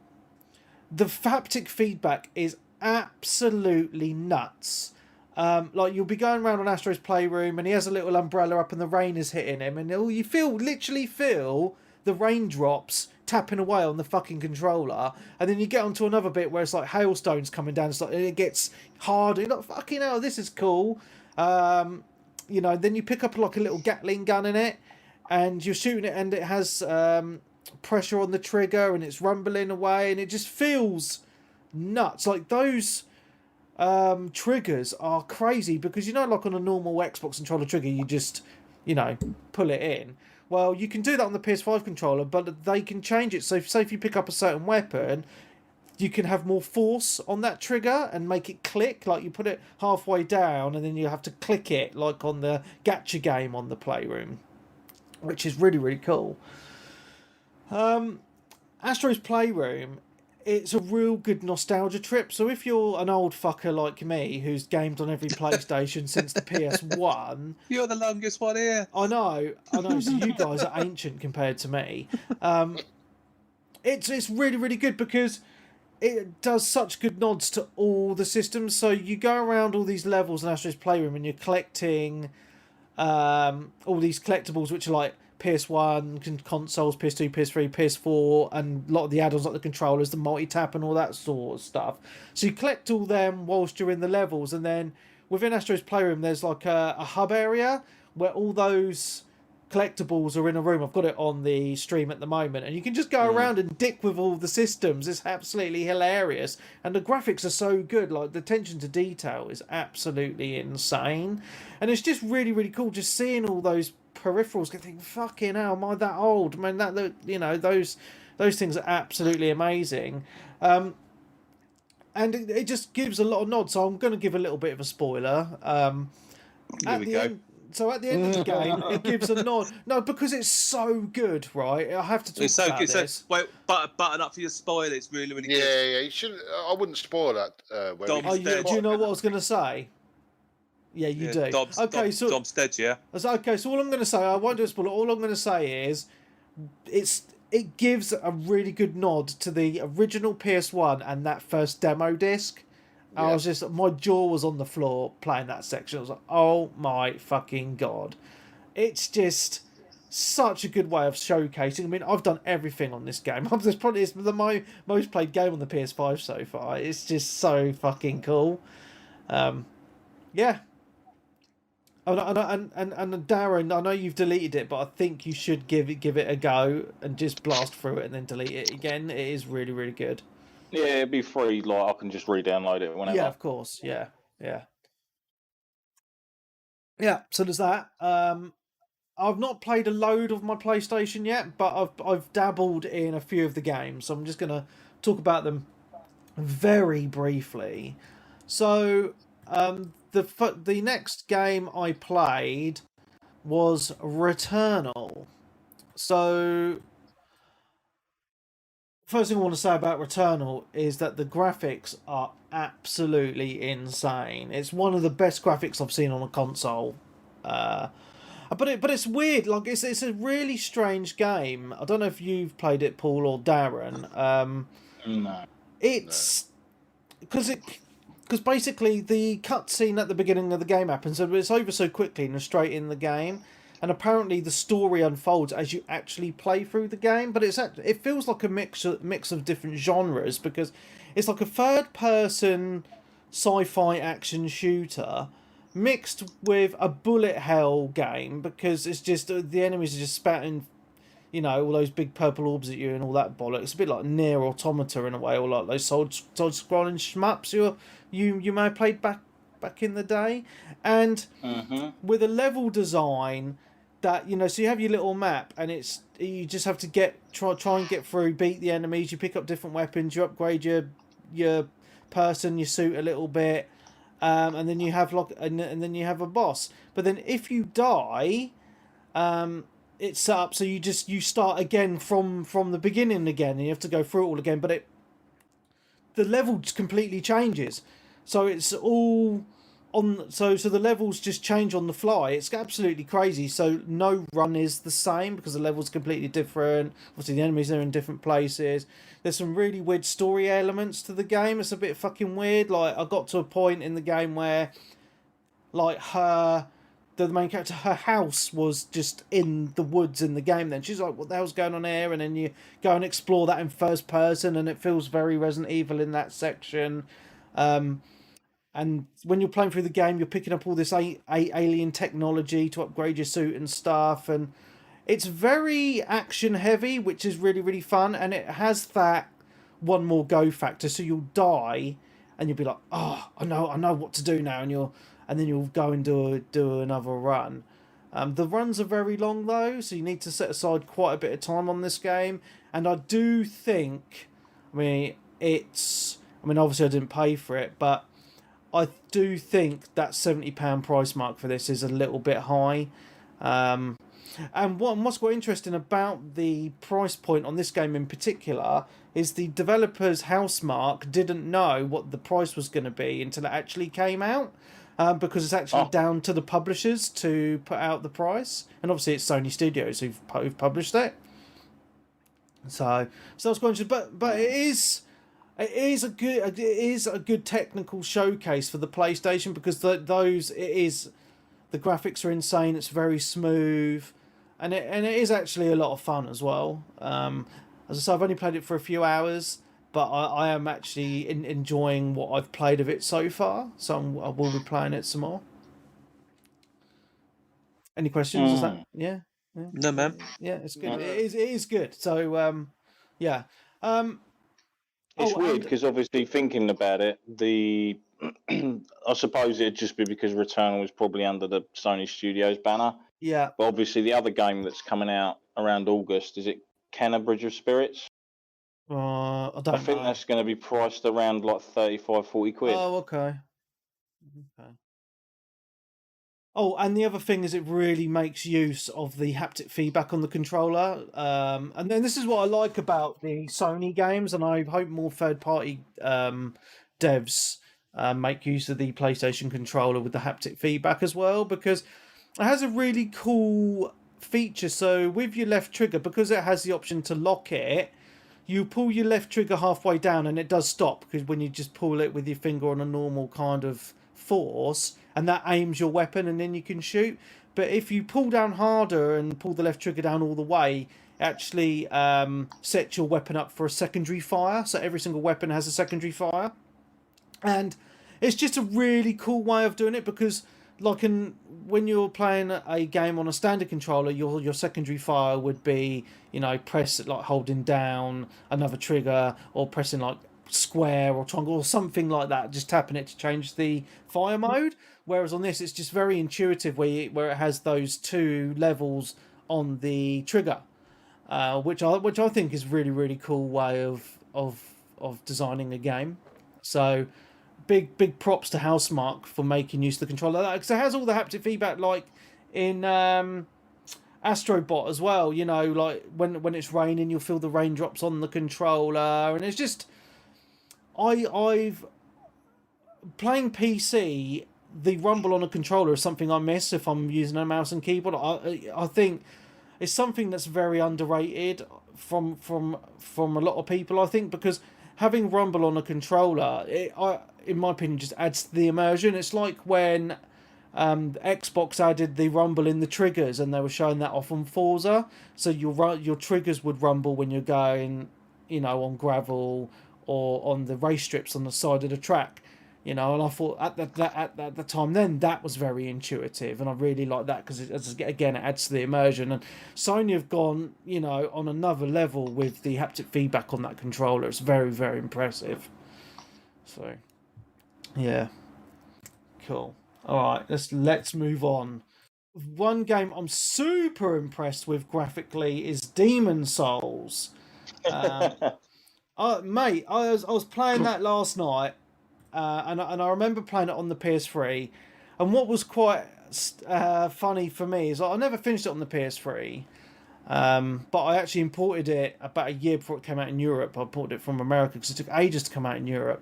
haptic feedback is absolutely nuts. Like you'll be going around on Astro's Playroom, and he has a little umbrella up, and the rain is hitting him, and you literally feel the raindrops tapping away on the fucking controller, and then you get onto another bit where it's like hailstones coming down, and it gets harder. You're like, fucking hell, this is cool. Then you pick up like a little Gatling gun in it, and you're shooting it, and it has pressure on the trigger, and it's rumbling away, and it just feels nuts. Like those triggers are crazy because like on a normal Xbox controller trigger, you just pull it in. Well, you can do that on the PS5 controller, but they can change it. So, say if you pick up a certain weapon, you can have more force on that trigger and make it click. Like you put it halfway down, and then you have to click it, like on the gacha game on the Playroom, which is really, really cool. Astro's Playroom, it's a real good nostalgia trip. So if you're an old fucker like me who's gamed on every PlayStation since the PS1... You're the longest one here. I know. So you guys are ancient compared to me. It's really, really good because it does such good nods to all the systems. So you go around all these levels in Astro's Playroom and you're collecting all these collectibles, which are like PS1 consoles, PS2, PS3, PS4, and a lot of the add-ons like the controllers, the multi-tap and all that sort of stuff. So you collect all them whilst you're in the levels, and then within Astro's Playroom there's like a hub area where all those collectibles are in a room. I've got it on the stream at the moment, and you can just go around and dick with all the systems. It's absolutely hilarious, and the graphics are so good. Like, the attention to detail is absolutely insane, and it's just really, really cool just seeing all those peripherals. I think, fucking hell, am I that old? Man, those things are absolutely amazing. And it just gives a lot of nods. So I'm going to give a little bit of a spoiler. Here we go. So at the end of the game, it gives a nod. No, because it's so good, right? I have to talk It's so about good. this. So, wait, button up for your spoiler. It's really, really good. Yeah. You should. I wouldn't spoil that. Do you know what I was going to say? Yeah, you do. Dom's dead, yeah. Okay, so all I'm going to say, I won't do a spoiler. All I'm going to say is, it gives a really good nod to the original PS1 and that first demo disc. Yeah. I was just, my jaw was on the floor playing that section. I was like, oh my fucking god. It's just such a good way of showcasing. I mean, I've done everything on this game. It's the most played game on the PS5 so far. It's just so fucking cool. Yeah. And Darren, I know you've deleted it, but I think you should give it a go and just blast through it and then delete it again. It is really, really good. Yeah, it'd be free. Like, I can just re-download it whenever. Yeah, of course. Yeah. So there's that. I've not played a load of my PlayStation yet, but I've dabbled in a few of the games. So I'm just gonna talk about them very briefly. So the next game I played was Returnal. So first thing I want to say about Returnal is that the graphics are absolutely insane. It's one of the best graphics I've seen on a console. But it's weird. Like, it's a really strange game. I don't know if you've played it, Paul or Darren. No. It's because basically the cutscene at the beginning of the game happens, and it's over so quickly and straight in the game. And apparently the story unfolds as you actually play through the game, but it feels like a mix of different genres, because it's like a third-person sci-fi action shooter mixed with a bullet hell game, because it's just the enemies are just spouting, all those big purple orbs at you and all that bollocks. It's a bit like Nier Automata in a way, or like those side-scrolling shmups you may have played back in the day, and with a level design that so you have your little map, and you just have to try and get through, beat the enemies. You pick up different weapons, you upgrade your person, your suit a little bit, and then you have and then you have a boss. But then if you die, it's set up so you start again from the beginning again, and you have to go through it all again. But the level completely changes, so it's all on. So the levels just change on the fly. It's absolutely crazy. So no run is the same because the level's completely different. Obviously the enemies are in different places. There's some really weird story elements to the game. It's a bit fucking weird. Like, I got to a point in the game where, like, the main character, her house was just in the woods in the game. Then she's like, what the hell's going on here? And then you go and explore that in first person, and it feels very Resident Evil in that section. And when you're playing through the game, you're picking up all this alien technology to upgrade your suit and stuff. And it's very action heavy, which is really, really fun. And it has that one more go factor. So you'll die and you'll be like, oh, I know what to do now. And then you'll go and do another run. The runs are very long though, so you need to set aside quite a bit of time on this game. And I do think, obviously I didn't pay for it, but I do think that £70 price mark for this is a little bit high. And what's quite interesting about the price point on this game in particular is the developer's Housemarque didn't know what the price was going to be until it actually came out. Because it's actually down to the publishers to put out the price, and obviously it's Sony Studios who've published it. So that's quite interesting. But it is a good technical showcase for the PlayStation, because the graphics are insane. It's very smooth, and it is actually a lot of fun as well. As I said, I've only played it for a few hours, but I am actually enjoying what I've played of it so far. So I will be playing it some more. Any questions? Is that yeah? No, man. Yeah, it's good. No. It is good. So, yeah. It's Oh, weird and because obviously thinking about it, I suppose it'd just be because Returnal was probably under the Sony Studios banner. yeah, But obviously the other game that's coming out around August, is it Kenna Bridge of Spirits? I don't I think know. that's going to be priced around like 35, 40 quid. Oh, okay. Okay. Oh, and the other thing is it really makes use of the haptic feedback on the controller. And then this is what I like about the Sony games, and I hope more third-party devs make use of the PlayStation controller with the haptic feedback as well, because it has a really cool feature. So with your left trigger, because it has the option to lock it, you pull your left trigger halfway down and it does stop, because when you just pull it with your finger on a normal kind of force, and that aims your weapon and then you can shoot. But if you pull down harder and pull the left trigger down all the way, it actually sets your weapon up for a secondary fire. So every single weapon has a secondary fire. And it's just a really cool way of doing it, because when you're playing a game on a standard controller, your secondary fire would be, press like holding down another trigger, or pressing like square or triangle or something like that, just tapping it to change the fire mode. Whereas on this, it's just very intuitive, where it has those two levels on the trigger, which I think is really, really cool way of designing a game. So big props to Housemarque for making use of the controller, because it has all the haptic feedback like in Astrobot as well. Like when it's raining, you'll feel the raindrops on the controller, and it's just I've playing PC. The rumble on a controller is something I miss if I'm using a mouse and keyboard. I think it's something that's very underrated from a lot of people, I think, because having rumble on a controller, in my opinion, just adds to the immersion. It's like when Xbox added the rumble in the triggers, and they were showing that off on Forza. So your triggers would rumble when you're going, on gravel or on the race strips on the side of the track. And I thought at the time then that was very intuitive, and I really like that, because it adds to the immersion. And Sony have gone, on another level with the haptic feedback on that controller. It's very, very impressive. So, yeah, cool. All right, let's move on. One game I'm super impressed with graphically is Demon Souls. Mate, I was playing that last night. And I remember playing it on the PS3, and what was quite funny for me is I never finished it on the PS3, but I actually imported it about a year before it came out in Europe. I imported it from America because it took ages to come out in Europe.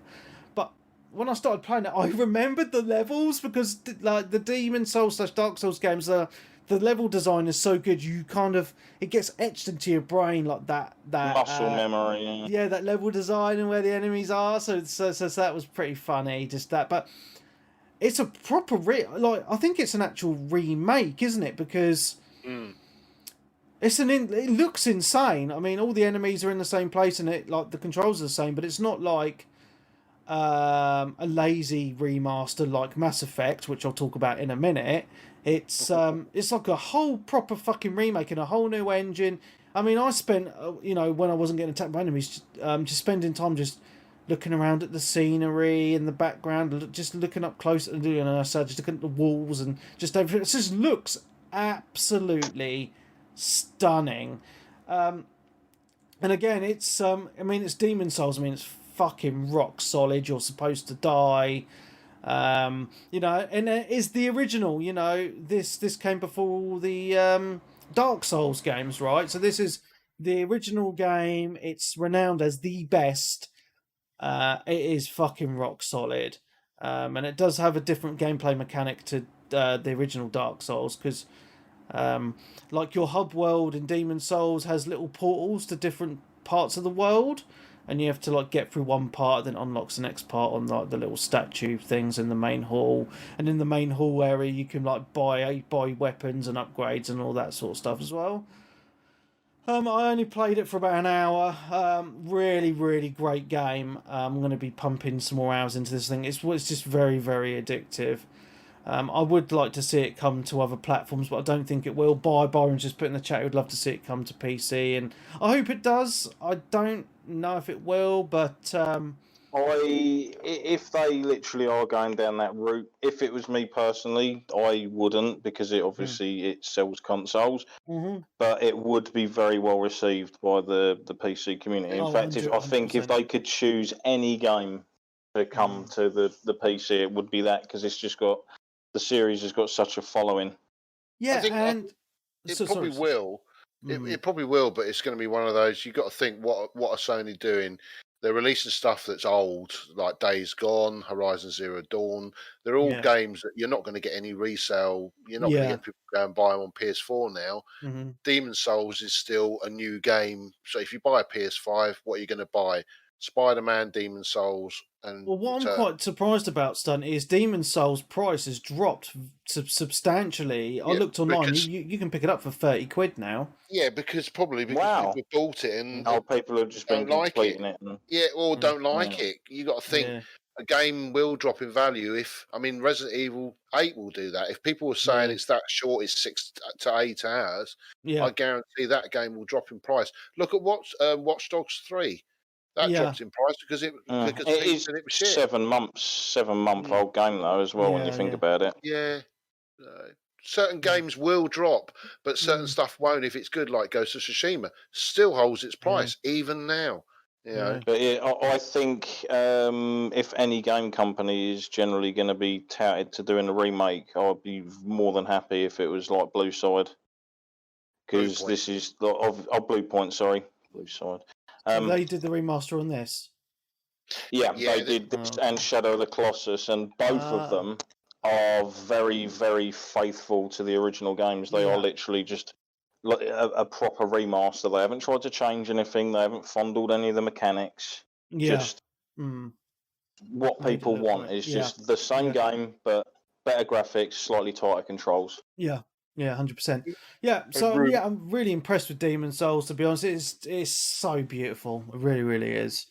But when I started playing it, I remembered the levels, because like the Demon Souls / Dark Souls games, the level design is so good. It gets etched into your brain like that muscle memory. Yeah, that level design and where the enemies are. So that was pretty funny. Just that, but it's a proper I think it's an actual remake, isn't it? Because it looks insane. I mean, all the enemies are in the same place, and the controls are the same, but it's not like a lazy remaster like Mass Effect, which I'll talk about in a minute. It's like a whole proper fucking remake and a whole new engine. I mean, I spent when I wasn't getting attacked by enemies, just spending time just looking around at the scenery in the background, just looking up close, and just looking at the walls and just everything. It just looks absolutely stunning. And again, it's it's Demon Souls. It's fucking rock solid. You're supposed to die. And it is the original. This came before all the Dark Souls games, right? So this is the original game. It's renowned as the best. It is fucking rock solid, and it does have a different gameplay mechanic to the original Dark Souls, because like your hub world in Demon Souls has little portals to different parts of the world, and you have to get through one part, then unlocks the next part on the little statue things in the main hall. And in the main hall area, you can buy weapons and upgrades and all that sort of stuff as well. I only played it for about an hour. Really, really great game. I'm going to be pumping some more hours into this thing. It's just very, very addictive. I would like to see it come to other platforms, but I don't think it will. Byron's just put in the chat he would love to see it come to PC, and I hope it does. I don't know if it will, but If they literally are going down that route, if it was me personally, I wouldn't, because it sells consoles, but it would be very well received by the PC community. In fact, I think if they could choose any game to come to the PC, it would be that, because it's just got, the series has got such a following. Yeah, I think it probably will. It probably will, but it's going to be one of those. You've got to think, what are Sony doing? They're releasing stuff that's old, like Days Gone, Horizon Zero Dawn. They're all games that you're not going to get any resale. You're not going to get people to go and buy them on PS4 now. Demon's Souls is still a new game. So if you buy a PS5, what are you going to buy? Spider-Man, Demon's Souls, and what I'm quite surprised about, Stunt, is Demon's Souls price has dropped substantially. I looked online; you can pick it up for £30 now. Yeah, because people bought it and people have just been completing it. Or don't like it. You got to think a game will drop in value. Resident Evil 8 will do that. If people were saying it's that short, it's 6 to 8 hours, I guarantee that game will drop in price. Look at Watch Dogs 3. That dropped in price because it was shit. 7 month old game though as well, when you think about it. Yeah. Certain games will drop, but certain stuff won't if it's good, like Ghost of Tsushima. Still holds its price, even now. You know? But I think if any game company is generally going to be touted to doing a remake, I'd be more than happy if it was like Blue Side. Because this is... Blue Point, sorry. Blue Side. They did the remaster on this. Yeah, they did this and Shadow of the Colossus, and both of them are very, very faithful to the original games. They are literally just like a proper remaster. They haven't tried to change anything. They haven't fondled any of the mechanics. Just what people want is just the same game, but better graphics, slightly tighter controls. Yeah, 100%. Yeah, so I'm really impressed with Demon's Souls, to be honest. It's so beautiful. It really, really is.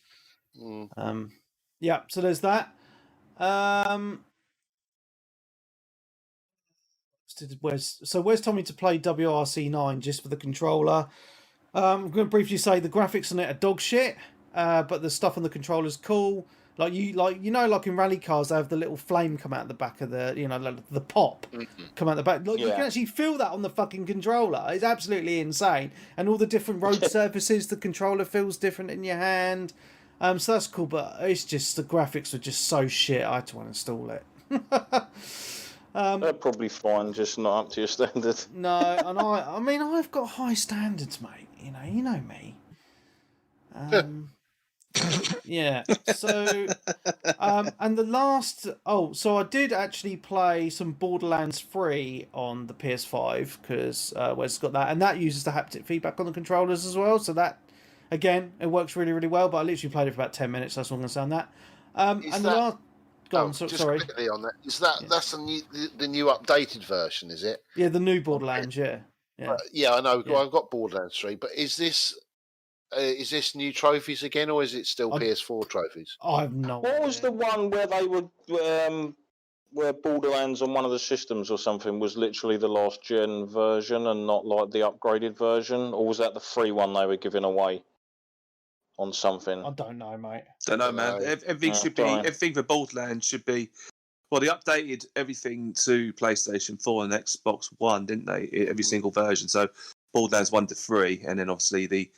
So there's that. Where's Tommy to play WRC9 just for the controller? I'm going to briefly say the graphics on it are dog shit, but the stuff on the controller is cool. Like in rally cars, they have the little flame come out the back of the pop come out the back. You can actually feel that on the fucking controller. It's absolutely insane. And all the different road surfaces, the controller feels different in your hand. So that's cool, but it's just the graphics were just so shit. I had to uninstall it. They're probably fine, just not up to your standard. No, and I've got high standards, mate. You know me. Yeah. So, and the last. So I did actually play some Borderlands 3 on the PS5 because Wes got that, and that uses the haptic feedback on the controllers as well. So that, again, it works really, really well. But I literally played it for about 10 minutes. That's all I'm going to say on that. The last. Sorry. Quickly on that. Is that's the new updated version? Is it? Yeah, the new Borderlands. Yeah. I know. Yeah. I've got Borderlands 3, but is this new trophies again, or is it still PS4 trophies? I have no idea. What was the one where they would where Borderlands on one of the systems or something was literally the last gen version and not like the upgraded version, or was that the free one they were giving away on something? I don't know, mate. Don't know, man. Everything for Borderlands should be. Well, they updated everything to PlayStation 4 and Xbox One, didn't they? Every single version. So Borderlands 1 to 3, and then obviously the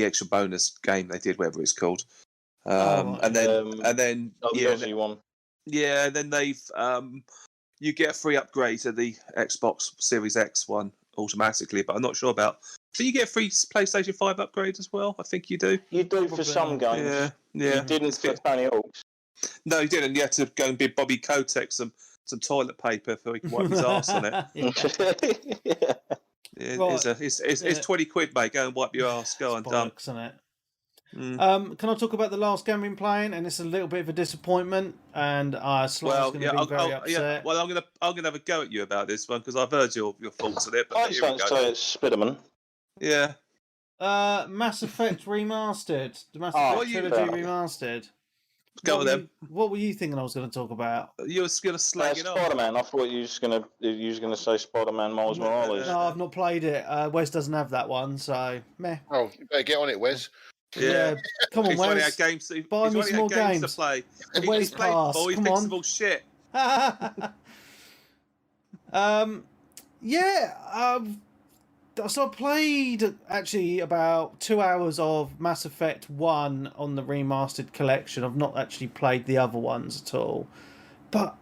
extra bonus game they did, whatever it's called. And then they've you get a free upgrade to the Xbox Series X one automatically, but I'm not sure about. So you get a free PlayStation 5 upgrade as well? I think you do. You do for some games. Yeah. You didn't for Tony Hawk's. No, you didn't. You had to go and bid Bobby Kotick some toilet paper so he can wipe his arse on it. It's £20, mate. Go and wipe your arse. Go on, done. Can I talk about the last game I've been playing? And it's a little bit of a disappointment, and Sly's going to be very upset. Well, I'm going to have a go at you about this one because I've heard your thoughts on it. But I just don't say it's Spiderman. Yeah. Mass Effect Remastered. The Mass Effect Trilogy Remastered. Go on then. What were you thinking I was going to talk about? You were going to slag it off. Spider-Man. I thought you was gonna say Spider-Man Miles Morales. No, I've not played it. Wes doesn't have that one, so meh. Oh, you better get on it, Wes. Yeah, come on, He's running out Wes. of games. Buy He's me running some out more of games to games. play. The He's Wes played Pass. before. He Come thinks on. of all shit. So I played actually about 2 hours of Mass Effect 1 on the remastered collection. I've not actually played the other ones at all. But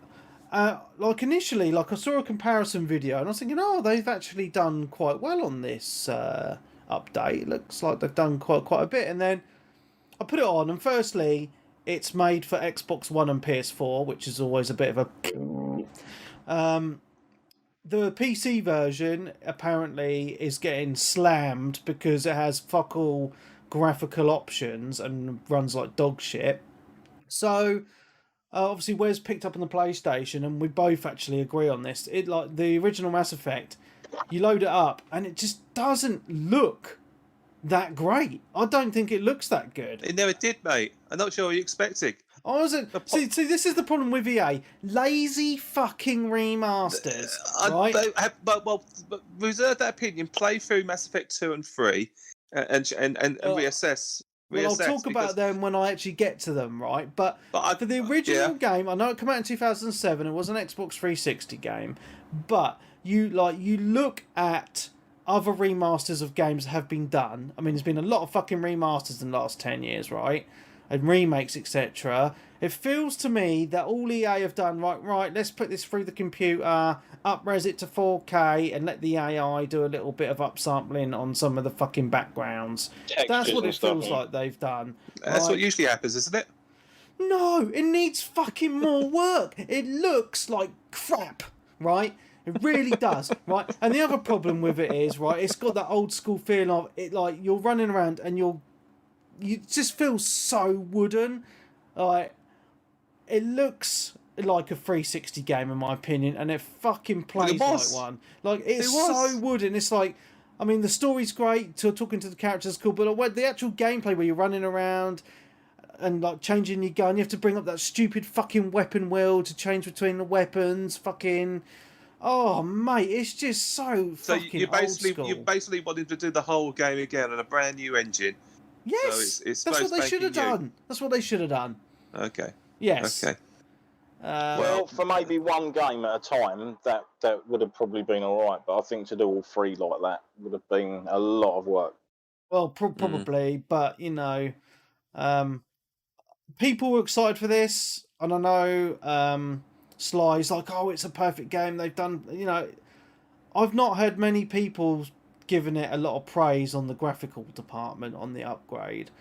initially, I saw a comparison video and I was thinking, oh, they've actually done quite well on this update. It looks like they've done quite a bit. And then I put it on, and firstly, it's made for Xbox One and PS4, which is always a bit of a... the PC version apparently is getting slammed because it has fuck all graphical options and runs like dog shit. So obviously Wes picked up on the PlayStation, and we both actually agree on this. It, like the original Mass Effect, you load it up and it just doesn't look that great. I don't think it looks that good. It never did, mate. I'm not sure what you're expecting. I wasn't. See, this is the problem with EA. Lazy fucking remasters, right? But reserve that opinion. Play through Mass Effect 2 and 3, and reassess. Well, I'll talk about them when I actually get to them, right? But for the original game, I know it came out in 2007. It was an Xbox 360 game, but you look at other remasters of games that have been done. I mean, there's been a lot of fucking remasters in the last 10 years, right? And remakes, etc. It feels to me that all EA have done, right, let's put this through the computer, up-res it to 4K, and let the AI do a little bit of upsampling on some of the fucking backgrounds. That's what it feels like they've done. That's what usually happens, isn't it? No, it needs fucking more work. It looks like crap, right? It really does, right? And the other problem with it is, right, it's got that old school feel of it, like you're running around and you just feel so wooden. Like, it looks like a 360 game in my opinion, and it fucking plays like one. Like, it's so wooden. It's like, I mean, the story's great, talking to the characters is cool, but the actual gameplay where you're running around and like changing your gun, you have to bring up that stupid fucking weapon wheel to change between the weapons. Fucking, oh mate, it's just so fucking old school. You basically wanted to do the whole game again on a brand new engine. Yes, so it's that's what they should have done. That's what they should have done. Okay. Yes. Okay. Well, for maybe one game at a time, that would have probably been all right. But I think to do all three like that would have been a lot of work. Well, probably, but you know, people were excited for this, and I know Sly's like, oh, it's a perfect game. They've done, you know, I've not heard many people giving it a lot of praise on the graphical department on the upgrade.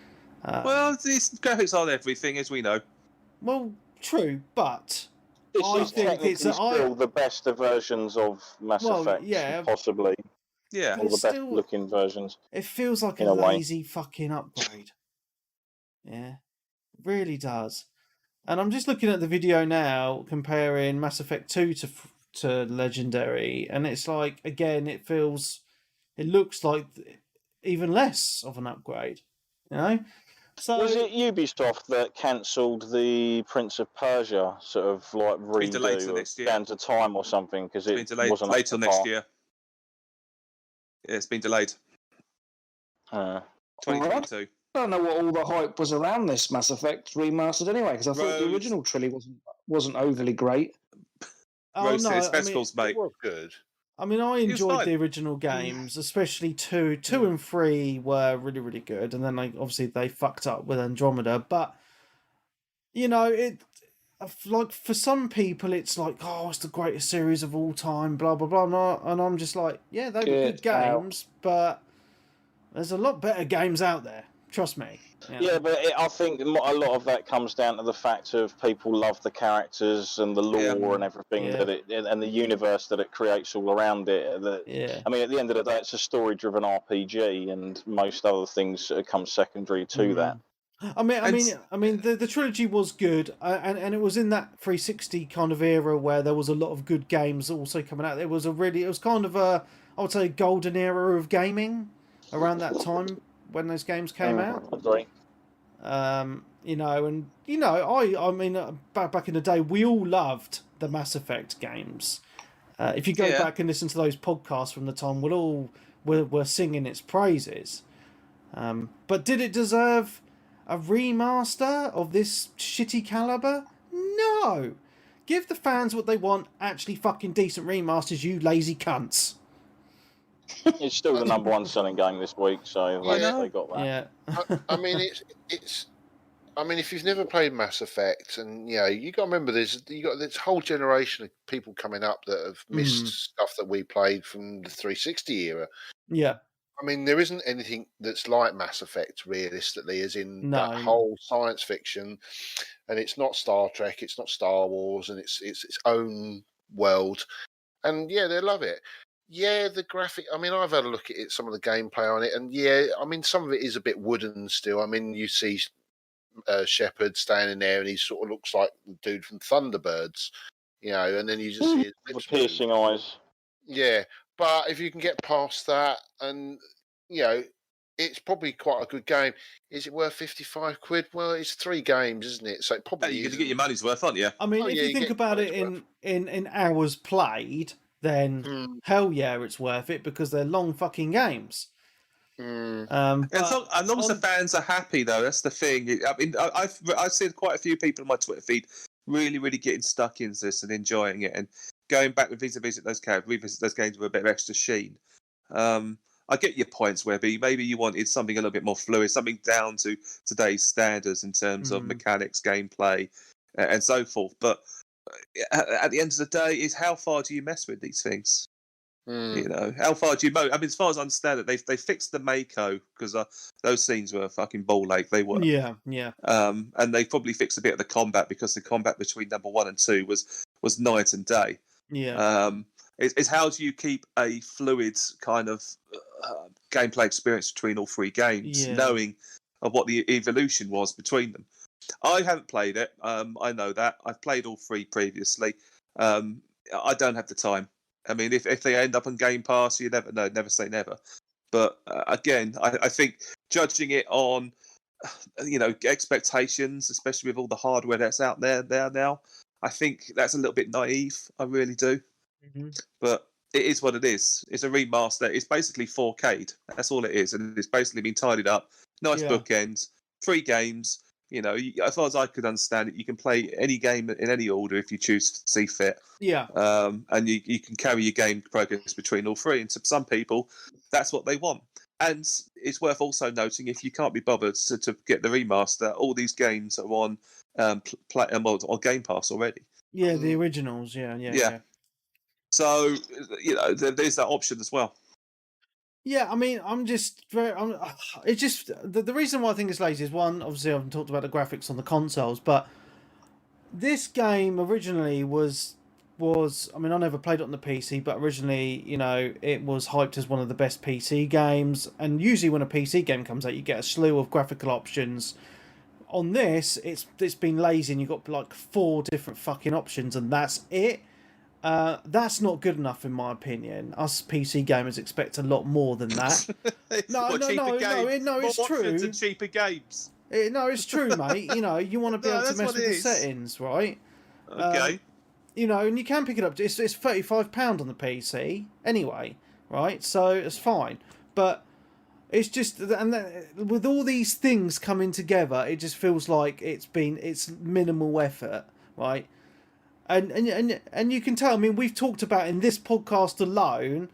Well, these graphics aren't everything, as we know. Well, true, but This is technically still the best of versions of Mass Effect, possibly. Yeah, or the best looking versions. It feels like a lazy fucking upgrade. Yeah, it really does. And I'm just looking at the video now, comparing Mass Effect 2 to Legendary, and it's like, again, it looks like even less of an upgrade, you know? So, was it Ubisoft that cancelled the Prince of Persia sort of like redo down to time or something because it wasn't delayed till next year? Yeah, it's been delayed. 2022. I don't know what all the hype was around this Mass Effect remastered anyway, because I thought the original trilogy wasn't overly great. Rose says festivals, mate. It was good. I mean, I enjoyed the original games, especially 2 and 3 were really, really good, and then obviously they fucked up with Andromeda. But you know, it like for some people, it's like, oh, it's the greatest series of all time, blah blah blah, and I'm just like, yeah, they were good games, but there's a lot better games out there. Trust me. Yeah, but I think a lot of that comes down to the fact of people love the characters and the lore and everything that and the universe that it creates all around it. I mean, at the end of the day, it's a story-driven RPG, and most other things come secondary to that. I mean, the trilogy was good, and it was in that 360 kind of era where there was a lot of good games also coming out. It was kind of a, I would say, golden era of gaming around that time when those games came out. Agree. You know, and you know, I mean, back in the day, we all loved the Mass Effect games. If you go Yeah. back and listen to those podcasts from the time, we're singing its praises. But did it deserve a remaster of this shitty caliber? No. Give the fans what they want. Actually, fucking decent remasters, you lazy cunts. It's still the number one selling game this week, so they got that. Yeah. I mean, it's. I mean, if you've never played Mass Effect, and you got to remember, you got this whole generation of people coming up that have missed stuff that we played from the 360 era. Yeah. I mean, there isn't anything that's like Mass Effect realistically, as in No. that whole science fiction, and it's not Star Trek, it's not Star Wars, and it's its own world. And yeah, they love it. Yeah, the graphic. I mean, I've had a look at it, some of the gameplay on it, and yeah, I mean, some of it is a bit wooden still. I mean, you see Shepard standing there, and he sort of looks like the dude from Thunderbirds, and then you just see his The lips piercing eyes. Yeah, but if you can get past that, and it's probably quite a good game. Is it worth 55 quid? Well, it's 3 games, isn't it? So it probably You're going to isn't. get your money's worth, aren't you? I mean, if you think about it in hours played, then hell yeah, it's worth it because they're long fucking games. Mm. As long as the fans are happy, though, that's the thing. I mean, I've seen quite a few people on my Twitter feed really, really getting stuck into this and enjoying it, and going back and revisit those games with a bit of extra sheen. I get your points, Webby. Maybe you wanted something a little bit more fluid, something down to today's standards in terms of mechanics, gameplay, and so forth. But at the end of the day, is how far do you mess with these things? How far do you mow? I mean, as far as I understand it, they fixed the Mako because those scenes were fucking ball ache. They were. Yeah. And they probably fixed a bit of the combat because the combat between number 1 and 2 was night and day. Yeah. It's how do you keep a fluid kind of gameplay experience between all 3 games, knowing of what the evolution was between them. I haven't played it. I know that. I've played all 3 previously. I don't have the time. I mean, if they end up on Game Pass, you never know. Never say never. But again, I think judging it on, expectations, especially with all the hardware that's out there now, I think that's a little bit naive. I really do. Mm-hmm. But it is what it is. It's a remaster. It's basically 4K'd. That's all it is. And it's basically been tidied up. Nice bookends. 3 games. As far as I could understand it, you can play any game in any order if you choose to see fit. Yeah. And you can carry your game progress between all 3. And to some people, that's what they want. And it's worth also noting, if you can't be bothered to get the remaster, all these games are on on Game Pass already. Yeah, the originals. Yeah. So there's that option as well. Yeah, I mean, it's just the reason why I think it's lazy is, one, obviously I've talked about the graphics on the consoles, but this game originally was I mean, I never played it on the PC, but originally, it was hyped as one of the best PC games, and usually when a PC game comes out, you get a slew of graphical options. On this, it's been lazy, and you've got like 4 different fucking options, and that's it. That's not good enough, in my opinion. Us PC gamers expect a lot more than that. No, it's true. And cheaper games. It's true, mate. You want to be able to mess with the settings, right? Okay. And you can pick it up. It's £35 on the PC anyway, right? So it's fine. But it's just, with all these things coming together, it just feels like it's minimal effort, right? And you can tell. I mean, we've talked about in this podcast alone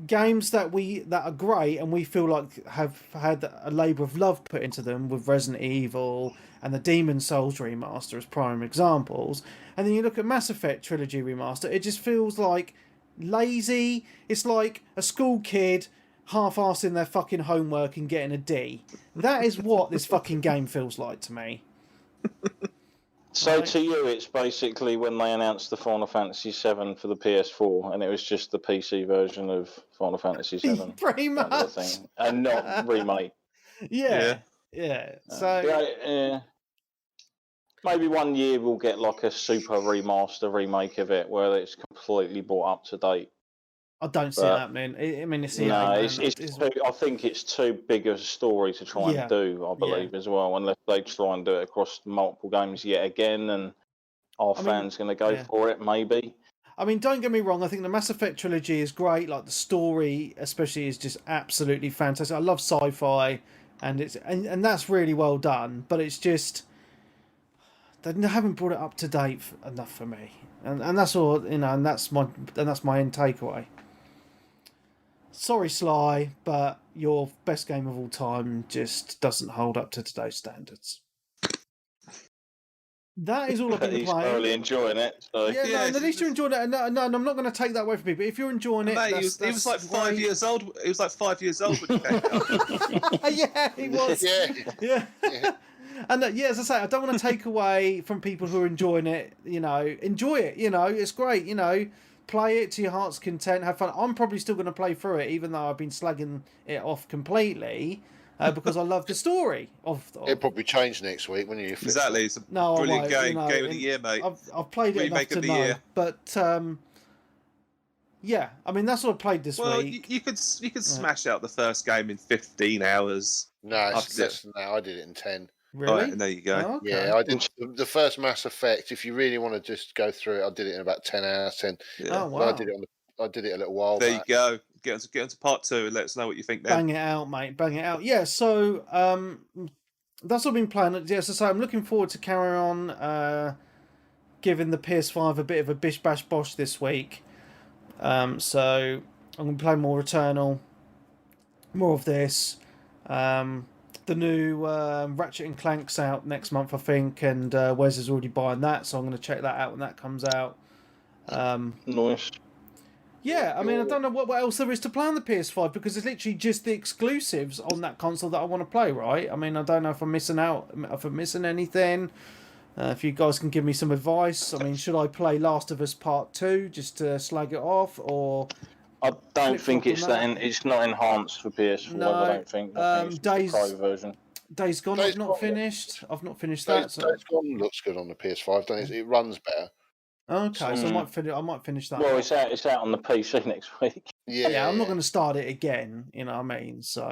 games that are great and we feel like have had a labour of love put into them, with Resident Evil and the Demon Souls remaster as prime examples. And then you look at Mass Effect Trilogy remaster, it just feels like lazy. It's like a school kid half-assing their fucking homework and getting a D. That is what this fucking game feels like to me. So to you, it's basically when they announced the Final Fantasy VII for the PS4, and it was just the PC version of Final Fantasy VII. Pretty much. And not remake. Yeah. So maybe one year we'll get like a super remaster remake of it where it's completely brought up to date. I don't see it happening. I mean, it's EA, No, man. it's too, I think it's too big a story to try and do, I believe, as well, unless they try and do it across multiple games yet again, and fans going to go for it, maybe. I mean, don't get me wrong, I think the Mass Effect trilogy is great, like the story especially is just absolutely fantastic. I love sci-fi, and and that's really well done, but it's just they haven't brought it up to date enough for me. And that's all, and that's my end takeaway. Sorry, Sly, but your best game of all time just doesn't hold up to today's standards. That is all I've been He's playing. thoroughly enjoying it. So. Yeah, no, at least you're enjoying it. No, I'm not going to take that away from people. If you're enjoying it, mate, he was like 5 years old. He was like 5 years old when he came out. Yeah, he was. Yeah. And as I say, I don't want to take away from people who are enjoying it. Enjoy it. It's great. Play it to your heart's content. Have fun. I'm probably still going to play through it, even though I've been slagging it off completely. Because I love the story of It'll probably change next week when you exactly. It's a brilliant game of the year, mate. I've played it enough to know, year. But yeah, I mean that's what I played this week. Well, you could smash out the first game in 15 hours. No, it's less than that. I did it in 10. Really? Right, and there you go. Oh, okay. Yeah, I did the first Mass Effect. If you really want to just go through it, I did it in about 10 hours. 10. Yeah. Oh wow! But I did it a little while. There back. You go. Get into part 2 and let us know what you think then. Bang it out, mate. Bang it out. Yeah. So that's what I've been playing. Yeah. So I'm looking forward to carrying on giving the PS5 a bit of a bish bash bosh this week. So I'm going to play more Returnal, more of this. The new Ratchet and Clank's out next month, I think, and Wes is already buying that, so I'm going to check that out when that comes out. Nice. Yeah, I mean, I don't know what else there is to play on the PS5 because it's literally just the exclusives on that console that I want to play, right? I mean, I don't know if I'm missing out, if I'm missing anything. If you guys can give me some advice. I mean, should I play Last of Us Part 2 just to slag it off, or... I don't think it's it's not enhanced for PS4. No, I don't think. I think it's the Pro version. Days Gone. I've not finished that. Days Gone looks good on the PS5. Don't it? It runs better. Okay, so I might finish that. Well, it's out on the PC next week. Yeah, I'm not going to start it again. You know what I mean? So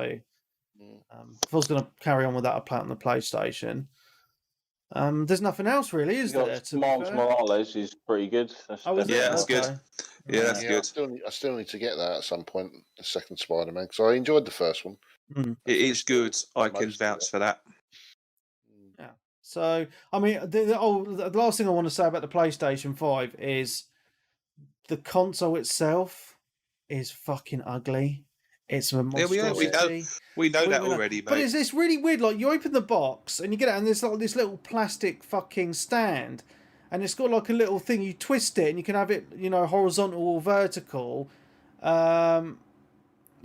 if I was going to carry on with that, I'd play it on the PlayStation. There's nothing else really, is there? Miles Morales is pretty good. That's good. Yeah, that's good. I still need to get that at some point. The second Spider-Man, because I enjoyed the first one. It is good. I can vouch for that. Yeah. So I mean, the last thing I want to say about the PlayStation 5 is the console itself is fucking ugly. It's a monstrosity. We know that already, mate. But it's really weird. Like you open the box and you get it, and there's like this little plastic fucking stand, and it's got like a little thing. You twist it, and you can have it, horizontal or vertical, to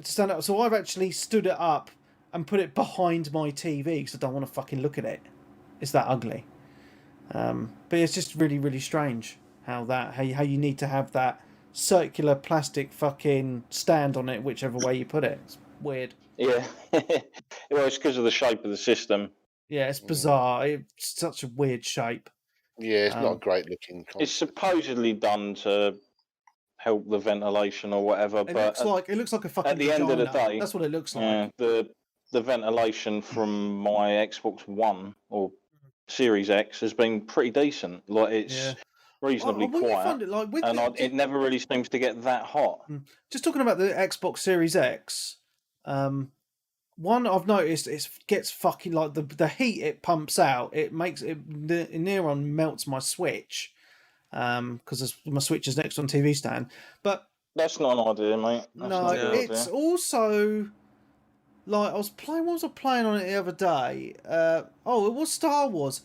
stand up. So I've actually stood it up and put it behind my TV because I don't want to fucking look at it. It's that ugly. But it's just really, really strange how you need to have that circular plastic fucking stand on it, whichever way you put it. It's weird. Yeah. Well, it's because of the shape of the system. Yeah, it's bizarre. It's such a weird shape. Yeah, it's not a great looking console. It's supposedly done to help the ventilation or whatever, it looks like a fucking at the end of the day, that's what it looks like. Yeah, the ventilation from my Xbox One or Series X has been pretty decent. Like it's reasonably quiet, it never really seems to get that hot. Just talking about the Xbox Series X, one I've noticed it gets fucking like the heat it pumps out. It makes it near on melts my Switch, because my Switch is next on TV stand. But that's not an idea, mate. It's also like what was I playing on it the other day? It was Star Wars.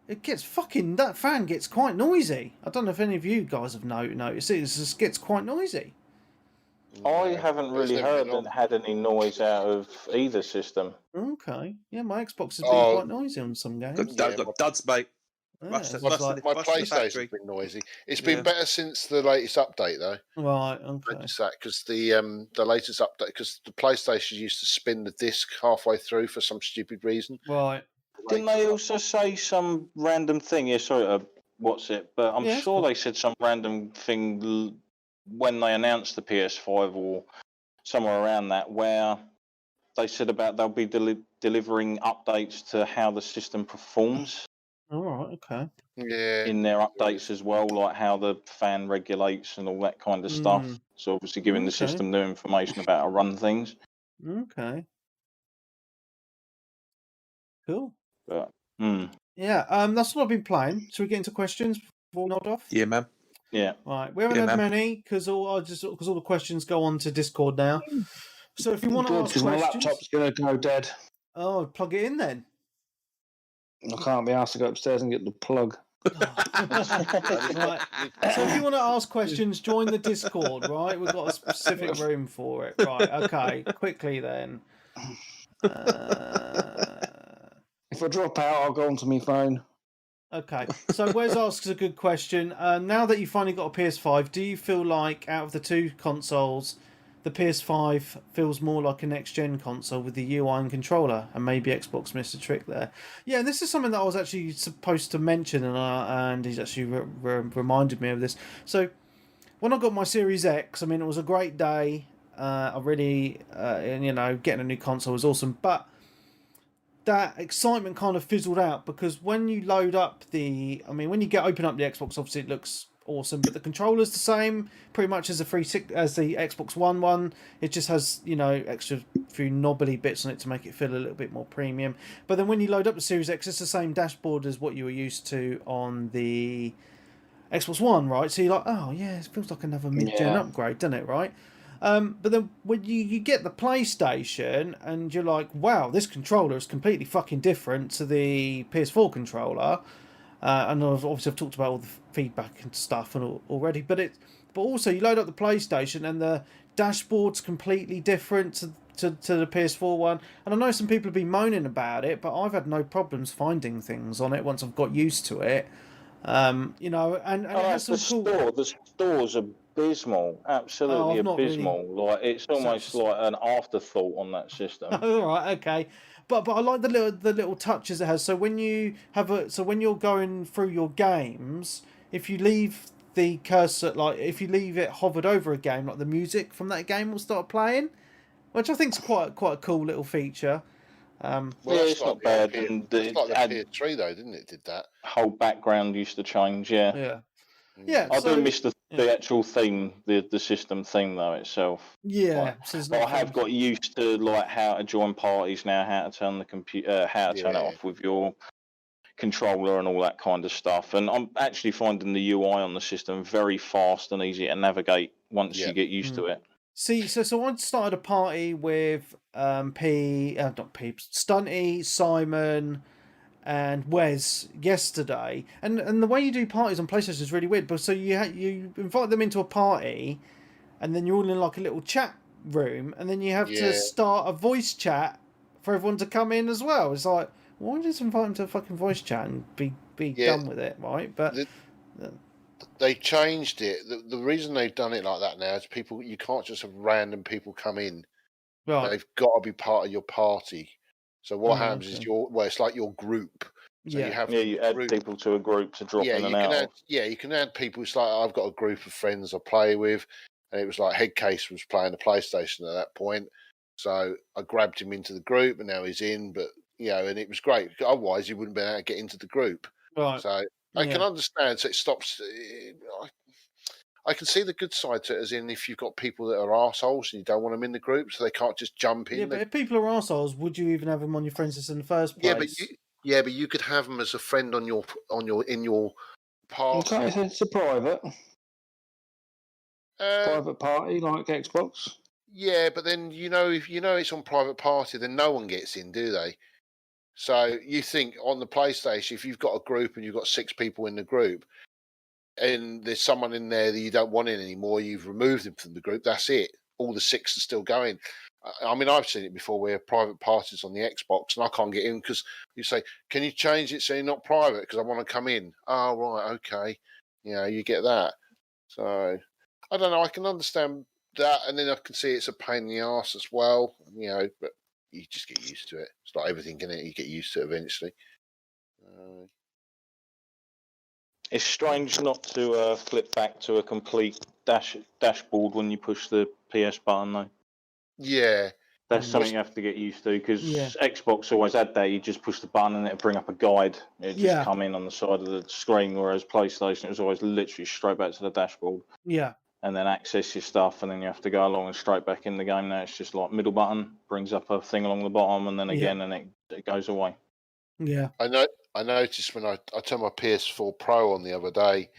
That fan gets quite noisy. I don't know if any of you guys have noticed it. It just gets quite noisy. I haven't really heard it had any noise out of either system. Okay. Yeah, my Xbox has been quite noisy on some games. Got duds, mate. My PlayStation's been noisy. It's been better since the latest update, though. Right, okay. Because the latest update, because the PlayStation used to spin the disc halfway through for some stupid reason. Right. Didn't they also say some random thing? Yeah, sorry, what's it? But I'm sure they said some random thing when they announced the PS5 or somewhere around that, where they said about they'll be delivering updates to how the system performs All right, okay. Yeah. in their updates as well, like how the fan regulates and all that kind of stuff. So obviously giving the Okay. system new information about how to run things. Okay. Cool. But, Yeah, that's what I've been playing. Should we get into questions before we nod off? Yeah, man. yeah. Right, we haven't Yeah, had man. many because all the questions go on to Discord now. So if you want to Good, ask because my questions, laptop's going to go dead. oh, plug it in then. I can't be asked to go upstairs and get the plug. Right. So if you want to ask questions, join the Discord. Right, we've got a specific room for it. Right. Okay. Quickly then. If I drop out, I'll go onto my phone. Okay, so Wes asks a good question. Now that you've finally got a PS5, do you feel like out of the two consoles, the PS5 feels more like a next-gen console with the UI and controller, and maybe Xbox missed a trick there? Yeah, and this is something that I was actually supposed to mention, and he's actually reminded me of this. So when I got my Series X, I mean, it was a great day. I really, getting a new console was awesome, but that excitement kind of fizzled out because when you load up when you open up the Xbox, obviously it looks awesome, but the controller's the same pretty much as the Xbox One. It just has, extra few knobbly bits on it to make it feel a little bit more premium. But then when you load up the Series X, it's the same dashboard as what you were used to on the Xbox One, right? So you're like, oh yeah, it feels like another mid-gen upgrade, doesn't it, right? But then when you get the PlayStation and you're like, wow, this controller is completely fucking different to the PS4 controller. And I've talked about all the feedback and stuff already, but also you load up the PlayStation and the dashboard's completely different to the PS4 one. And I know some people have been moaning about it, but I've had no problems finding things on it once I've got used to it. And it has some cool. The store's abysmal, absolutely abysmal. Like it's almost like an afterthought on that system. All right, okay, but I like the little touches it has. So when you're going through your games, if you leave the cursor, like if you leave it hovered over a game, like the music from that game will start playing, which I think is quite a cool little feature. It's not bad. And it's like the PS3 though, didn't it? Did that whole background used to change? Yeah. I do miss the actual theme, the system theme though itself. Yeah, but I have got used to like how to join parties now, how to turn the computer, how to turn it off with your controller and all that kind of stuff. And I'm actually finding the UI on the system very fast and easy to navigate once you get used to it. See, so I started a party with Stunty, Simon, and Wes yesterday, and the way you do parties on PlayStation is really weird. But so you invite them into a party, and then you're all in like a little chat room, and then you have to start a voice chat for everyone to come in as well. It's like, why don't you just invite them to a fucking voice chat and be done with it, right? But they changed it. The reason they've done it like that now is you can't just have random people come in. Right. They've got to be part of your party. So what happens is it's like your group. So you add people to a group to drop in and out. You can add people. It's like I've got a group of friends I play with, and it was like Headcase was playing the PlayStation at that point. So I grabbed him into the group, and now he's in. But and it was great. Otherwise, he wouldn't be able to get into the group. Right. So I can understand. So it stops. I can see the good side to it, as in if you've got people that are arseholes and you don't want them in the group, so they can't just jump in. Yeah, but if people are arseholes, would you even have them on your friends list in the first place? But you could have them as a friend in your party. Okay, it's a private party like Xbox. Yeah, but then if it's on private party, then no one gets in, do they? So you think on the PlayStation, if you've got a group and you've got 6 people in the group, and there's someone in there that you don't want in anymore, you've removed them from the group, that's it. All the 6 are still going. I mean, I've seen it before where private parties on the Xbox and I can't get in because you say, can you change it so you're not private because I want to come in? Oh, right, okay. You get that. So, I don't know, I can understand that, and then I can see it's a pain in the arse as well, but you just get used to it. It's like everything in it, you get used to it eventually. It's strange not to flip back to a complete dashboard when you push the PS button, though. Yeah. That's something you have to get used to because Yeah. Xbox always had that. You just push the button and it'd bring up a guide. It'd just Yeah. come in on the side of the screen, whereas PlayStation, it was always literally straight back to the dashboard Yeah. and then access your stuff, and then you have to go along and straight back in the game. Now it's just like middle button, brings up a thing along the bottom, and then again, and it goes away. Yeah. I noticed when I turned my PS4 Pro on the other day,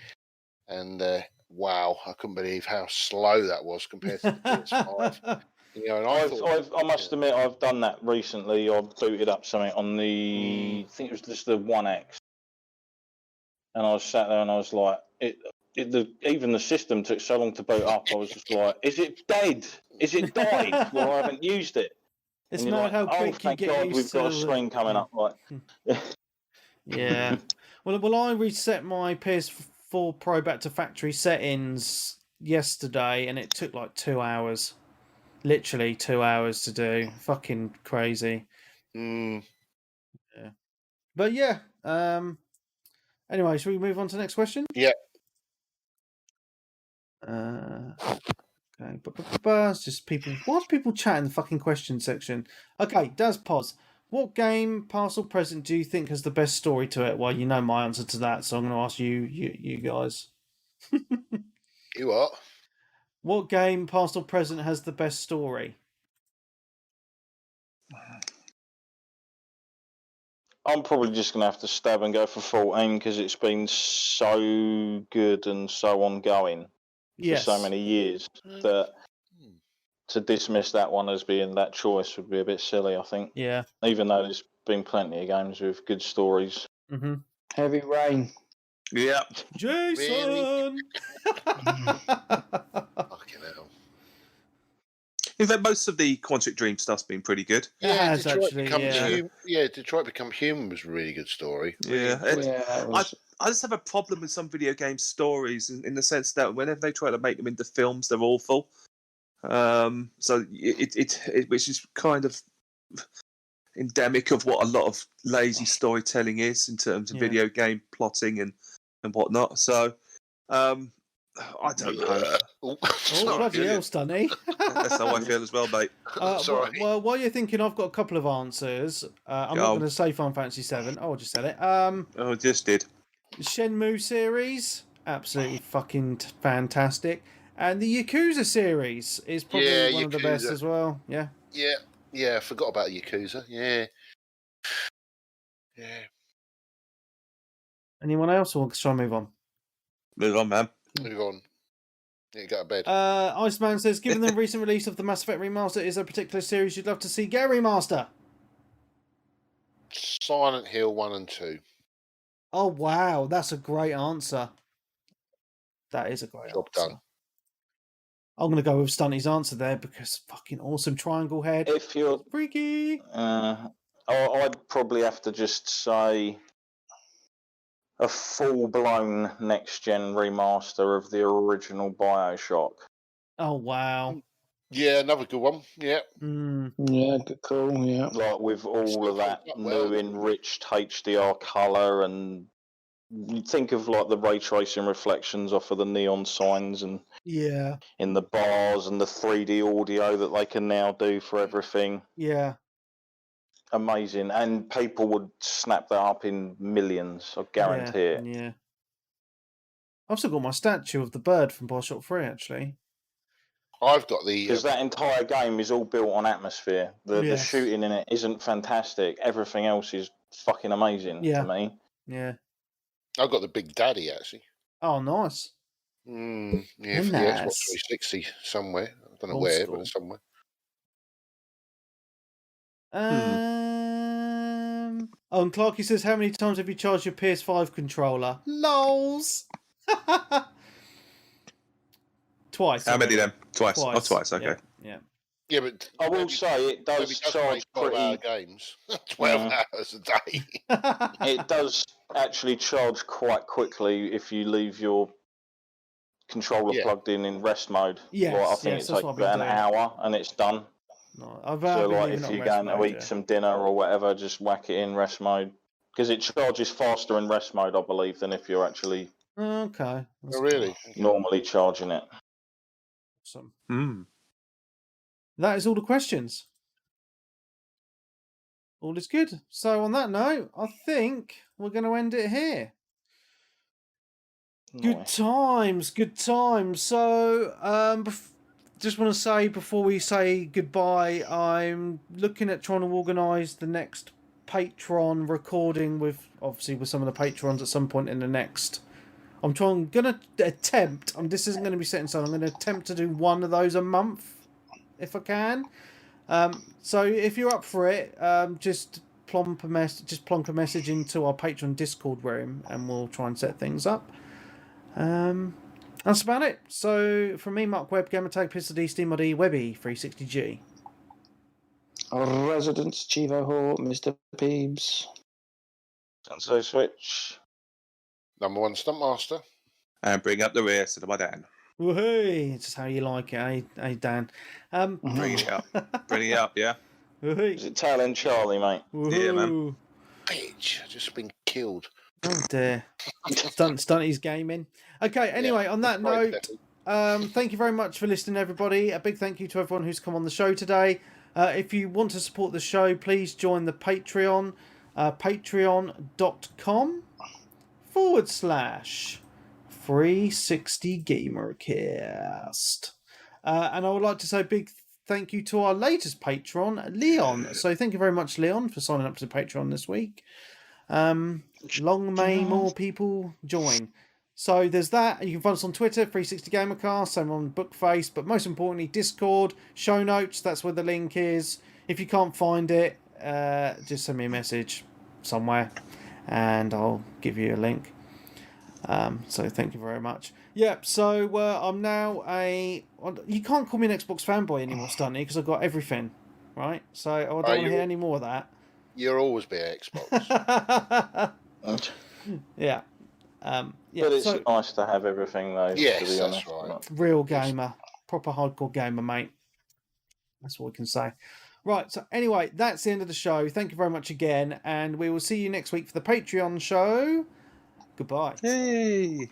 and wow, I couldn't believe how slow that was compared to the PS5. You know, and I must admit, I've done that recently. I booted up something on the, I think it was just the One X, and I was sat there and I was like, even the system took so long to boot up. I was just like, is it dead? Is it died? Well, I haven't used it. It's and you're mad how quick you thank get God used we've to got a screen coming up. Like, yeah. Well, I reset my PS4 Pro back to factory settings yesterday, and it took like 2 hours. Literally 2 hours to do. Fucking crazy. Mm. Yeah. But yeah. Anyway, shall we move on to the next question? Yeah. Okay. It's just people. Why do people chat in the fucking question section? Okay, Daz Pos. What game, past or present, do you think has the best story to it? Well, you know my answer to that, so I'm going to ask you guys. You what? What game, past or present, has the best story? I'm probably just going to have to stab and go for 14 because it's been so good and so ongoing for so many years that to dismiss that one as being that choice would be a bit silly, I think. Yeah. Even though there's been plenty of games with good stories. Mm-hmm. Heavy Rain. Yeah. Jason! Fucking hell. In fact, most of the Quantic Dream stuff's been pretty good. Yeah, Detroit actually, Detroit Become Human was a really good story. Yeah. Yeah, I just have a problem with some video game stories in the sense that whenever they try to make them into films, they're awful. So it which is kind of endemic of what a lot of lazy storytelling is in terms of video game plotting and whatnot. So I don't know. Oh, bloody hell, Stunny. That's how I feel as well, mate. Sorry. Well, while you're thinking, I've got a couple of answers. I'm not going to say Final Fantasy 7. Oh, I just said it. I just did. Shenmue series, absolutely fucking fantastic. And the Yakuza series is probably one of the best as well. Yeah. Yeah, I forgot about Yakuza. Yeah. Anyone else, or shall I move on? Move on, man. Move on. Yeah, go to bed. Iceman says, given the recent release of the Mass Effect remaster, is there a particular series you'd love to see get remaster? Silent Hill 1 and 2. Oh, wow. That's a great answer. That is a great Job answer. done. I'm going to go with Stunty's answer there because fucking awesome triangle head. If you're freaky. I'd probably have to just say a full-blown next-gen remaster of the original BioShock. Oh, wow. Yeah, another good one. Yeah. Yeah, good call. Yeah. Like with all of that new enriched HDR colour, and you think of like the ray tracing reflections off of the neon signs and in the bars and the 3D audio that they can now do for everything. Yeah. Amazing. And people would snap that up in millions, I guarantee it. Yeah. I've still got my statue of the bird from BioShock 3, actually. I've got the... Because that entire game is all built on atmosphere. The shooting in it isn't fantastic. Everything else is fucking amazing to me. Yeah. I've got the Big Daddy, actually. Oh, nice. Yeah, for the Xbox 360 somewhere. I don't know where, but it's somewhere. Oh, and Clarky says, how many times have you charged your PS5 controller? Lols! Twice. How many of them? Twice. Oh, Twice. Twice, okay. Yeah, but I will say it does charge 12-hour games. 12 hours a day. It does actually charge quite quickly if you leave your controller plugged in rest mode. Yes, I think it takes about an hour and it's done. No, so like if you're going to eat some dinner or whatever, just whack it in rest mode. Because it charges faster in rest mode, I believe, than if you're actually okay. That's really normally charging it. Awesome. Mm. That is all the questions. All is good. So on that note, I think we're going to end it here. Good Nice. times, good times. So, just want to say before we say goodbye, I'm looking at trying to organise the next Patreon recording with some of the patrons at some point in the next. Gonna attempt. This isn't going to be set in stone. I'm going to attempt to do one of those a month, if I can. So if you're up for it, just plonk a message into our Patreon Discord room, and we'll try and set things up. That's about it. So from me, Mark Webb, Gamertag, Pistol D, Steam ID, Webby, 360G. Resident Chivo Hall, Mr. Peebs. So Switch. Number one Stuntmaster. And bring up the rear, so my Dan. Woohoo! It's just how you like it, eh Dan? Bring it up. Bring it up, yeah? Woohoo! Is it Talon Charlie, mate? Yeah, man. Bitch, I've just been killed. Oh dear. Stunty's gaming. Okay, anyway, on that note, thank you very much for listening, everybody. A big thank you to everyone who's come on the show today. If you want to support the show, please join the Patreon, patreon.com/360gamercast. And I would like to say a big thank you to our latest patron, Leon. So thank you very much, Leon, for signing up to the Patreon this week. Long may more people join. So there's that. You can find us on Twitter, 360gamercast, same on Bookface, but most importantly, Discord, show notes, that's where the link is. If you can't find it, just send me a message somewhere and I'll give you a link. So thank you very much. Yep, so I'm now you can't call me an Xbox fanboy anymore, Stunty, because I've got everything, right? So I don't want to hear any more of that. You'll always be an Xbox. Yeah. But it's nice to have everything, though. Yes, to be that's honest. right. Real gamer. Proper hardcore gamer, mate. That's what we can say. Right, so anyway, that's the end of the show. Thank you very much again, and we will see you next week for the Patreon show. Goodbye. Hey!